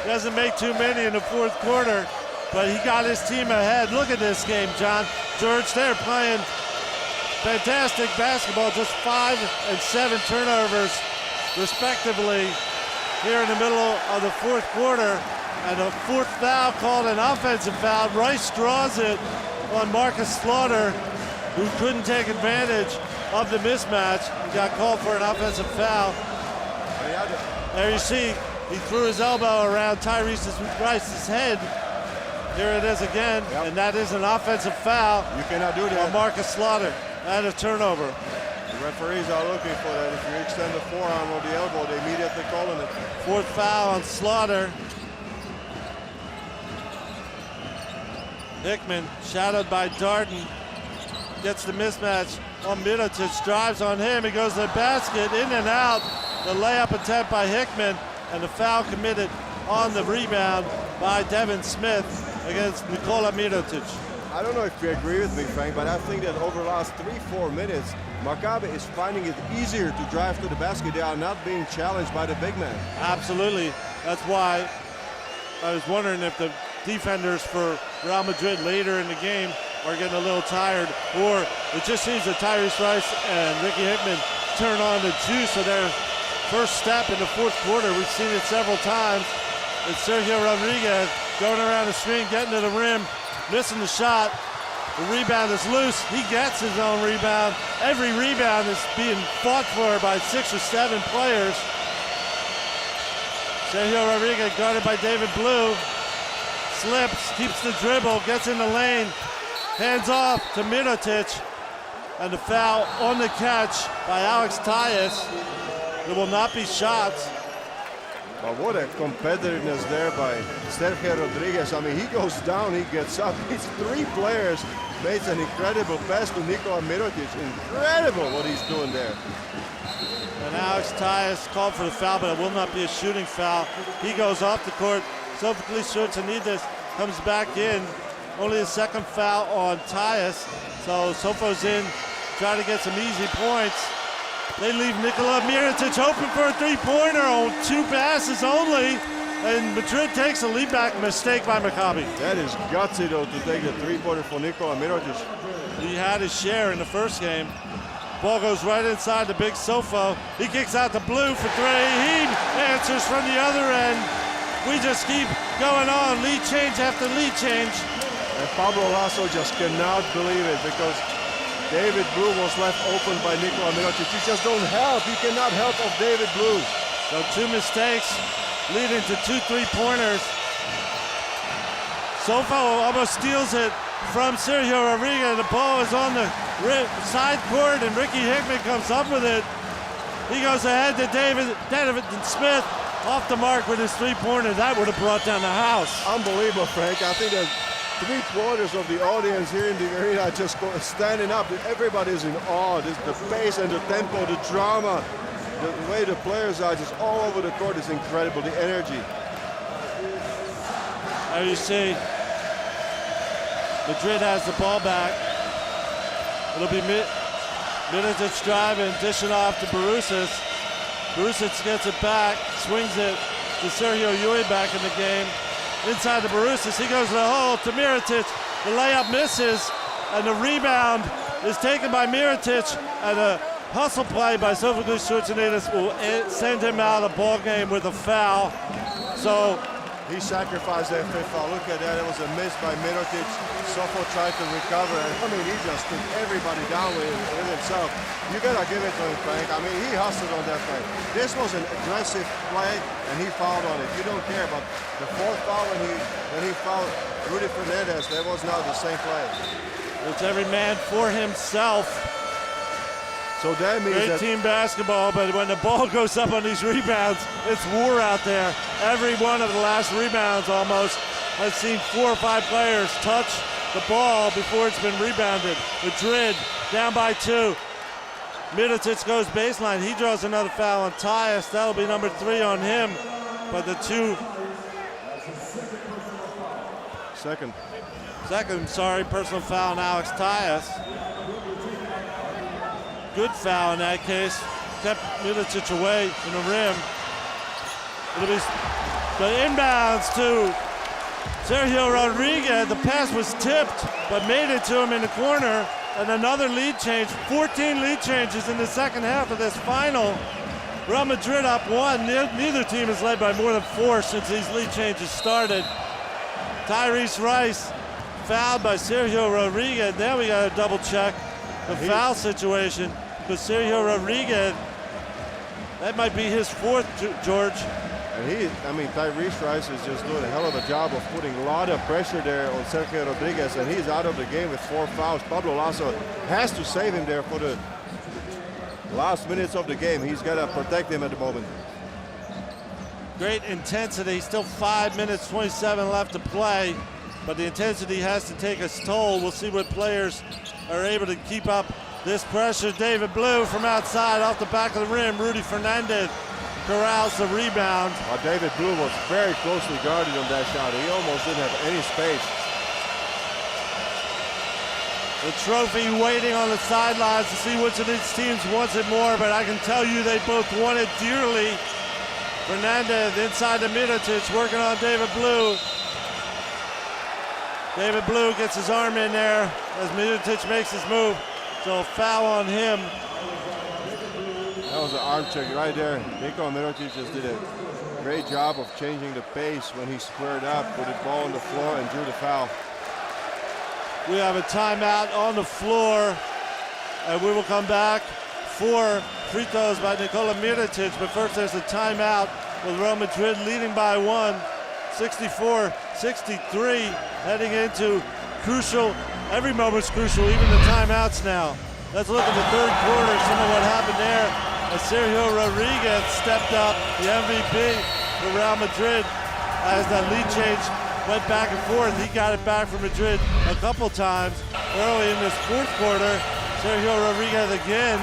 Doesn't make too many in the fourth quarter, but he got his team ahead. Look at this game, John. George, they're playing fantastic basketball, just 5 and 7 turnovers respectively here in the middle of the fourth quarter, and a 4th foul called an offensive foul. Rice draws it on Marcus Slaughter, who couldn't take advantage of the mismatch. He got called for an offensive foul. There you see, he threw his elbow around Tyrese Rice's head. Here it is again, and that is an offensive foul. You cannot do that. On Marcus Slaughter. And a turnover. The referees are looking for that. If you extend the forearm or the elbow, they immediately calling it. 4th foul on Slaughter. Hickman, shadowed by Darden, gets the mismatch on Middleton, drives on him. He goes to the basket, in and out. The layup attempt by Hickman, and the foul committed on the rebound by Devin Smith against Nikola Mirotic. I don't know if you agree with me, Frank, but I think that over the last 3-4 minutes, Maccabi is finding it easier to drive to the basket. They are not being challenged by the big man. Absolutely. That's why I was wondering if the defenders for Real Madrid later in the game are getting a little tired, or it just seems that Tyrese Rice and Ricky Hickman turn on the juice of their first step in the fourth quarter. We've seen it several times. It's Sergio Rodriguez going around the screen, getting to the rim, missing the shot. The rebound is loose. He gets his own rebound. Every rebound is being fought for by 6 or 7 players. Sergio Rodriguez guarded by David Blue. Slips, keeps the dribble, gets in the lane. Hands off to Mirotic. And the foul on the catch by Alex Tyus. There will not be shots. But what a competitiveness there by Sergio Rodriguez. I mean, he goes down, he gets up. These 3 players made an incredible pass to Nikola Mirotic. Incredible what he's doing there. And Alex Tyus called for the foul, but it will not be a shooting foul. He goes off the court. Sophocles Tsourtsanides comes back in. Only a second foul on Tyus. So Sofo's in, trying to get some easy points. They leave Nikola Mirotic open for a 3-pointer on 2 passes only. And Madrid takes a lead back, mistake by Maccabi. That is gutsy though to take the 3-pointer for Nikola Mirotic. He had his share in the first game. Ball goes right inside the big Sofo. He kicks out to Blue for 3. He answers from the other end. We just keep going on, lead change after lead change. And Pablo Lasso just cannot believe it because David Blue was left open by Nikola Mirotic. You just don't help. You cannot help of David Blue. So 2 mistakes leading to 2 3-pointers. Sofo almost steals it from Sergio Rodriguez. The ball is on the side court and Ricky Hickman comes up with it. He goes ahead to David Smith. Off the mark with his 3-pointer. That would have brought down the house. Unbelievable, Frank. I think that 3/4 of the audience here in the arena are just standing up. Everybody's in awe. The pace and the tempo, the drama, the way the players are just all over the court is incredible. The energy. There you see, Madrid has the ball back. It'll be Mirotic driving, dishing off to Borussis. Borussis gets it back, swings it to Sergio Yui back in the game. Inside to Borussis, he goes to the hole to Mirotic. The layup misses, and the rebound is taken by Mirotic, and a hustle play by Sophocles Tsourtsanides will send him out of the ball game with a foul. So he sacrificed that 5th foul. Look at that, it was a miss by Mirotic. Sofo tried to recover, and I mean, he just took everybody down with himself. You gotta give it to him, Frank. I mean, he hustled on that play. This was an aggressive play, and he fouled on it. You don't care, but the 4th foul when he fouled Rudy Fernandez, that was not the same play. It's every man for himself. So that means Great team basketball, but when the ball goes up on these rebounds, it's war out there. Every one of the last rebounds almost has seen 4 or 5 players touch the ball before it's been rebounded. Madrid down by 2. Mirotic goes baseline. He draws another foul on Tyus. That'll be number 3 on him. But the second personal foul on Alex Tyus. Good foul in that case. Kept Mirotic away from the rim. It'll be the inbounds to Sergio Rodriguez. The pass was tipped, but made it to him in the corner. And another lead change. 14 lead changes in the second half of this final. Real Madrid up 1. Neither team has led by more than 4 since these lead changes started. Tyrese Rice fouled by Sergio Rodriguez. Now we got to double check the foul situation, because Sergio Rodriguez, that might be his 4th, George. And Tyrese Rice is just doing a hell of a job of putting a lot of pressure there on Sergio Rodriguez, and he's out of the game with 4 fouls. Pablo Lasso has to save him there for the last minutes of the game. He's got to protect him at the moment. Great intensity, still 5 minutes, 27 left to play, but the intensity has to take its toll. We'll see what players are able to keep up this pressure. David Blue from outside off the back of the rim. Rudy Fernandez corrals the rebound. David Blue was very closely guarded on that shot. He almost didn't have any space. The trophy waiting on the sidelines to see which of these teams wants it more, but I can tell you they both want it dearly. Fernandez inside the Mirotic, working on David Blue. David Blue gets his arm in there as Mirotic makes his move. So a foul on him. That was an arm check right there. Nikola Mirotic just did a great job of changing the pace when he squared up, put the ball on the floor and drew the foul. We have a timeout on the floor, and we will come back for free throws by Nikola Mirotic. But first, there's a timeout with Real Madrid leading by 1, 64-63, heading into crucial. Every moment's crucial, even the timeouts now. Let's look at the third quarter, some of what happened there. As Sergio Rodriguez stepped up, the MVP for Real Madrid, as that lead change went back and forth. He got it back for Madrid a couple times. Early in this fourth quarter, Sergio Rodriguez again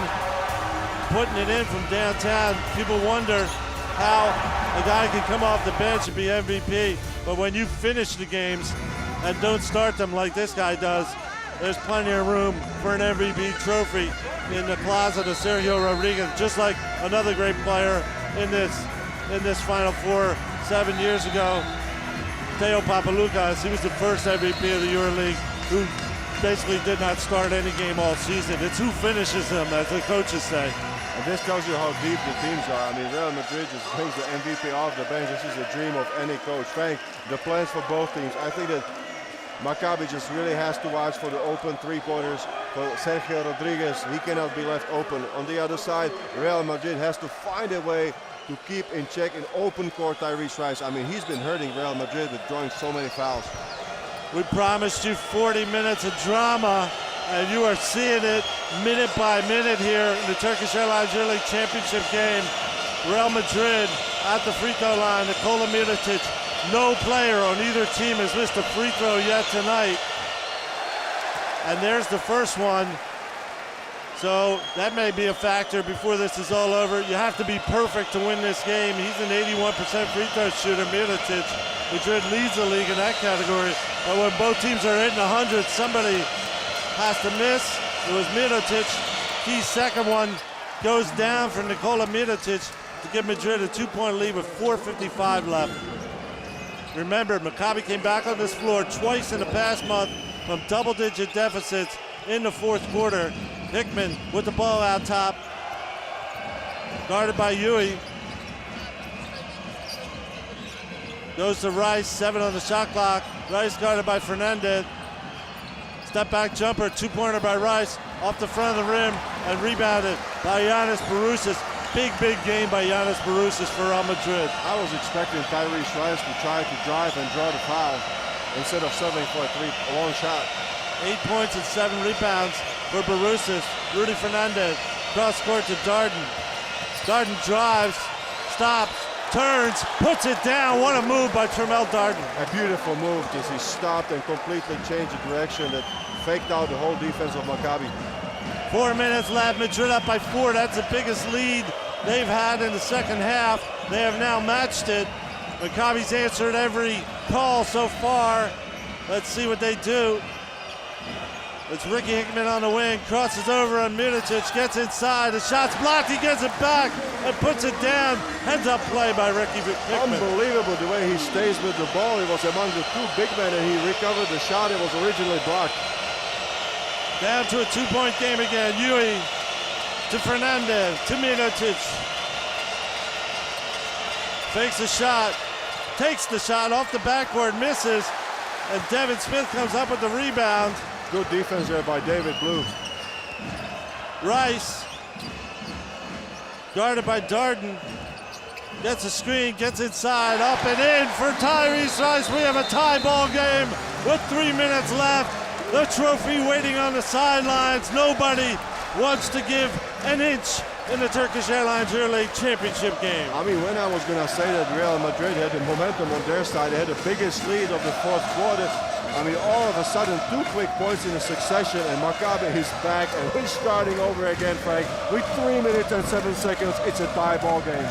putting it in from downtown. People wonder how a guy can come off the bench and be MVP, but when you finish the games and don't start them like this guy does, there's plenty of room for an MVP trophy in the closet of Sergio Rodriguez, just like another great player in this Final Four 7 years ago, Theo Papaloukas. He was the first MVP of the EuroLeague who basically did not start any game all season. It's who finishes them, as the coaches say. And this tells you how deep the teams are. I mean, Real Madrid just brings the MVP off the bench. This is a dream of any coach. Frank, the plans for both teams. I think that Maccabi just really has to watch for the open three-pointers. For Sergio Rodriguez, he cannot be left open. On the other side, Real Madrid has to find a way to keep in check in open court Tyrese Rice. I mean, he's been hurting Real Madrid with drawing so many fouls. We promised you 40 minutes of drama, and you are seeing it minute by minute here in the Turkish Airlines EuroLeague Championship game. Real Madrid at the free throw line. Nikola Mirotic. No player on either team has missed a free throw yet tonight. And there's the first one. So that may be a factor before this is all over. You have to be perfect to win this game. He's an 81% free throw shooter, Mirotic. Madrid leads the league in that category. But when both teams are hitting 100, somebody has to miss. It was Mirotic. Key second one goes down for Nikola Mirotic to give Madrid a 2-point lead with 4:55 left. Remember, Maccabi came back on this floor twice in the past month from double-digit deficits in the fourth quarter. Hickman with the ball out top, guarded by Yui. Goes to Rice, 7 on the shot clock. Rice guarded by Fernandez. Step back jumper, 2-pointer by Rice, off the front of the rim and rebounded by Giannis Barousis. Big game by Giannis Barousis for Real Madrid. I was expecting Tyrese Rice to try to drive and draw the foul instead of settling for a long shot. 8 points and 7 rebounds for Barousis. Rudy Fernandez, cross court to Darden. Darden drives, stops, turns, puts it down. What a move by Tremel Darden. A beautiful move, because he stopped and completely changed the direction that faked out the whole defense of Maccabi. 4 minutes left, Madrid up by 4. That's the biggest lead they've had in the second half. They have now matched it. Maccabi's answered every call so far. Let's see what they do. It's Ricky Hickman on the wing, crosses over on Mirotic, gets inside, the shot's blocked, he gets it back and puts it down. Heads up play by Ricky Hickman. Unbelievable the way he stays with the ball. He was among the two big men and he recovered the shot. It was originally blocked. Down to a 2-point game again. Yui to Fernandez, to Mirotic. Fakes the shot, takes the shot off the backboard, misses, and Devin Smith comes up with the rebound. Good defense there by David Blue. Rice, guarded by Darden, gets a screen, gets inside, up and in for Tyrese Rice. We have a tie ball game with 3 minutes left. The trophy waiting on the sidelines. Nobody wants to give an inch in the Turkish Airlines EuroLeague Championship game. I mean, when I was going to say that Real Madrid had the momentum on their side, they had the biggest lead of the fourth quarter. I mean, all of a sudden, 2 quick points in a succession, and Maccabi is back, and we're starting over again, Frank. With 3 minutes and 7 seconds, it's a tie ball game.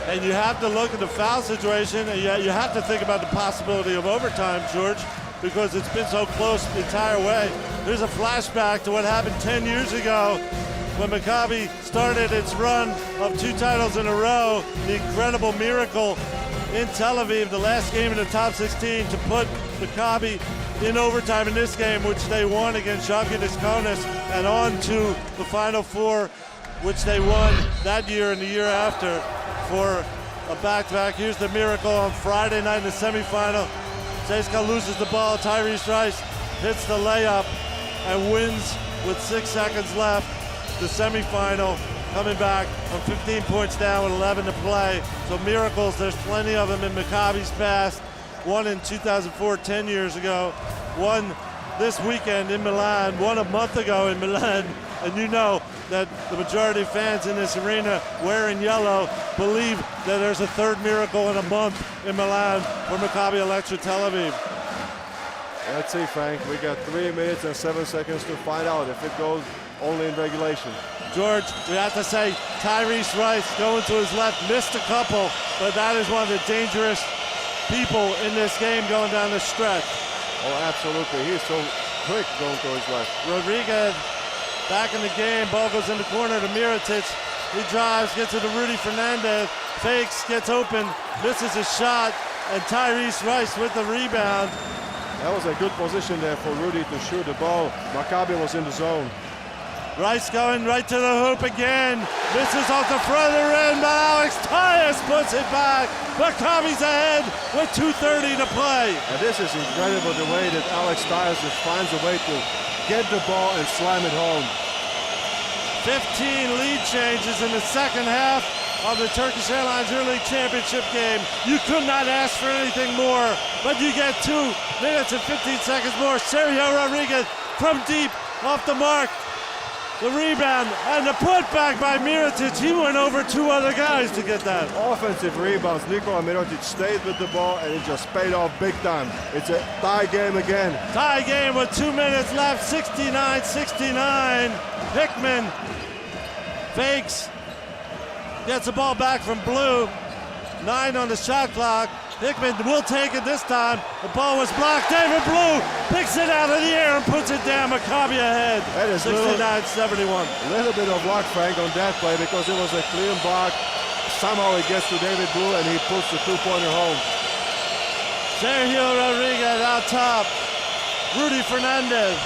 And you have to look at the foul situation, and you have to think about the possibility of overtime, George, because it's been so close the entire way. There's a flashback to what happened 10 years ago when Maccabi started its run of 2 titles in a row, the incredible miracle in Tel Aviv, the last game in the top 16 to put Maccabi in overtime in this game, which they won against Žalgiris Kaunas, and on to the Final Four, which they won that year and the year after for a back-to-back. Here's the miracle on Friday night in the semifinal. CSKA loses the ball. Tyrese Rice hits the layup and wins with 6 seconds left the semifinal, coming back from 15 points down with 11 to play. So miracles, there's plenty of them in Maccabi's past. One in 2004, 10 years ago. One this weekend in Milan, one a month ago in Milan. And you know that the majority of fans in this arena wearing yellow believe that there's a third miracle in a month in Milan for Maccabi Electra Tel Aviv. Let's see, Frank. We got 3 minutes and 7 seconds to find out if it goes only in regulation. George, we have to say Tyrese Rice going to his left, missed a couple, but that is one of the dangerous people in this game going down the stretch. Oh, absolutely. He's so quick going to his left. Rodriguez back in the game. Ball goes in the corner to Mirotic. He drives, gets it to Rudy Fernandez. Fakes, gets open, misses his shot, and Tyrese Rice with the rebound. That was a good position there for Rudy to shoot the ball. Maccabi was in the zone. Rice going right to the hoop again. Misses off the front of the rim, but Alex Tyus puts it back. Maccabi's ahead with 2:30 to play. And this is incredible, the way that Alex Tyus just finds a way to get the ball and slam it home. 15 lead changes in the second half of the Turkish Airlines EuroLeague Championship game. You could not ask for anything more, but you get 2 minutes and 15 seconds more. Sergio Rodriguez from deep, off the mark. The rebound and the putback by Mirotic. He went over 2 other guys to get that. Offensive rebounds. Nikola Mirotic stayed with the ball and it just paid off big time. It's a tie game again. Tie game with 2 minutes left, 69-69. Hickman fakes, gets the ball back from Blue. 9 on the shot clock. Hickman will take it this time. The ball was blocked. David Blue picks it out of the air and puts it down. Maccabi ahead. That is 69-71. A little bit of luck, Frank, on that play because it was a clean block. Somehow it gets to David Blue and he puts the 2-pointer home. Sergio Rodriguez out top. Rudy Fernandez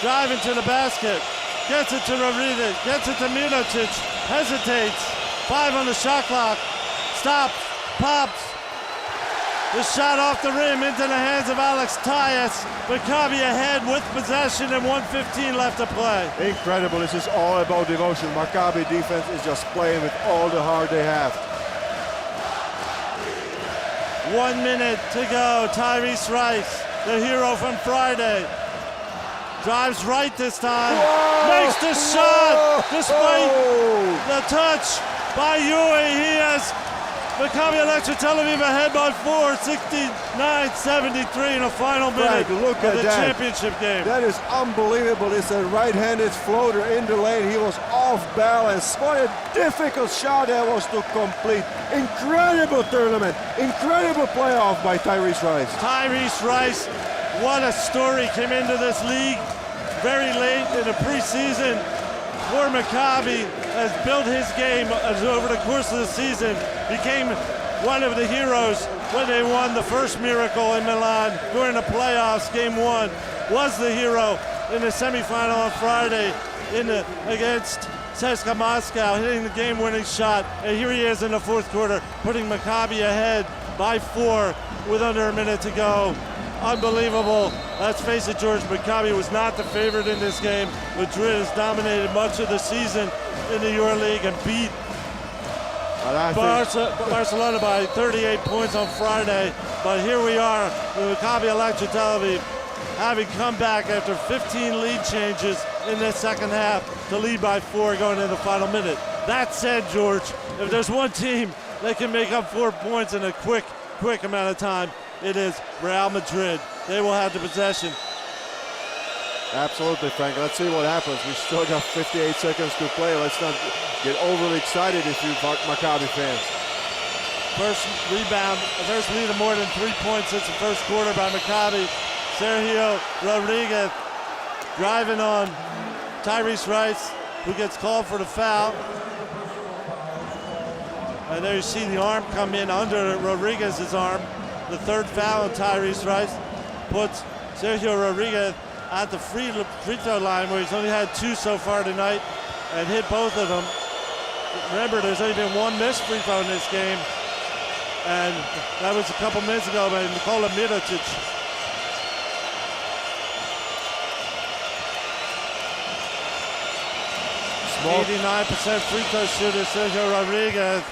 driving to the basket. Gets it to Rodriguez. Gets it to Mirotic. Hesitates. 5 on the shot clock. Stops. Pops. The shot off the rim into the hands of Alex Tyus. Maccabi ahead with possession and 1:15 left to play. Incredible. This is all about devotion. Maccabi defense is just playing with all the heart they have. 1 minute to go. Tyrese Rice, the hero from Friday, drives right this time. Whoa! Makes the shot despite Whoa! the touch by Yui. He has Maccabi Electra Tel Aviv ahead by 4, 69-73 in the final minute look of at the that. championship game. That is unbelievable. It's a right-handed floater in the lane. He was off balance. What a difficult shot that was to complete. Incredible tournament. Incredible playoff by Tyrese Rice. Tyrese Rice, what a story. Came into this league very late in the preseason. For Maccabi has built his game over the course of the season, became one of the heroes when they won the first miracle in Milan during the playoffs. Game 1 was the hero in the semifinal on Friday against CSKA Moscow, hitting the game-winning shot. And here he is in the fourth quarter, putting Maccabi ahead by 4 with under a minute to go. Unbelievable. Let's face it, George, Maccabi was not the favorite in this game. Madrid has dominated much of the season in the EuroLeague and beat Barcelona by 38 points on Friday. But here we are with Maccabi Electra Tel Aviv having come back after 15 lead changes in the second half to lead by 4 going into the final minute. That said, George, if there's one team that can make up 4 points in a quick amount of time, it is Real Madrid. They will have the possession. Absolutely, Frank. Let's see what happens. We still got 58 seconds to play. Let's not get overly excited if you're Maccabi fans. First lead of more than 3 points since the first quarter by Maccabi. Sergio Rodriguez driving on Tyrese Rice, who gets called for the foul. And there you see the arm come in under Rodriguez's arm. The third foul on Tyrese Rice puts Sergio Rodriguez at the free throw line, where he's only had 2 so far tonight and hit both of them. Remember, there's only been 1 missed free throw in this game, and that was a couple minutes ago by Nikola Mirotic. 89% free throw shooter, Sergio Rodriguez.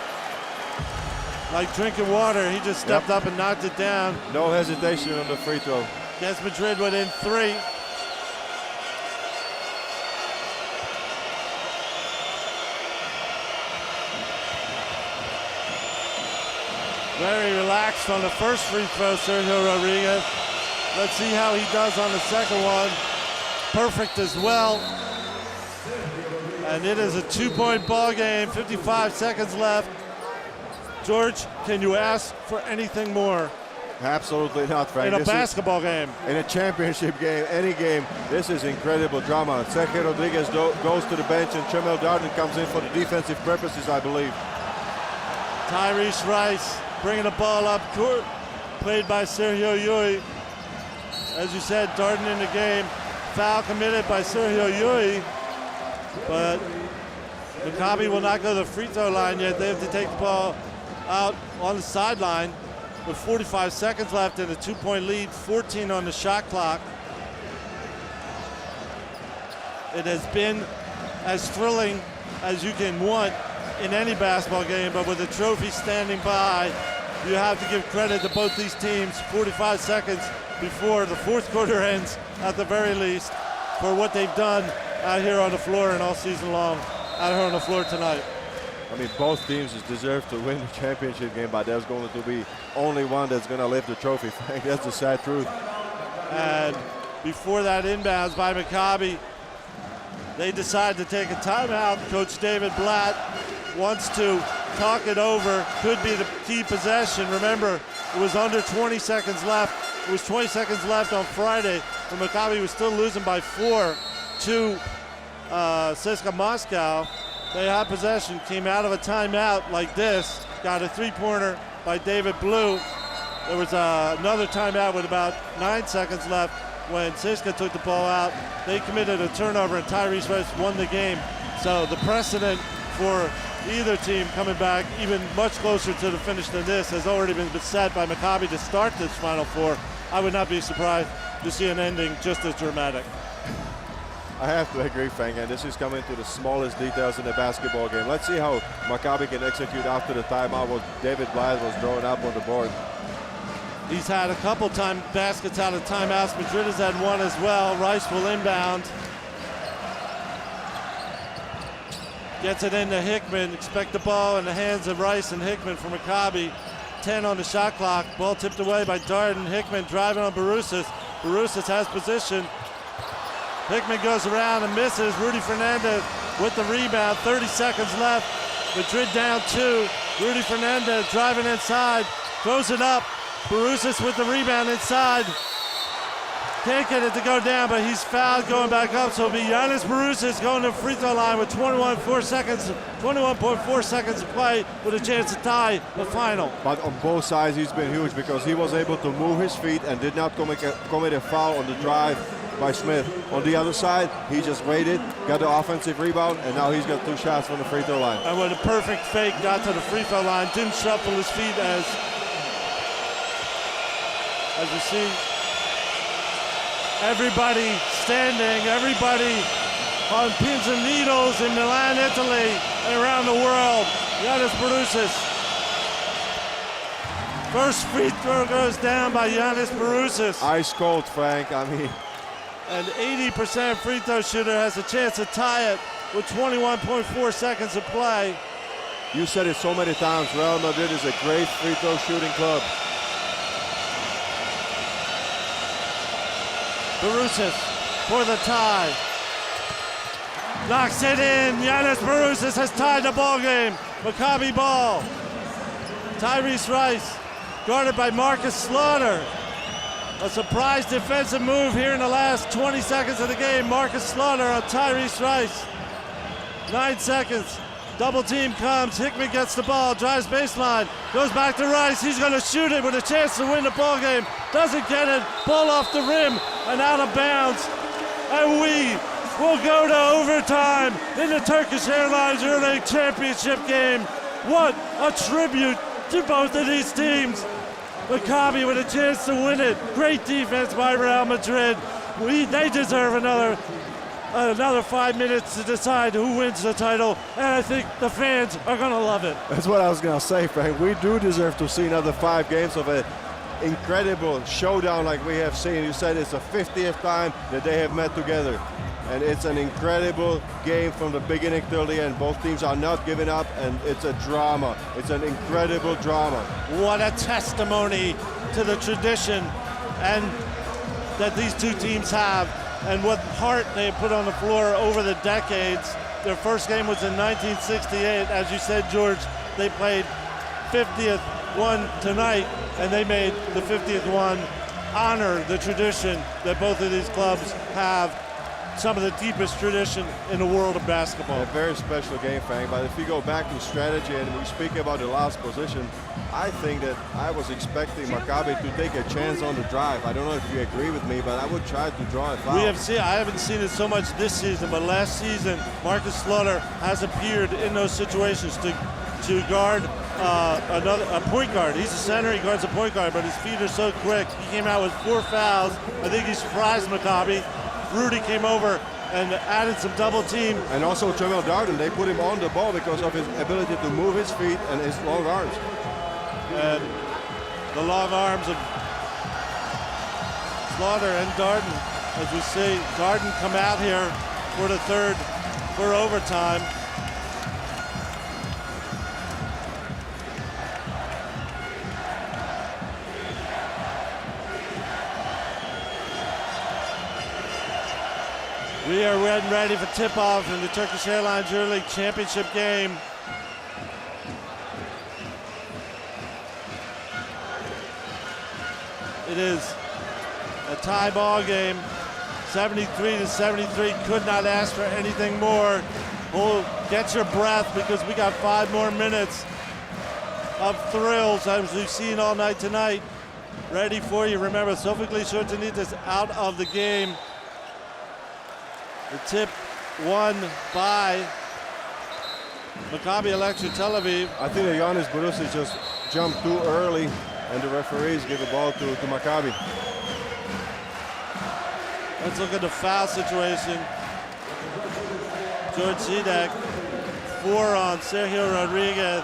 Like drinking water, he just stepped up and knocked it down. No hesitation on the free throw. Gets Madrid within 3. Very relaxed on the first free throw, Sergio Rodriguez. Let's see how he does on the second one. Perfect as well. And it is a 2-point ball game, 55 seconds left. George, can you ask for anything more? Absolutely not, Frank. In a basketball game. In a championship game, any game, this is incredible drama. Sergio Rodriguez goes to the bench and Tremel Darden comes in for the defensive purposes, I believe. Tyrese Rice bringing the ball up court, played by Sergio Yui. As you said, Darden in the game. Foul committed by Sergio Yui, but Maccabi will not go to the free throw line yet. They have to take the ball out on the sideline with 45 seconds left and a 2-point lead, 14 on the shot clock. It has been as thrilling as you can want in any basketball game, but with the trophy standing by, you have to give credit to both these teams. 45 seconds before the fourth quarter ends, at the very least, for what they've done out here on the floor and all season long out here on the floor tonight. I mean, both teams deserve to win the championship game, but there's going to be only one that's going to lift the trophy, Frank. That's the sad truth. And before that inbounds by Maccabi, they decide to take a timeout. Coach David Blatt wants to talk it over. Could be the key possession. Remember, it was under 20 seconds left. It was 20 seconds left on Friday, and Maccabi was still losing by 4 to CSKA Moscow. They had possession, came out of a timeout like this, got a three-pointer by David Blue. There was another timeout with about 9 seconds left when CSKA took the ball out. They committed a turnover and Tyrese Rice won the game. So the precedent for either team coming back even much closer to the finish than this has already been set by Maccabi to start this Final Four. I would not be surprised to see an ending just as dramatic. I have to agree, Frank, and this is coming to the smallest details in the basketball game. Let's see how Maccabi can execute after the timeout what David Blatt was throwing up on the board. He's had a couple baskets out of timeouts. Madrid has had one as well. Rice will inbound. Gets it into Hickman. Expect the ball in the hands of Rice and Hickman for Maccabi. 10 on the shot clock. Ball tipped away by Darden. Hickman driving on Barousas. Barousas has position. Hickman goes around and misses. Rudy Fernandez with the rebound. 30 seconds left. Madrid down 2. Rudy Fernandez driving inside. Throws it up. Barousas with the rebound inside. Can't get it to go down, but he's fouled going back up. So it'll be Giannis Barousas going to the free throw line with 21.4 seconds to play with a chance to tie the final. But on both sides, he's been huge because he was able to move his feet and did not commit a foul on the drive by Smith. On the other side, he just waited, got the offensive rebound, and now he's got 2 shots from the free throw line. And with a perfect fake, got to the free throw line, didn't shuffle his feet as you see. Everybody standing, everybody on pins and needles in Milan, Italy, and around the world. Giannis Barousas. First free throw goes down by Giannis Barousas. Ice cold, Frank. I mean, An 80% free throw shooter has a chance to tie it with 21.4 seconds to play. you said it so many times, Real Madrid is a great free throw shooting club. Barousas for the tie. Knocks it in. Giannis Barousas has tied the ball game. Maccabi ball. Tyrese Rice guarded by Marcus Slaughter. A surprise defensive move here in the last 20 seconds of the game. Marcus Slaughter on Tyrese Rice. 9 seconds. Double team comes. Hickman gets the ball, drives baseline, goes back to Rice. He's going to shoot it with a chance to win the ball game. Doesn't get it. Ball off the rim and out of bounds. And we will go to overtime in the Turkish Airlines EuroLeague Championship game. What a tribute to both of these teams. Maccabi with a chance to win it. Great defense by Real Madrid. They deserve another another 5 minutes to decide who wins the title, and I think the fans are going to love it. That's what I was going to say, Frank. We do deserve to see another 5 games of an incredible showdown like we have seen. You said it's the 50th time that they have met together. And it's an incredible game from the beginning till the end. Both teams are not giving up, and it's a drama. It's an incredible drama. What a testimony to the tradition and that these two teams have, and what heart they have put on the floor over the decades. Their first game was in 1968. As you said, George, they played 50th one tonight, and they made the 50th one honor the tradition that both of these clubs have. Some of the deepest tradition in the world of basketball. A very special game, Frank, but if you go back to strategy and we speak about the last position, I think that I was expecting Maccabi to take a chance on the drive. I don't know if you agree with me, but I would try to draw a foul. I haven't seen it so much this season, but last season, Marcus Slaughter has appeared in those situations to guard a point guard. He's a center, he guards a point guard, but his feet are so quick. He came out with 4 fouls. I think he surprised Maccabi. Rudy came over and added some double team. And also Jamal Darden, they put him on the ball because of his ability to move his feet and his long arms. And the long arms of Slaughter and Darden. As we see, Darden come out here for the third for overtime. We are ready for tip-off in the Turkish Airlines EuroLeague Championship game. It is a tie ball game, 73-73. Could not ask for anything more. Get your breath because we got 5 more minutes of thrills as we've seen all night tonight. Ready for you. Remember, Sophocles Shortanitas out of the game. The tip won by Maccabi Electra Tel Aviv. I think that Giannis Borussia just jumped too early, and the referees give the ball to Maccabi. Let's look at the foul situation. George Zidek, 4 on Sergio Rodriguez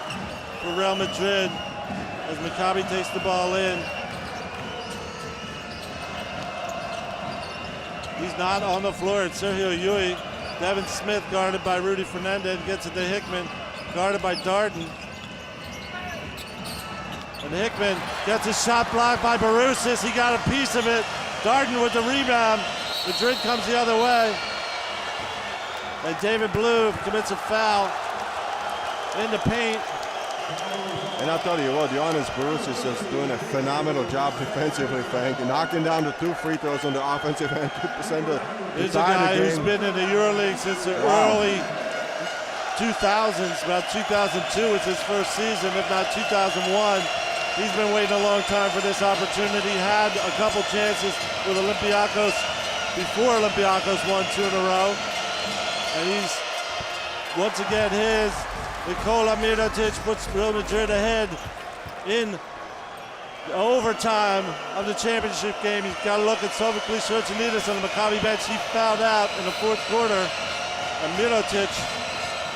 for Real Madrid as Maccabi takes the ball in. He's not on the floor. It's Sergio Yui. Devin Smith guarded by Rudy Fernandez, gets it to Hickman, guarded by Darden. And Hickman gets a shot blocked by Borussia. He got a piece of it. Darden with the rebound. Madrid comes the other way. And David Blue commits a foul in the paint. And I'll tell you what, Giannis Borussia is just doing a phenomenal job defensively, Frank, and knocking down the 2 free throws on the offensive end to send the Here's a guy who's been in the EuroLeague since the early 2000s. About 2002 was his first season, if not 2001. He's been waiting a long time for this opportunity. Had a couple chances with Olympiacos before Olympiacos won 2 in a row. And he's once again his. Nikola Mirotic puts Real Madrid ahead in overtime of the championship game. He's got to look at Sophocles Shortanitas on the Maccabi bench. He fouled out in the 4th quarter. And Mirotic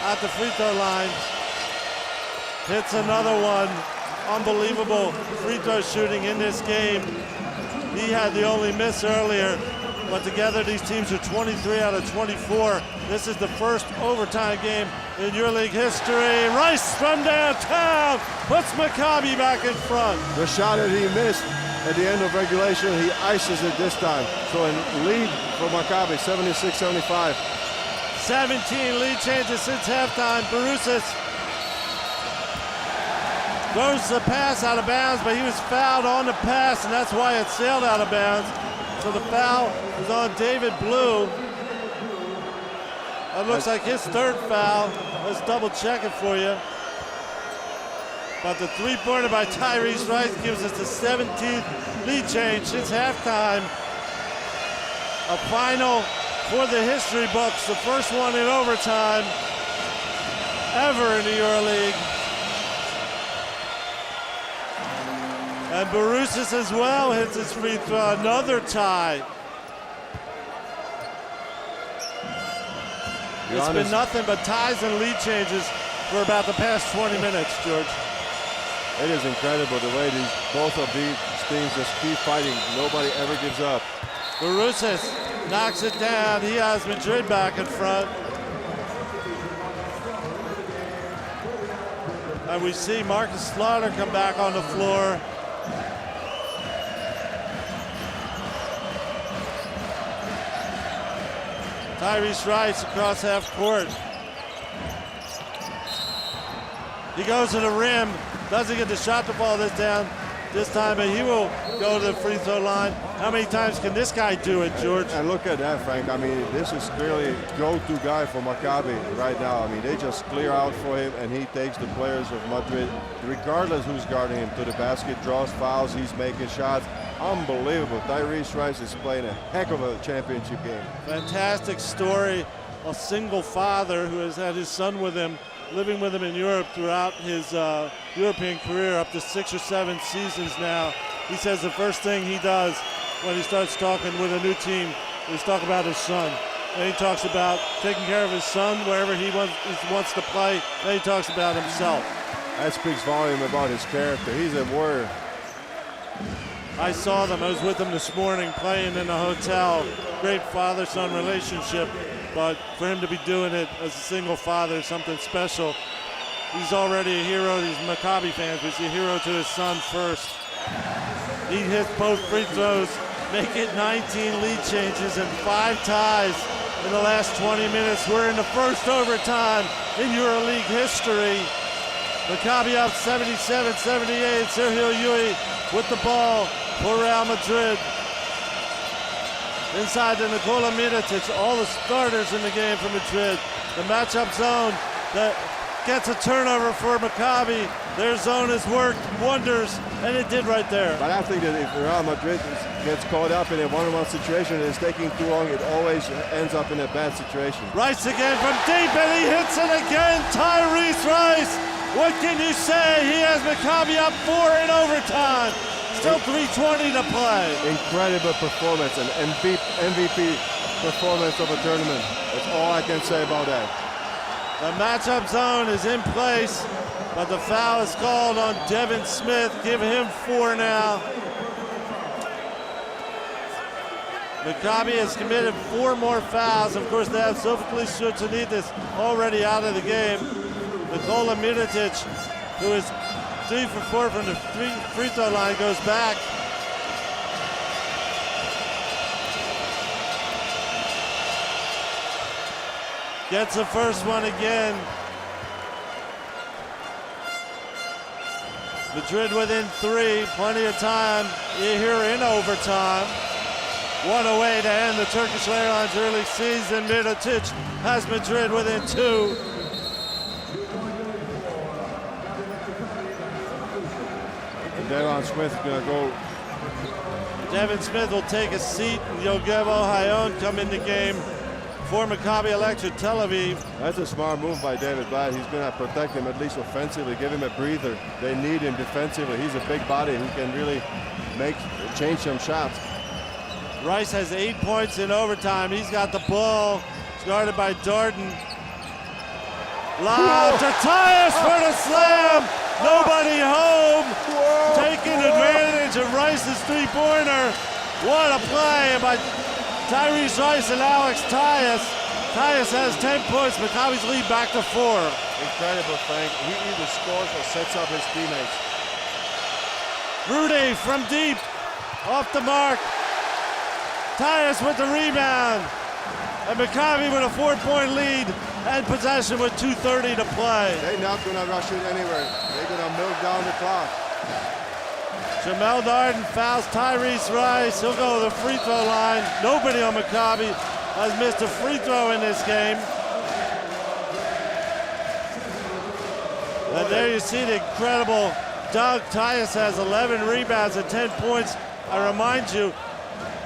at the free throw line hits another one. Unbelievable free throw shooting in this game. He had the only miss earlier, but together these teams are 23 out of 24. This is the first overtime game in EuroLeague history. Rice from downtown puts Maccabi back in front. The shot that he missed at the end of regulation, he ices it this time. So in lead for Maccabi, 76-75. 17 lead changes since halftime. Borussia throws the pass out of bounds, but he was fouled on the pass, and that's why it sailed out of bounds. So the foul is on David Blue. That looks like his 3rd foul. Let's double check it for you. But the 3-pointer by Tyrese Rice gives us the 17th lead change since halftime. A final for the history books, the first one in overtime ever in the EuroLeague. And Borussia as well hits his free throw, another tie. It's been nothing but ties and lead changes for about the past 20 minutes, George. It is incredible the way both of these teams just keep fighting. Nobody ever gives up. Barousis knocks it down. He has Madrid back in front. And we see Marcus Slaughter come back on the floor. Tyrese Rice across half court. He goes to the rim, doesn't get the shot to fall this time, but he will go to the free throw line. How many times can this guy do it, George? And look at that, Frank. I mean, this is clearly go-to guy for Maccabi right now. I mean, they just clear out for him, and he takes the players of Madrid, regardless who's guarding him, to the basket, draws fouls, he's making shots. Unbelievable. Tyrese Rice is playing a heck of a championship game. Fantastic story. A single father who has had his son with him, living with him in Europe throughout his European career, up to 6 or 7 seasons now. He says the first thing he does when he starts talking with a new team is talk about his son. Then he talks about taking care of his son wherever he wants to play. Then he talks about himself. That speaks volume about his character. He's a warrior. I saw them. I was with them this morning playing in a hotel. Great father-son relationship. But for him to be doing it as a single father is something special. He's already a hero. He's Maccabi fans, but he's a hero to his son first. He hits both free throws, make it 19 lead changes and 5 ties in the last 20 minutes. We're in the first overtime in EuroLeague history. Maccabi up 77-78. Sergio Yui with the ball for Real Madrid. Inside to Nikola Mirotic, all the starters in the game for Madrid. The matchup zone that gets a turnover for Maccabi. Their zone has worked wonders, and it did right there. But I think that if Real Madrid gets caught up in a one-on-one situation and it's taking too long, it always ends up in a bad situation. Rice again from deep, and he hits it again. Tyrese Rice. What can you say? He has Maccabi up 4 in overtime. Still 3:20 to play. Incredible performance, an MVP performance of a tournament. That's all I can say about that. The matchup zone is in place, but the foul is called on Devin Smith. Give him 4 now. Maccabi has committed 4 more fouls. Of course, they have Sophocles Tsoutsounidis already out of the game. Nikola Mirotic, who is 3 for 4 from the free throw line, goes back. Gets the first one again. Madrid within 3, plenty of time here in overtime. 1 away to end the Turkish Airlines early season. Mirotic has Madrid within 2. Devin Smith is going to go. Devin Smith will take a seat, and Yogevo Hayon come in the game for Maccabi Electra Tel Aviv. That's a smart move by David Blatt. He's going to protect him at least offensively, give him a breather. They need him defensively. He's a big body who can really change some shots. Rice has 8 points in overtime. He's got the ball. It's guarded by Darden. Lob to Tyus for the slam. Nobody home. Taking advantage of Rice's three-pointer. What a play by Tyrese Rice and Alex Tyus. Tyus has 10 points. Maccabi's lead back to 4. Incredible, Frank. He either scores or sets up his teammates. Rudy from deep. Off the mark. Tyus with the rebound. And Maccabi with a 4-point lead and possession with 2:30 to play. They're not going to rush it anywhere. They're going to milk down the clock. Jamel Darden fouls Tyrese Rice. He'll go to the free throw line. Nobody on Maccabi has missed a free throw in this game. And there you see the incredible Doug. Tyus has 11 rebounds and 10 points. I remind you,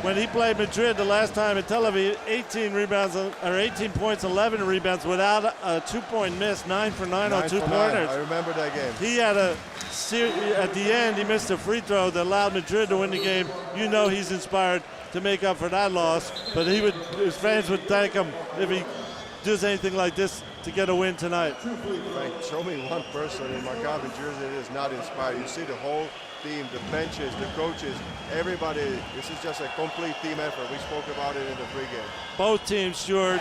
when he played Madrid the last time in Tel Aviv, 18 points, 11 rebounds without a 2-point miss, 9 for 9 on 2-pointers. I remember that game. He had at the end, he missed a free throw that allowed Madrid to win the game. You know he's inspired to make up for that loss, but his fans would thank him if he does anything like this to get a win tonight. Frank, show me one person in Maccabi jersey that is not inspired. You see the whole team, the benches, the coaches, everybody. This is just a complete team effort. We spoke about it in the pregame. Both teams, George.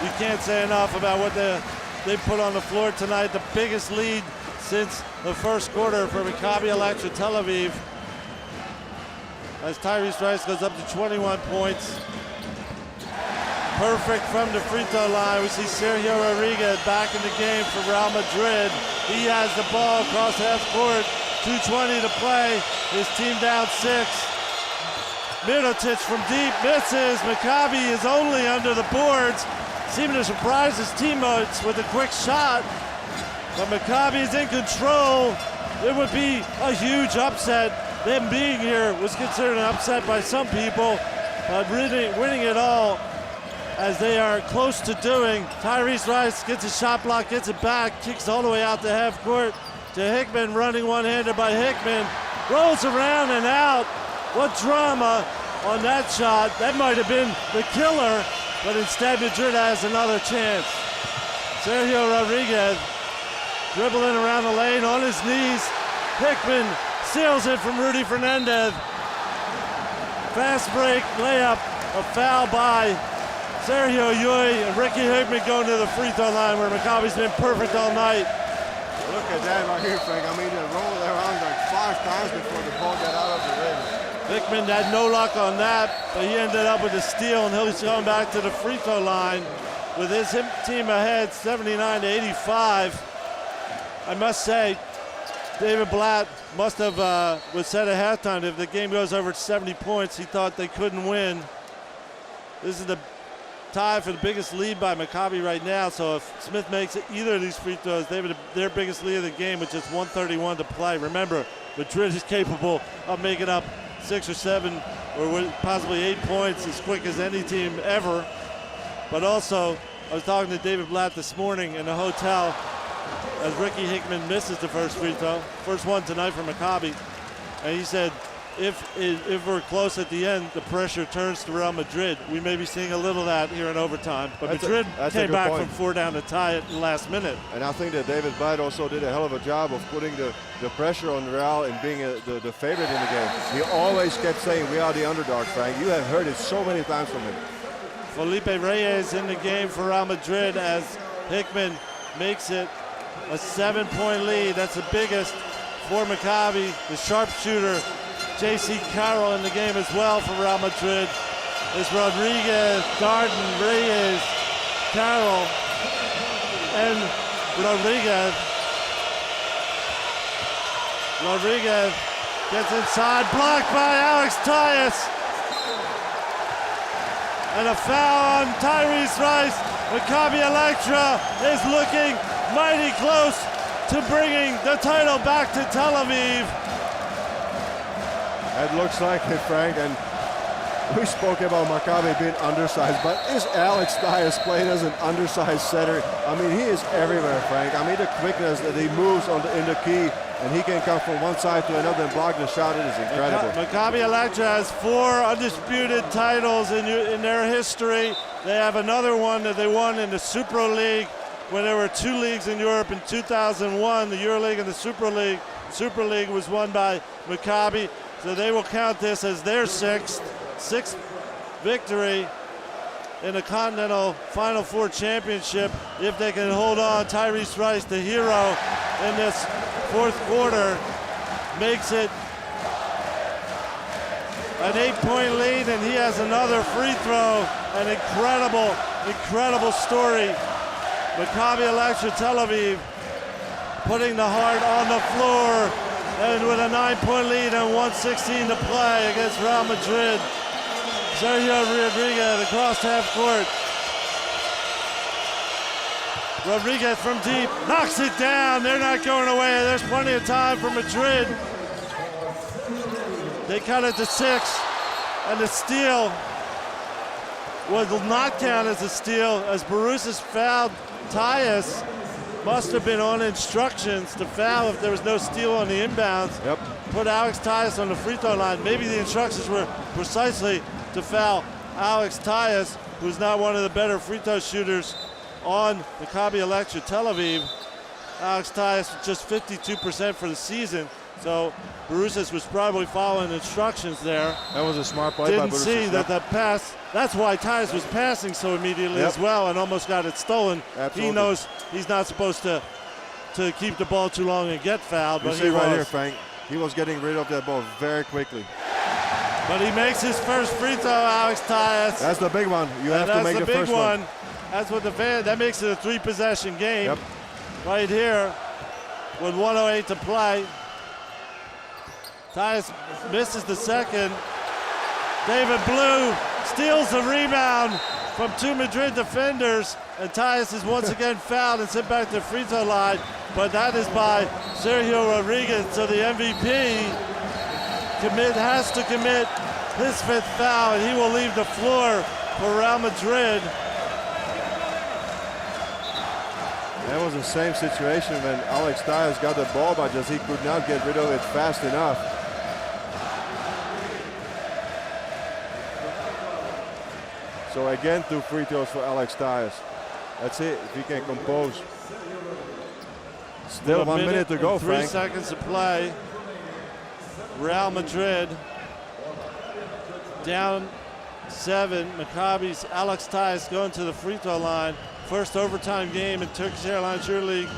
You can't say enough about what they put on the floor tonight. The biggest lead since the first quarter for Maccabi Electra Tel Aviv. As Tyrese Rice goes up to 21 points. Perfect from the free throw line. We see Sergio Rodriguez back in the game for Real Madrid. He has the ball across half court. 2:20 to play. His team down 6. Middleton from deep misses. Maccabi is only under the boards. Seeming to surprise his teammates with a quick shot. But Maccabi is in control. It would be a huge upset. Them being here was considered an upset by some people. But winning it all, as they are close to doing. Tyrese Rice gets a shot block, gets it back, kicks all the way out to half court to Hickman, running one-handed by Hickman. Rolls around and out. What drama on that shot. That might have been the killer, but instead Madrid has another chance. Sergio Rodriguez dribbling around the lane on his knees. Hickman seals it from Rudy Fernandez. Fast break, layup, a foul by Sergio Yui and Ricky Hickman going to the free throw line where Maccabi's been perfect all night. Look at that right here, Frank. I mean, they rolled around like 5 times before the ball got out of the rim. Hickman had no luck on that, but he ended up with a steal, and he's going back to the free throw line with his team ahead 79-85. I must say, David Blatt must have was said at halftime if the game goes over 70 points, he thought they couldn't win. This is the tie for the biggest lead by Maccabi right now, so if Smith makes either of these free throws, they have their biggest lead of the game with just 1:31 to play. Remember, Madrid is capable of making up 6 or 7 or possibly 8 points as quick as any team ever. But also, I was talking to David Blatt this morning in the hotel as Ricky Hickman misses the first free throw, first one tonight for Maccabi, and he said, if we're close at the end, the pressure turns to Real Madrid. We may be seeing a little of that here in overtime. But Madrid came back from 4 down to tie it in the last minute. And I think that David Blatt also did a hell of a job of putting the pressure on Real and being the favorite in the game. He always kept saying, we are the underdog, Frank. You have heard it so many times from him. Felipe Reyes in the game for Real Madrid as Hickman makes it a 7-point lead. That's the biggest for Maccabi. The sharpshooter J.C. Carroll in the game as well for Real Madrid. It's Rodriguez, Darden, Reyes, Carroll, and Rodriguez. Rodriguez gets inside, blocked by Alex Tyus. And a foul on Tyrese Rice. Maccabi Electra is looking mighty close to bringing the title back to Tel Aviv. It looks like it, Frank, and we spoke about Maccabi being undersized, but is Alex Tyus playing as an undersized center? I mean, he is everywhere, Frank. I mean, the quickness that he moves in the key, and he can come from one side to another and block the shot. It is incredible. Maccabi Electra has 4 undisputed titles in their history. They have another one that they won in the EuroLeague when there were 2 leagues in Europe in 2001, the EuroLeague and the Super League. Super League was won by Maccabi. So they will count this as their sixth victory in the Continental Final Four Championship if they can hold on. Tyrese Rice, the hero in this 4th quarter, makes it an 8-point lead, and he has another free throw. An incredible story. Maccabi Electra Tel Aviv putting the heart on the floor. And with a 9-point lead and 1:16 to play against Real Madrid, Sergio Rodriguez across half court. Rodriguez from deep, knocks it down. They're not going away. There's plenty of time for Madrid. They cut it to 6, and the steal will not count as a steal as Borussia fouled Tyus. Must have been on instructions to foul if there was no steal on the inbounds. Yep. Put Alex Tyus on the free throw line. Maybe the instructions were precisely to foul Alex Tyus, who's not one of the better free throw shooters on Maccabi Electra Tel Aviv. Alex Tyus just 52% for the season. So Borussis was probably following instructions there. That was a smart play by Didn't Borussis. see that the pass. That's why Tyus was passing so immediately as well and almost got it stolen. Absolutely. He knows he's not supposed to keep the ball too long and get fouled. You But see he right was. here, Frank. He was getting rid of that ball very quickly. But he makes his first free throw, Alex Tyus. That's the big one. You have to That's make the the big first one. That's what that makes it a 3-possession game. Yep. Right here with 1:08 to play. Tyus misses the second. David Blue steals the rebound from two Madrid defenders, and Tyus is once again fouled and sent back to the free throw line. But that is by Sergio Rodriguez, so the MVP has to commit his 5th foul, and he will leave the floor for Real Madrid. That was the same situation when Alex Tyus got the ball, but just he could not get rid of it fast enough. So again, 2 free throws for Alex Tyus. That's it, if he can compose. Still 1 minute to go, and 3 Frank. seconds to play. Real Madrid down 7. Maccabi's Alex Tyus going to the free throw line. First overtime game in Turkish Airlines EuroLeague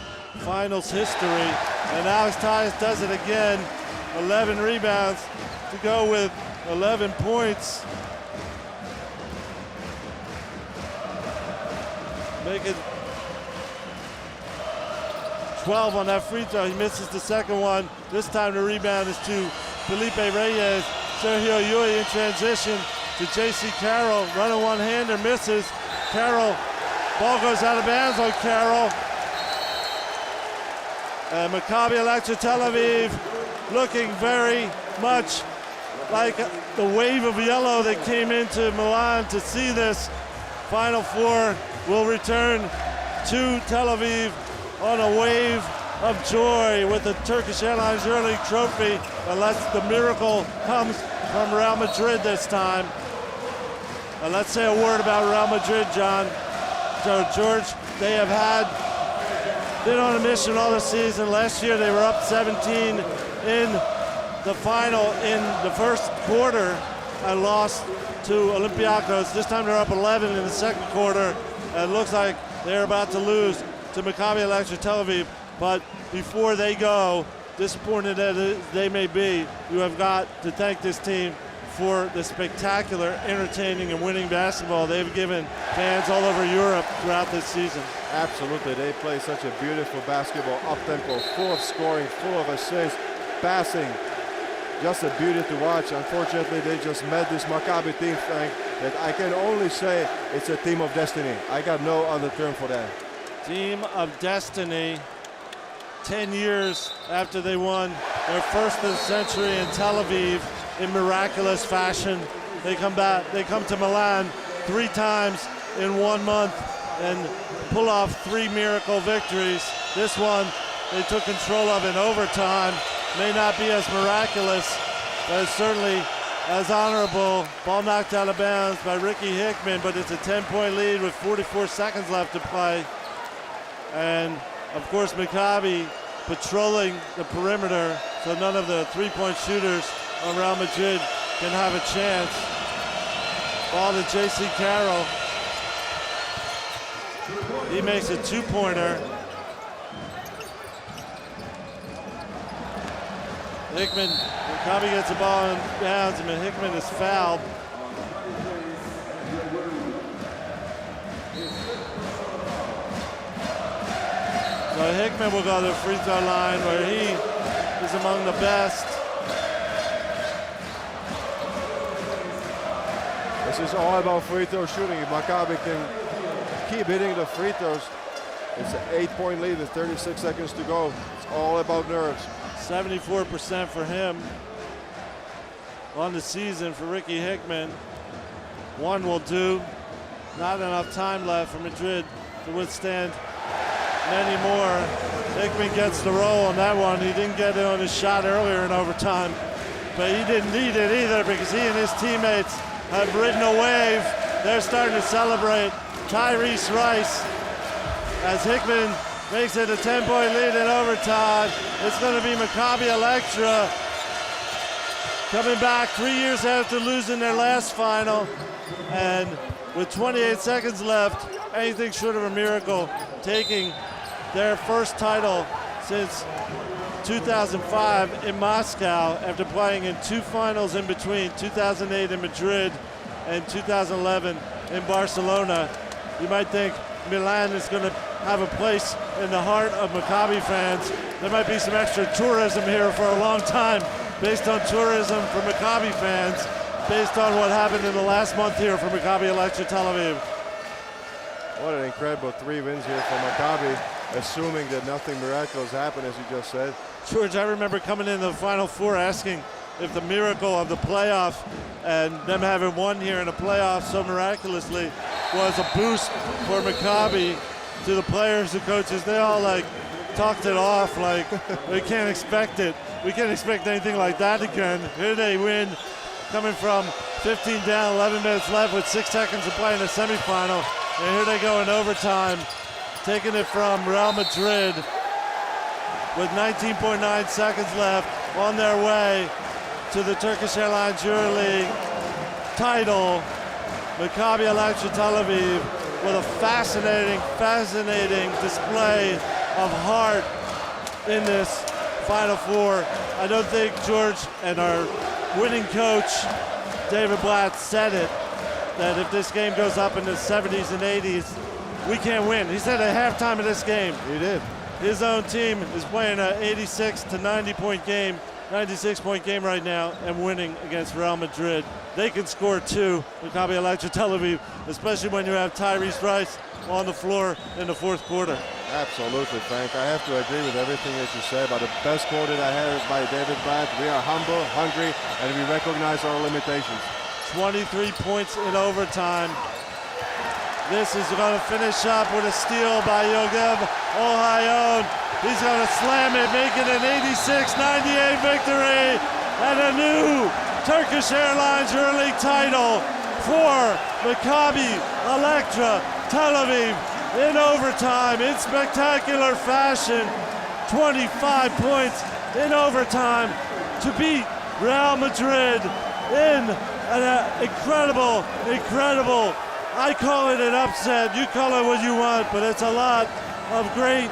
Finals history. And Alex Tyus does it again. 11 rebounds to go with 11 points. Make it 12 on that free throw. He misses the second one. This time the rebound is to Felipe Reyes. Sergio Yui in transition to J.C. Carroll. Running one-hander, misses. Carroll, ball goes out of bounds on Carroll. And Maccabi Electra Tel Aviv looking very much like the wave of yellow that came into Milan to see this. Final Four will return to Tel Aviv on a wave of joy with the Turkish Airlines EuroLeague trophy, unless the miracle comes from Real Madrid this time. And let's say a word about Real Madrid, John. So George, they have been on a mission all the season. Last year they were up 17 in the final in the first quarter and lost to Olympiacos. This time they're up 11 in the second quarter. And it looks like they're about to lose to Maccabi Electra Tel Aviv. But before they go, disappointed as they may be, you have got to thank this team for the spectacular, entertaining, and winning basketball they've given fans all over Europe throughout this season. Absolutely, they play such a beautiful basketball, up-tempo, full of scoring, full of assists, passing. Just a beauty to watch. Unfortunately, they just met this Maccabi team, Frank, that I can only say it's a team of destiny. I got no other term for that. Team of destiny. 10 years after they won their first of the century in Tel Aviv in miraculous fashion. They come back, they come to Milan 3 times in 1 month and pull off 3 miracle victories. This one they took control of in overtime. May not be as miraculous, but it's certainly as honorable. Ball knocked out of bounds by Ricky Hickman, but it's a 10-point lead with 44 seconds left to play. And of course, Maccabi patrolling the perimeter, so none of the 3-point shooters on Real Madrid can have a chance. Ball to J.C. Carroll. He makes a 2-pointer. Hickman, Maccabi gets the ball in bounds, and Hickman is fouled. So Hickman will go to the free throw line where he is among the best. This is all about free throw shooting. If Maccabi can keep hitting the free throws, it's an 8-point lead with 36 seconds to go. It's all about nerves. 74% for him on the season for Ricky Hickman. 1 will do. Not enough time left for Madrid to withstand many more. Hickman gets the roll on that one. He didn't get it on his shot earlier in overtime, but he didn't need it either because he and his teammates have ridden a wave. They're starting to celebrate. Tyrese Rice as Hickman makes it a 10-point lead in overtime. It's going to be Maccabi Electra coming back 3 years after losing their last final, and with 28 seconds left, anything short of a miracle, taking their first title since 2005 in Moscow after playing in 2 finals in between, 2008 in Madrid and 2011 in Barcelona. You might think Milan is going to have a place in the heart of Maccabi fans. There might be some extra tourism here for a long time based on tourism for Maccabi fans, based on what happened in the last month here for Maccabi Electra Tel Aviv. What an incredible 3 wins here for Maccabi, assuming that nothing miraculous happened, as you just said. George, I remember coming into the Final Four asking if the miracle of the playoff and them having won here in the playoffs so miraculously was a boost for Maccabi. To the players, the coaches, they all like talked it off like we can't expect it. We can't expect anything like that again. Here they win, coming from 15 down, 11 minutes left with 6 seconds to play in the semifinal. And here they go in overtime, taking it from Real Madrid with 19.9 seconds left, on their way to the Turkish Airlines EuroLeague title. Maccabi Electra Tel Aviv with a fascinating display of heart in this Final Four. I don't think George and our winning coach, David Blatt, said it, that if this game goes up in the 70s and 80s, we can't win. He said at halftime of this game. He did. His own team is playing an 86 to 90-point game, 96-point game right now, and winning against Real Madrid. They can score 2, Maccabi Electra Tel Aviv, especially when you have Tyrese Rice on the floor in the 4th quarter. Absolutely, Frank. I have to agree with everything that you said. But the best quote that I heard by David Blatt: we are humble, hungry, and we recognize our limitations. 23 points in overtime. This is going to finish up with a steal by Yogev Ohayon. He's going to slam it, make it an 86-98 victory, and a new Turkish Airlines EuroLeague title for Maccabi Electra Tel Aviv in overtime in spectacular fashion. 25 points in overtime to beat Real Madrid in an incredible, I call it an upset. You call it what you want, but it's a lot of great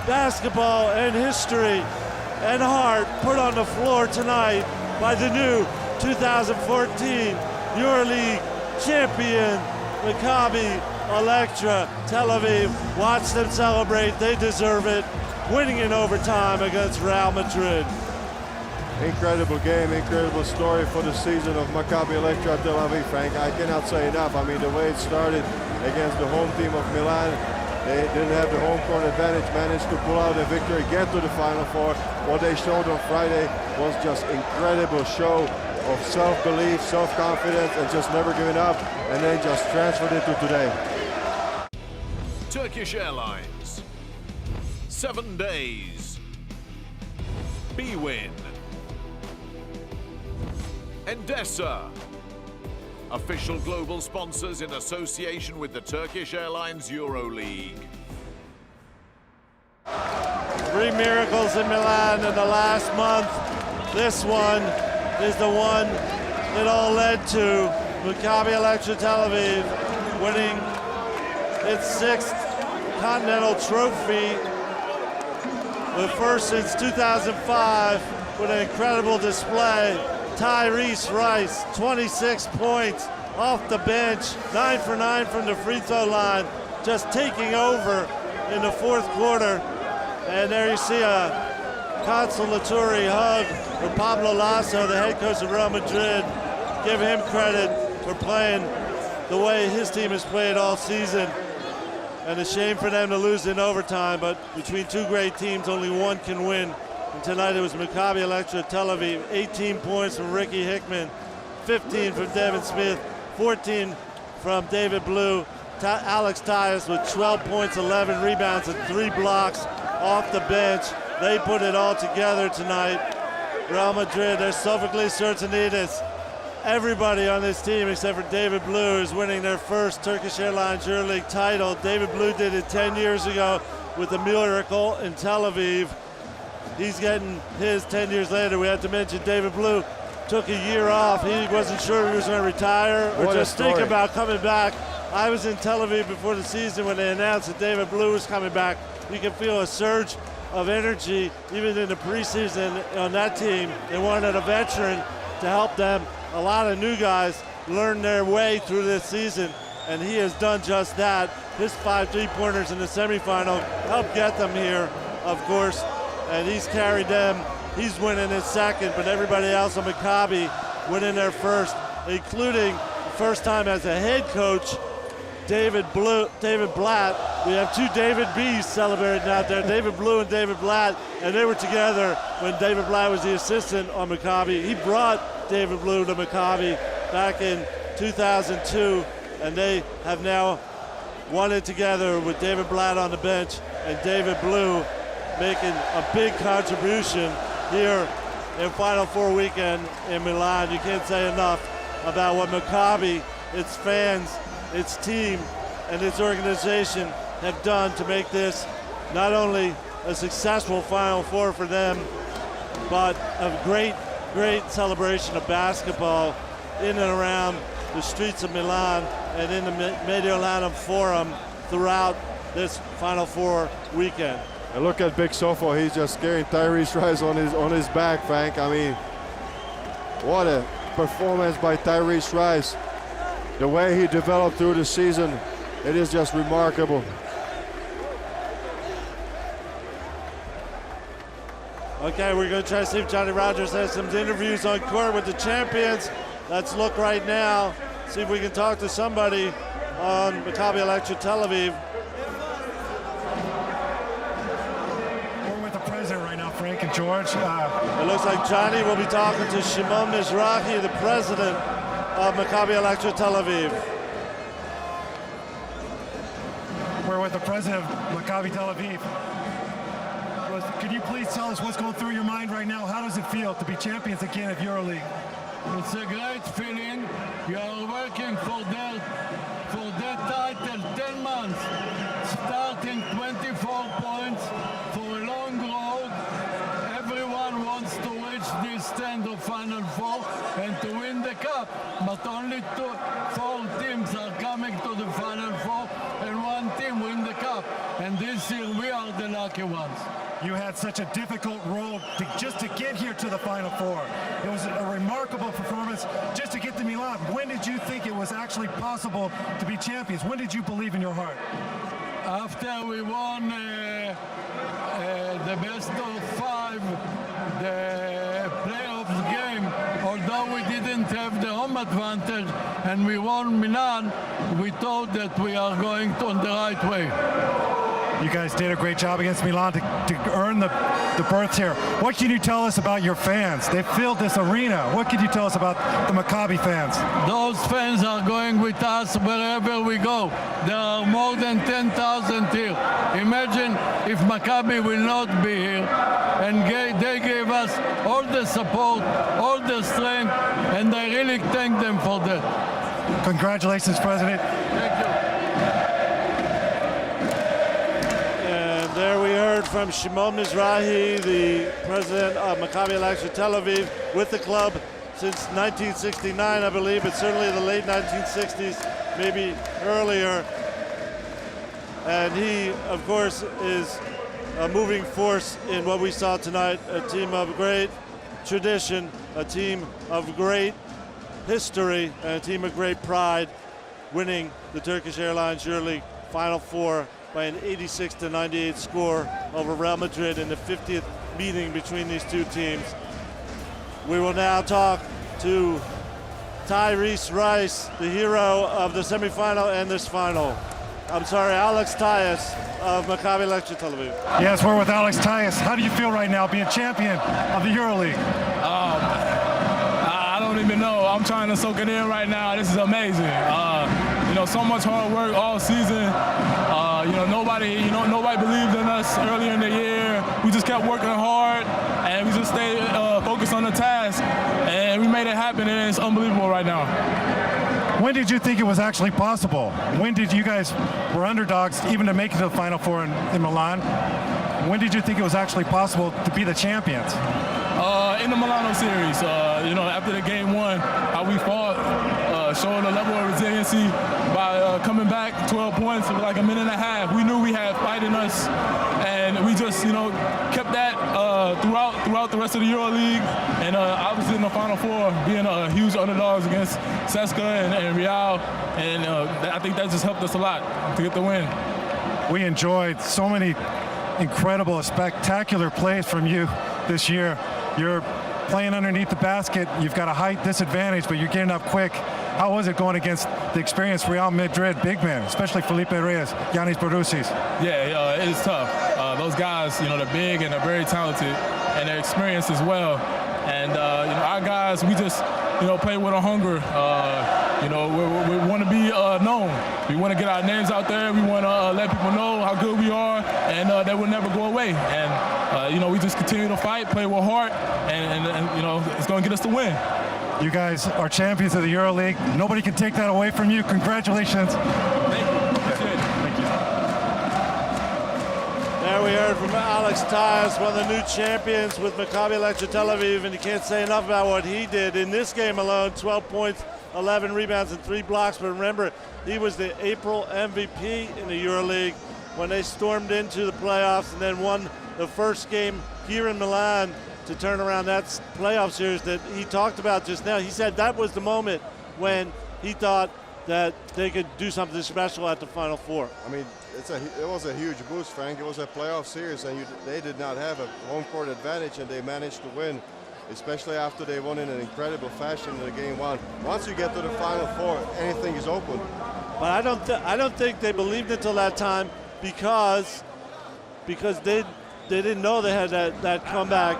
basketball and history and heart put on the floor tonight by the new 2014 EuroLeague champion Maccabi Electra Tel Aviv. Watch them celebrate. They deserve it. Winning in overtime against Real Madrid. Incredible game, incredible story for the season of Maccabi Electra Tel Aviv, Frank. I cannot say enough. I mean, the way it started against the home team of Milan, they didn't have the home court advantage, managed to pull out a victory, get to the Final Four. What they showed on Friday was just incredible show of self-belief, self-confidence, and just never giving up, and then just transferred it to today. Turkish Airlines, 7 days, bwin, Endesa, official global sponsors in association with the Turkish Airlines EuroLeague. 3 miracles in Milan in the last month. This one is the one that all led to Maccabi Electra Tel Aviv winning its 6th Continental Trophy, the first since 2005, with an incredible display. Tyrese Rice, 26 points off the bench, 9 for 9 from the free throw line, just taking over in the 4th quarter. And there you see a consolatory hug for Pablo Lasso, the head coach of Real Madrid. Give him credit for playing the way his team has played all season. And a shame for them to lose in overtime, but between 2 great teams, only one can win. And tonight it was Maccabi Electra Tel Aviv, 18 points from Ricky Hickman, 15 from Devin Smith, 14 from David Blue. Alex Tyus with 12 points, 11 rebounds, and 3 blocks off the bench. They put it all together tonight. Real Madrid, they're Sophocles Tsourtzanidis, everybody on this team except for David Blue is winning their first Turkish Airlines EuroLeague title. David Blue did it 10 years ago with the Miracle in Tel Aviv. He's getting his 10 years later. We have to mention David Blue took a year off. He wasn't sure he was going to retire or just think about coming back. I was in Tel Aviv before the season when they announced that David Blue was coming back. You can feel a surge of energy even in the preseason on that team. They wanted a veteran to help them. A lot of new guys learn their way through this season, and he has done just that. His 5 3-pointers in the semifinal helped get them here, of course, and he's carried them. He's winning his second, but everybody else on Maccabi winning their first, including the first time as a head coach, David Blatt. We have 2 David B's celebrating out there, David Blue and David Blatt, and they were together when David Blatt was the assistant on Maccabi. He brought David Blue to Maccabi back in 2002, and they have now won it together with David Blatt on the bench and David Blue making a big contribution here in Final Four weekend in Milan. You can't say enough about what Maccabi, its fans, its team, and its organization have done to make this not only a successful Final Four for them, but a great celebration of basketball in and around the streets of Milan and in the Mediolanum Forum throughout this Final Four weekend. And look at Big Sofo, he's just carrying Tyrese Rice on his back, Frank. I mean, what a performance by Tyrese Rice. The way he developed through the season, it is just remarkable. Okay, we're going to try to see if Johnny Rogers has some interviews on court with the champions. Let's look right now, see if we can talk to somebody on Maccabi Electra Tel Aviv. We're with the president right now, Frank and George. It looks like Johnny will be talking to Shimon Mizrahi, the president of Maccabi Electra Tel Aviv. We're with the president of Maccabi Tel Aviv. Could you please tell us what's going through your mind right now? How does it feel to be champions again of EuroLeague? It's a great feeling. You are working for that title 10 months, starting 24 points for a long road. Everyone wants to reach this stand of Final Four and to win the cup, but only 4 teams are coming to the Final Four and 1 team win the cup. And this year we are the lucky ones. You had such a difficult road just to get here to the Final Four. It was a remarkable performance just to get to Milan. When did you think it was actually possible to be champions? When did you believe in your heart? After we won the best of 5, the playoffs game, although we didn't have the home advantage and we won Milan, we thought that we are going on the right way. You guys did a great job against Milan to earn the berth here. What can you tell us about your fans? They filled this arena. What can you tell us about the Maccabi fans? Those fans are going with us wherever we go. There are more than 10,000 here. Imagine if Maccabi will not be here, and they gave us all the support, all the strength, and I really thank them for that. Congratulations, President. Thank you. There we heard from Shimon Mizrahi, the president of Maccabi Electra Tel Aviv, with the club since 1969, I believe, but certainly the late 1960s, maybe earlier. And he, of course, is a moving force in what we saw tonight, a team of great tradition, a team of great history, and a team of great pride, winning the Turkish Airlines EuroLeague Final Four by an 86-98 score over Real Madrid in the 50th meeting between these 2 teams. We will now talk to Tyrese Rice, the hero of the semifinal and this final. I'm sorry, Alex Tyus of Maccabi Electra Tel Aviv. Yes, we're with Alex Tyus. How do you feel right now being champion of the EuroLeague? I don't even know. I'm trying to soak it in right now. This is amazing. So much hard work all season. Nobody believed in us earlier in the year. We just kept working hard, and we just stayed focused on the task, and we made made it happen, and it's unbelievable right now. When did you think it was actually possible? When did you guys were underdogs even to make it to the Final Four in Milan? When did you think it was actually possible to be the champions? In the Milano series, after the game one, how we fought, showing a level of resiliency by coming back 12 points in like a minute and a half. We knew we had fight in us, and we just, kept that throughout the rest of the EuroLeague, and obviously in the Final Four, being huge underdogs against CSKA and Real, and I think that just helped us a lot to get the win. We enjoyed so many incredible, spectacular plays from you this year. You're playing underneath the basket. You've got a height disadvantage, but you're getting up quick. How was it going against the experienced Real Madrid big men, especially Felipe Reyes, Giannis Borussis? Yeah, it's tough. Those guys, they're big and they're very talented, and they're experienced as well. And our guys, we just, play with a hunger. We want to be known. We want to get our names out there. We want to let people know how good we are, and that will never go away. And we just continue to fight, play with heart, and it's going to get us the win. You guys are champions of the EuroLeague. Nobody can take that away from you. Congratulations. Thank you. Appreciate it. Thank you. There we heard from Alex Tyus, one of the new champions with Maccabi Electra Tel Aviv, and you can't say enough about what he did in this game alone. 12 points, 11 rebounds, and 3 blocks. But remember, he was the April MVP in the EuroLeague when they stormed into the playoffs and then won the first game here in Milan to turn around that playoff series that he talked about just now. He said that was the moment when he thought that they could do something special at the Final Four. I mean, it was a huge boost, Frank. It was a playoff series, and they did not have a home court advantage, and they managed to win, especially after they won in an incredible fashion in the game one. Once you get to the Final Four, anything is open. But I don't think they believed until that time because they didn't know they had that comeback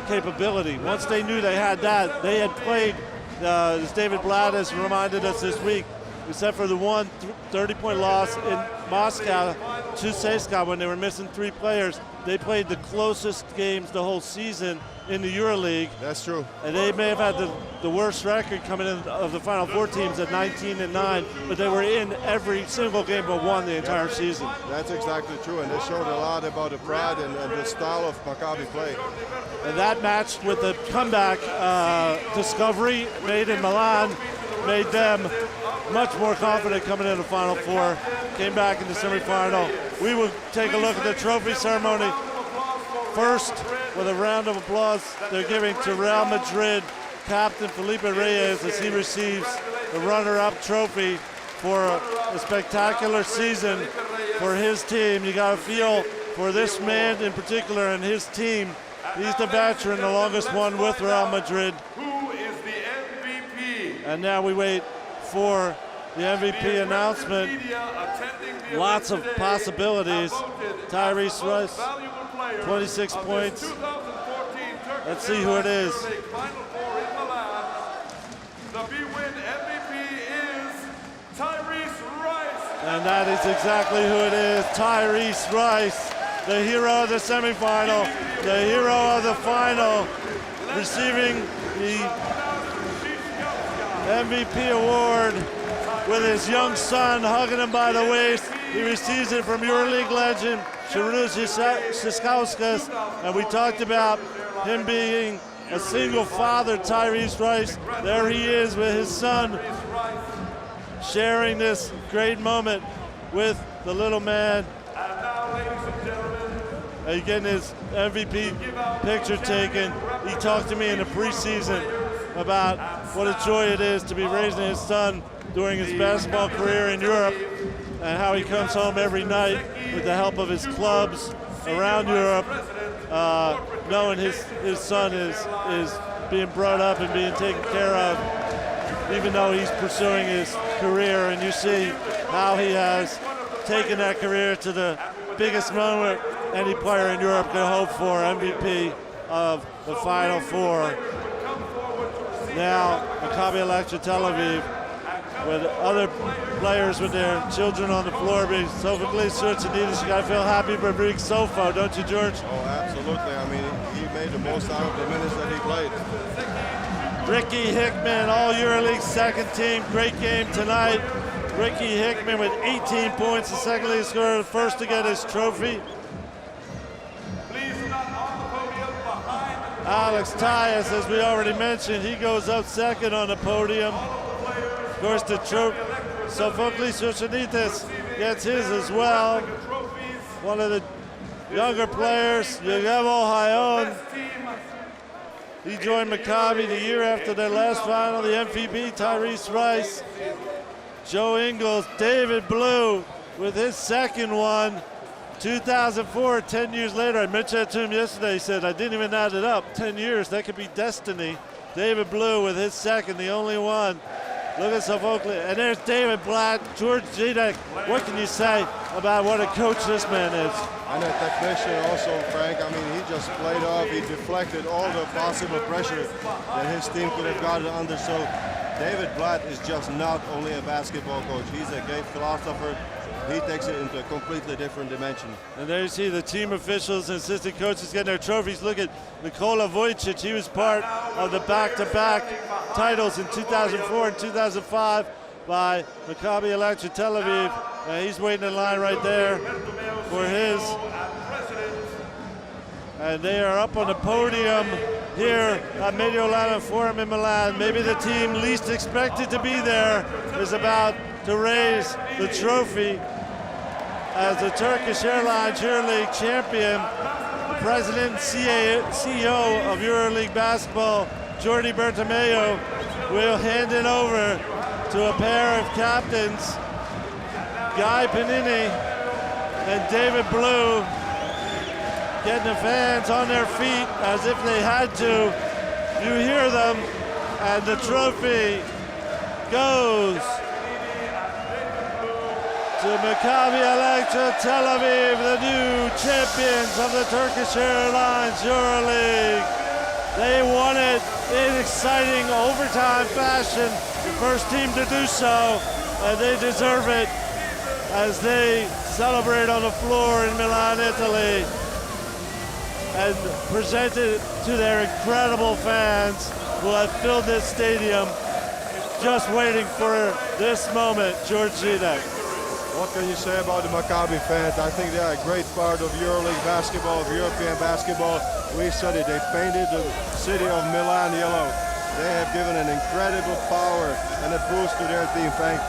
capability. Once they knew they had that, they had played, as David Blatt has reminded us this week, except for the one 30-point loss in Moscow to CSKA when they were missing 3 players. They played the closest games the whole season in the EuroLeague. That's true. And they may have had the worst record coming in of the Final Four teams at 19-9, but they were in every single game but one the entire season. That's exactly true, and they showed a lot about the pride and the style of Maccabi play. And that matched with the comeback discovery made in Milan, made them much more confident coming into the Final Four, came back in the semifinal. We will take a look at the trophy ceremony. First, with a round of applause, they're giving to Real Madrid captain Felipe Reyes as he receives the runner-up trophy for a spectacular season for his team. You got to feel for this man in particular and his team. He's the veteran, the longest one with Real Madrid. Who is the MVP? And now we wait for the MVP announcement. Lots of possibilities. Tyrese Rice, 26 points. Let's see who it is. The bwin MVP is Tyrese Rice. And that is exactly who it is, Tyrese Rice, the hero of the semifinal, the hero of the final, receiving the MVP award with his young son hugging him by the waist. He receives it from EuroLeague legend Tyrese Rice, and we talked about him being a single father, Tyrese Rice. There he is with his son, sharing this great moment with the little man. And getting his MVP picture taken. He talked to me in the preseason about what a joy it is to be raising his son during his basketball career in Europe, and how he comes home every night with the help of his clubs around Europe, knowing his son is being brought up and being taken care of, even though he's pursuing his career. And you see how he has taken that career to the biggest moment any player in Europe could hope for, MVP of the Final Four. Now, Maccabi Electra Tel Aviv, with other players with their children on the floor, being Sofa Glitzertsanidis. You got to feel happy for Brig Sofa, don't you, George? Oh, absolutely. I mean, he made the most out of the minutes that he played. Ricky Hickman, all EuroLeague second team. Great game tonight. Ricky Hickman with 18 points, the second leading scorer, the first to get his trophy. Alex Tyus, as we already mentioned, he goes up second on the podium. Of course, the trophy, Sophocles Sochanitis gets his as well. One of the younger players, Yegemo Hayon. He joined Maccabi the year after their last final, the MVP, Tyrese Rice. Joe Ingles, David Blue with his second one. 2004, 10 years later. I mentioned that to him yesterday. He said, I didn't even add it up. 10 years, that could be destiny. David Blue with his second, the only one. Look at Sophocles. And there's David Blatt, George Zidek. What can you say about what a coach this man is? And a technician also, Frank. I mean, he just played off. He deflected all the possible pressure that his team could have gotten under. So David Blatt is just not only a basketball coach. He's a great philosopher. He takes it into a completely different dimension. And there you see the team officials and assistant coaches getting their trophies. Look at Nikola Vujicic. He was part of the back-to-back titles in 2004 and 2005 by Maccabi Electra Tel Aviv. He's waiting in line right there for his. And they are up on the podium here at Mediolanum Forum in Milan. Maybe the team least expected to be there is about to raise the trophy as the Turkish Airlines EuroLeague champion. The president and CEO of EuroLeague basketball, Jordi Bertomeu, will hand it over to a pair of captains, Guy Panini and David Blue, getting the fans on their feet as if they had to. You hear them, and the trophy goes to Maccabi Electra Tel Aviv, the new champions of the Turkish Airlines EuroLeague. They won it in exciting overtime fashion, the first team to do so, and they deserve it as they celebrate on the floor in Milan, Italy, and present it to their incredible fans who have filled this stadium just waiting for this moment. George Zidek. What can you say about the Maccabi fans? I think they are a great part of EuroLeague basketball, of European basketball. We said it, they painted the city of Milan yellow. They have given an incredible power and a boost to their team, Frank.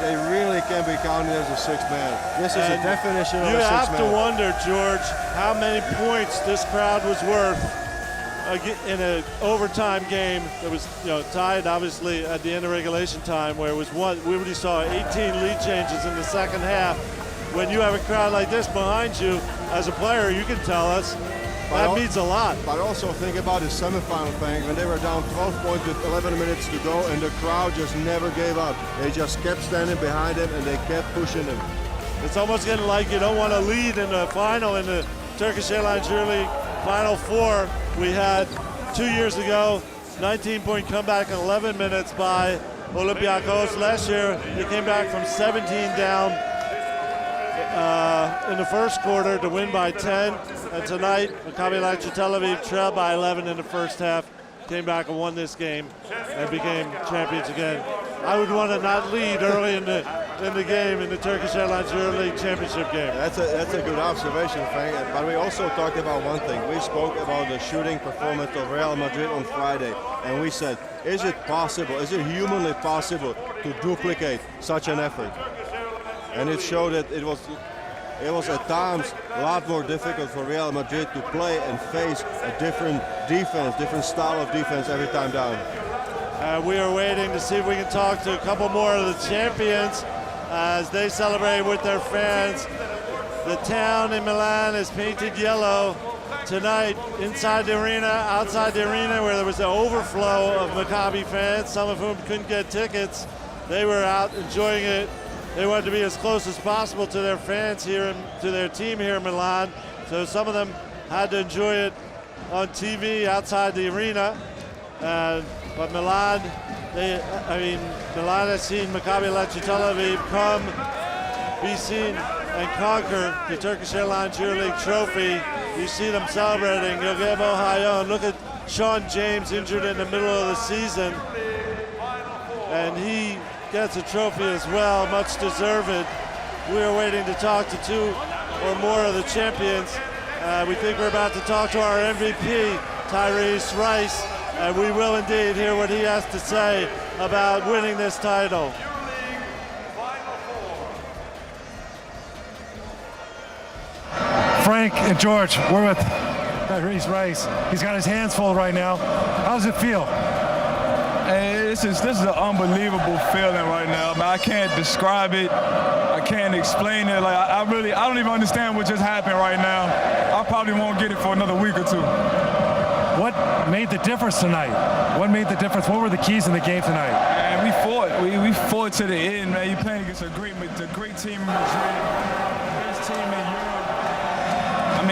They really can be counted as a sixth man. This is a definition of a sixth man. You have to wonder, George, how many points this crowd was worth in an overtime game that was, tied obviously at the end of regulation time, where it was one. We already saw 18 lead changes in the second half. When you have a crowd like this behind you, as a player, you can tell us that means a lot. But also think about the semifinal, Frank, when they were down 12 points with 11 minutes to go, and the crowd just never gave up. They just kept standing behind them, and they kept pushing them. It's almost getting like you don't want to lead in the final in the Turkish Airlines EuroLeague Final Four. We had 2 years ago, 19-point comeback in 11 minutes by Olympiacos. Last year, they came back from 17 down in the first quarter to win by 10. And tonight, Maccabi Electra Tel Aviv trailed by 11 in the first half, came back and won this game and became champions again. I would want to not lead early in the game in the Turkish Airlines EuroLeague championship game. That's a good observation, Frank. But we also talked about one thing. We spoke about the shooting performance of Real Madrid on Friday, and we said, is it possible, is it humanly possible to duplicate such an effort? And it showed that it was at times a lot more difficult for Real Madrid to play and face a different defense, different style of defense every time down. We are waiting to see if we can talk to a couple more of the champions as they celebrate with their fans. The town in Milan is painted yellow tonight, inside the arena, outside the arena, where there was an overflow of Maccabi fans, some of whom couldn't get tickets. They were out enjoying it. They wanted to be as close as possible to their fans here, to their team here in Milan. So some of them had to enjoy it on TV outside the arena. But Milan, Milan has seen Maccabi Electra Tel Aviv come, be seen and conquer the Turkish Airlines EuroLeague trophy. You see them celebrating. Yegemo Hayon. Look at Sean James injured in the middle of the season, and he gets a trophy as well, much deserved. We are waiting to talk to 2 or more of the champions. We think we're about to talk to our MVP, Tyrese Rice, and we will indeed hear what he has to say about winning this title. Frank and George, we're with Tyrese Rice. He's got his hands full right now. How does it feel? Hey, this is an unbelievable feeling right now. Man, I can't describe it. I can't explain it. Like I don't even understand what just happened right now. I probably won't get it for another week or 2. What made the difference tonight? What made the difference? What were the keys in the game tonight? Man, we fought. We fought to the end, man. You're playing against a great team in Madrid, best team in Europe. I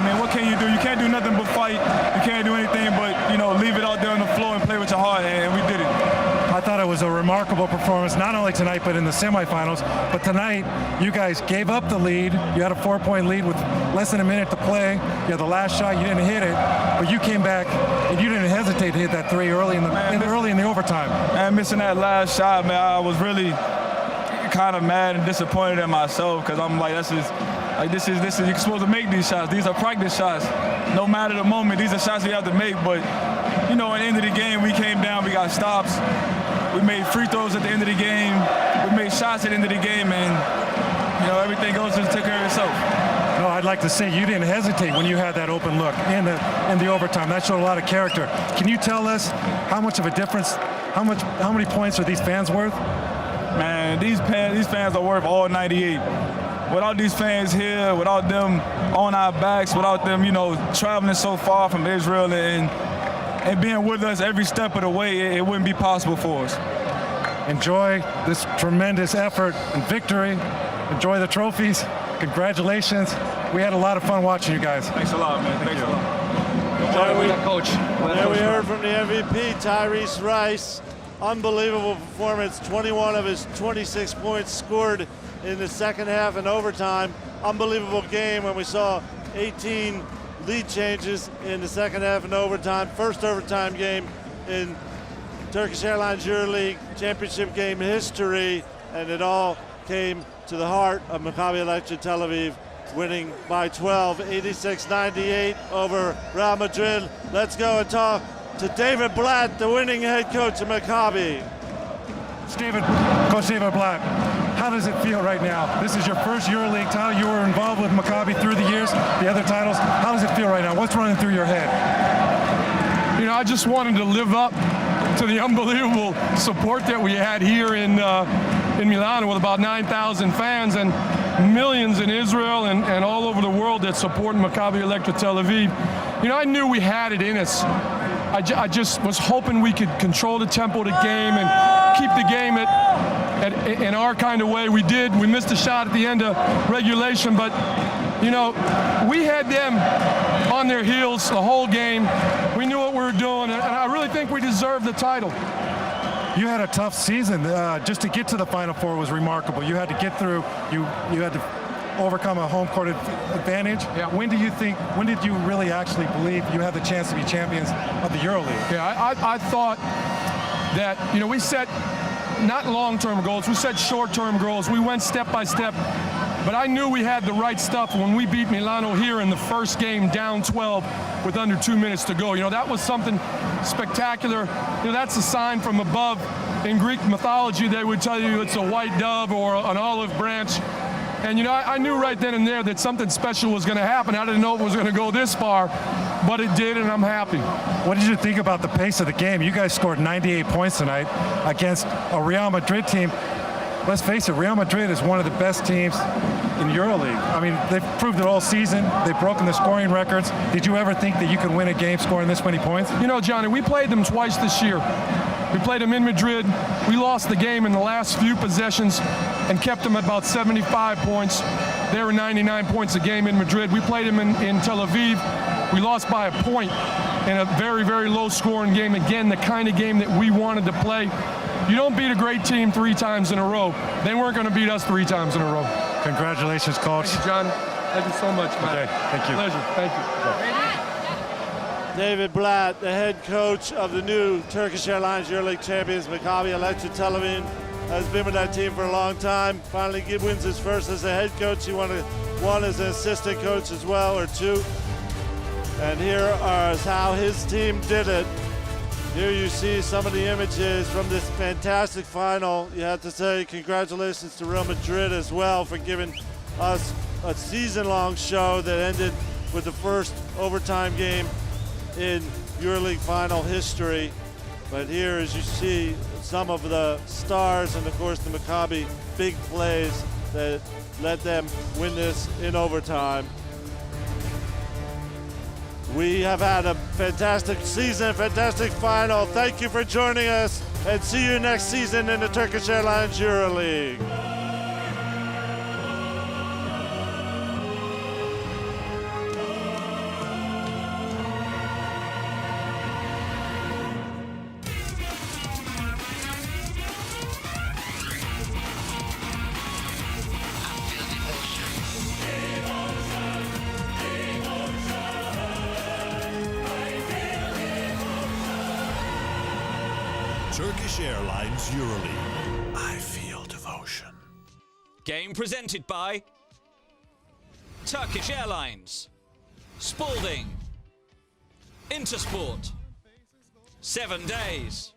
mean, what can you do? You can't do nothing but fight. You can't do anything but, leave it out there on the floor and play with your heart, and we did it. I thought it was a remarkable performance, not only tonight, but in the semifinals. But tonight, you guys gave up the lead. You had a 4-point lead with less than a minute to play. You had the last shot, you didn't hit it, but you came back and you didn't hesitate to hit that 3 early in the overtime. Man, missing that last shot, man, I was really kind of mad and disappointed in myself, because I'm like, this is you're supposed to make these shots. These are practice shots. No matter the moment, these are shots we have to make. But at the end of the game, we came down, we got stops. We made free throws at the end of the game. We made shots at the end of the game, and everything else just took care of itself. No, I'd like to say you didn't hesitate when you had that open look in the overtime. That showed a lot of character. Can you tell us how much of a difference, how many points are these fans worth? Man, these fans are worth all 98. Without these fans here, without them on our backs, without them, traveling so far from Israel and being with us every step of the way, it wouldn't be possible for us. Enjoy this tremendous effort and victory. Enjoy the trophies. Congratulations. We had a lot of fun watching you guys. Thanks a lot, man. Thanks a lot. There we heard from the MVP, Tyrese Rice. Unbelievable performance. 21 of his 26 points scored in the second half and overtime. Unbelievable game when we saw 18 lead changes in the second half and overtime. First overtime game in Turkish Airlines EuroLeague championship game history, and it all came to the heart of Maccabi Electra Tel Aviv, winning by 12, 86-98 over Real Madrid. Let's go and talk to David Blatt, the winning head coach of Maccabi. Coach David Blatt, how does it feel right now? This is your first EuroLeague title. You were involved with Maccabi through the years, the other titles. How does it feel right now? What's running through your head? I just wanted to live up to the unbelievable support that we had here in Milan with about 9,000 fans and millions in Israel and all over the world that support Maccabi Electra Tel Aviv. I knew we had it in us. I just was hoping we could control the tempo of the game and keep the game in our kind of way. We did. We missed a shot at the end of regulation, but we had them on their heels the whole game. We knew what we were doing, and I really think we deserved the title. You had a tough season. Just to get to the Final Four was remarkable. You had to get through. You had to overcome a home court advantage. Yeah. When did you really actually believe you had the chance to be champions of the EuroLeague? Yeah, I thought that, we set not long-term goals, we set short-term goals. We went step by step, but I knew we had the right stuff when we beat Milano here in the first game down 12 with under 2 minutes to go. That was something spectacular. That's a sign from above. In Greek mythology, they would tell you it's a white dove or an olive branch. And, I knew right then and there that something special was going to happen. I didn't know it was going to go this far, but it did, and I'm happy. What did you think about the pace of the game? You guys scored 98 points tonight against a Real Madrid team. Let's face it, Real Madrid is one of the best teams in EuroLeague. I mean, they've proved it all season. They've broken the scoring records. Did you ever think that you could win a game scoring this many points? Johnny, we played them twice this year. We played them in Madrid. We lost the game in the last few possessions and kept them at about 75 points. They were 99 points a game in Madrid. We played them in Tel Aviv. We lost by a point in a very, very low-scoring game. Again, the kind of game that we wanted to play. You don't beat a great team 3 times in a row. They weren't going to beat us 3 times in a row. Congratulations, Coach. Thank you, John. Thank you so much, man. Okay, thank you. Pleasure. Thank you. David Blatt, the head coach of the new Turkish Airlines EuroLeague champions, Maccabi Electra Tel Aviv, has been with that team for a long time. Finally wins his first as a head coach. He won one as an assistant coach as well, or two. And here is how his team did it. Here you see some of the images from this fantastic final. You have to say congratulations to Real Madrid as well for giving us a season-long show that ended with the first overtime game in EuroLeague final history. But here, as you see, some of the stars and, of course, the Maccabi big plays that let them win this in overtime. We have had a fantastic season, fantastic final. Thank you for joining us, and see you next season in the Turkish Airlines EuroLeague. Turkish Airlines EuroLeague. I feel devotion. Game presented by Turkish Airlines, Spalding, Intersport, 7 Days.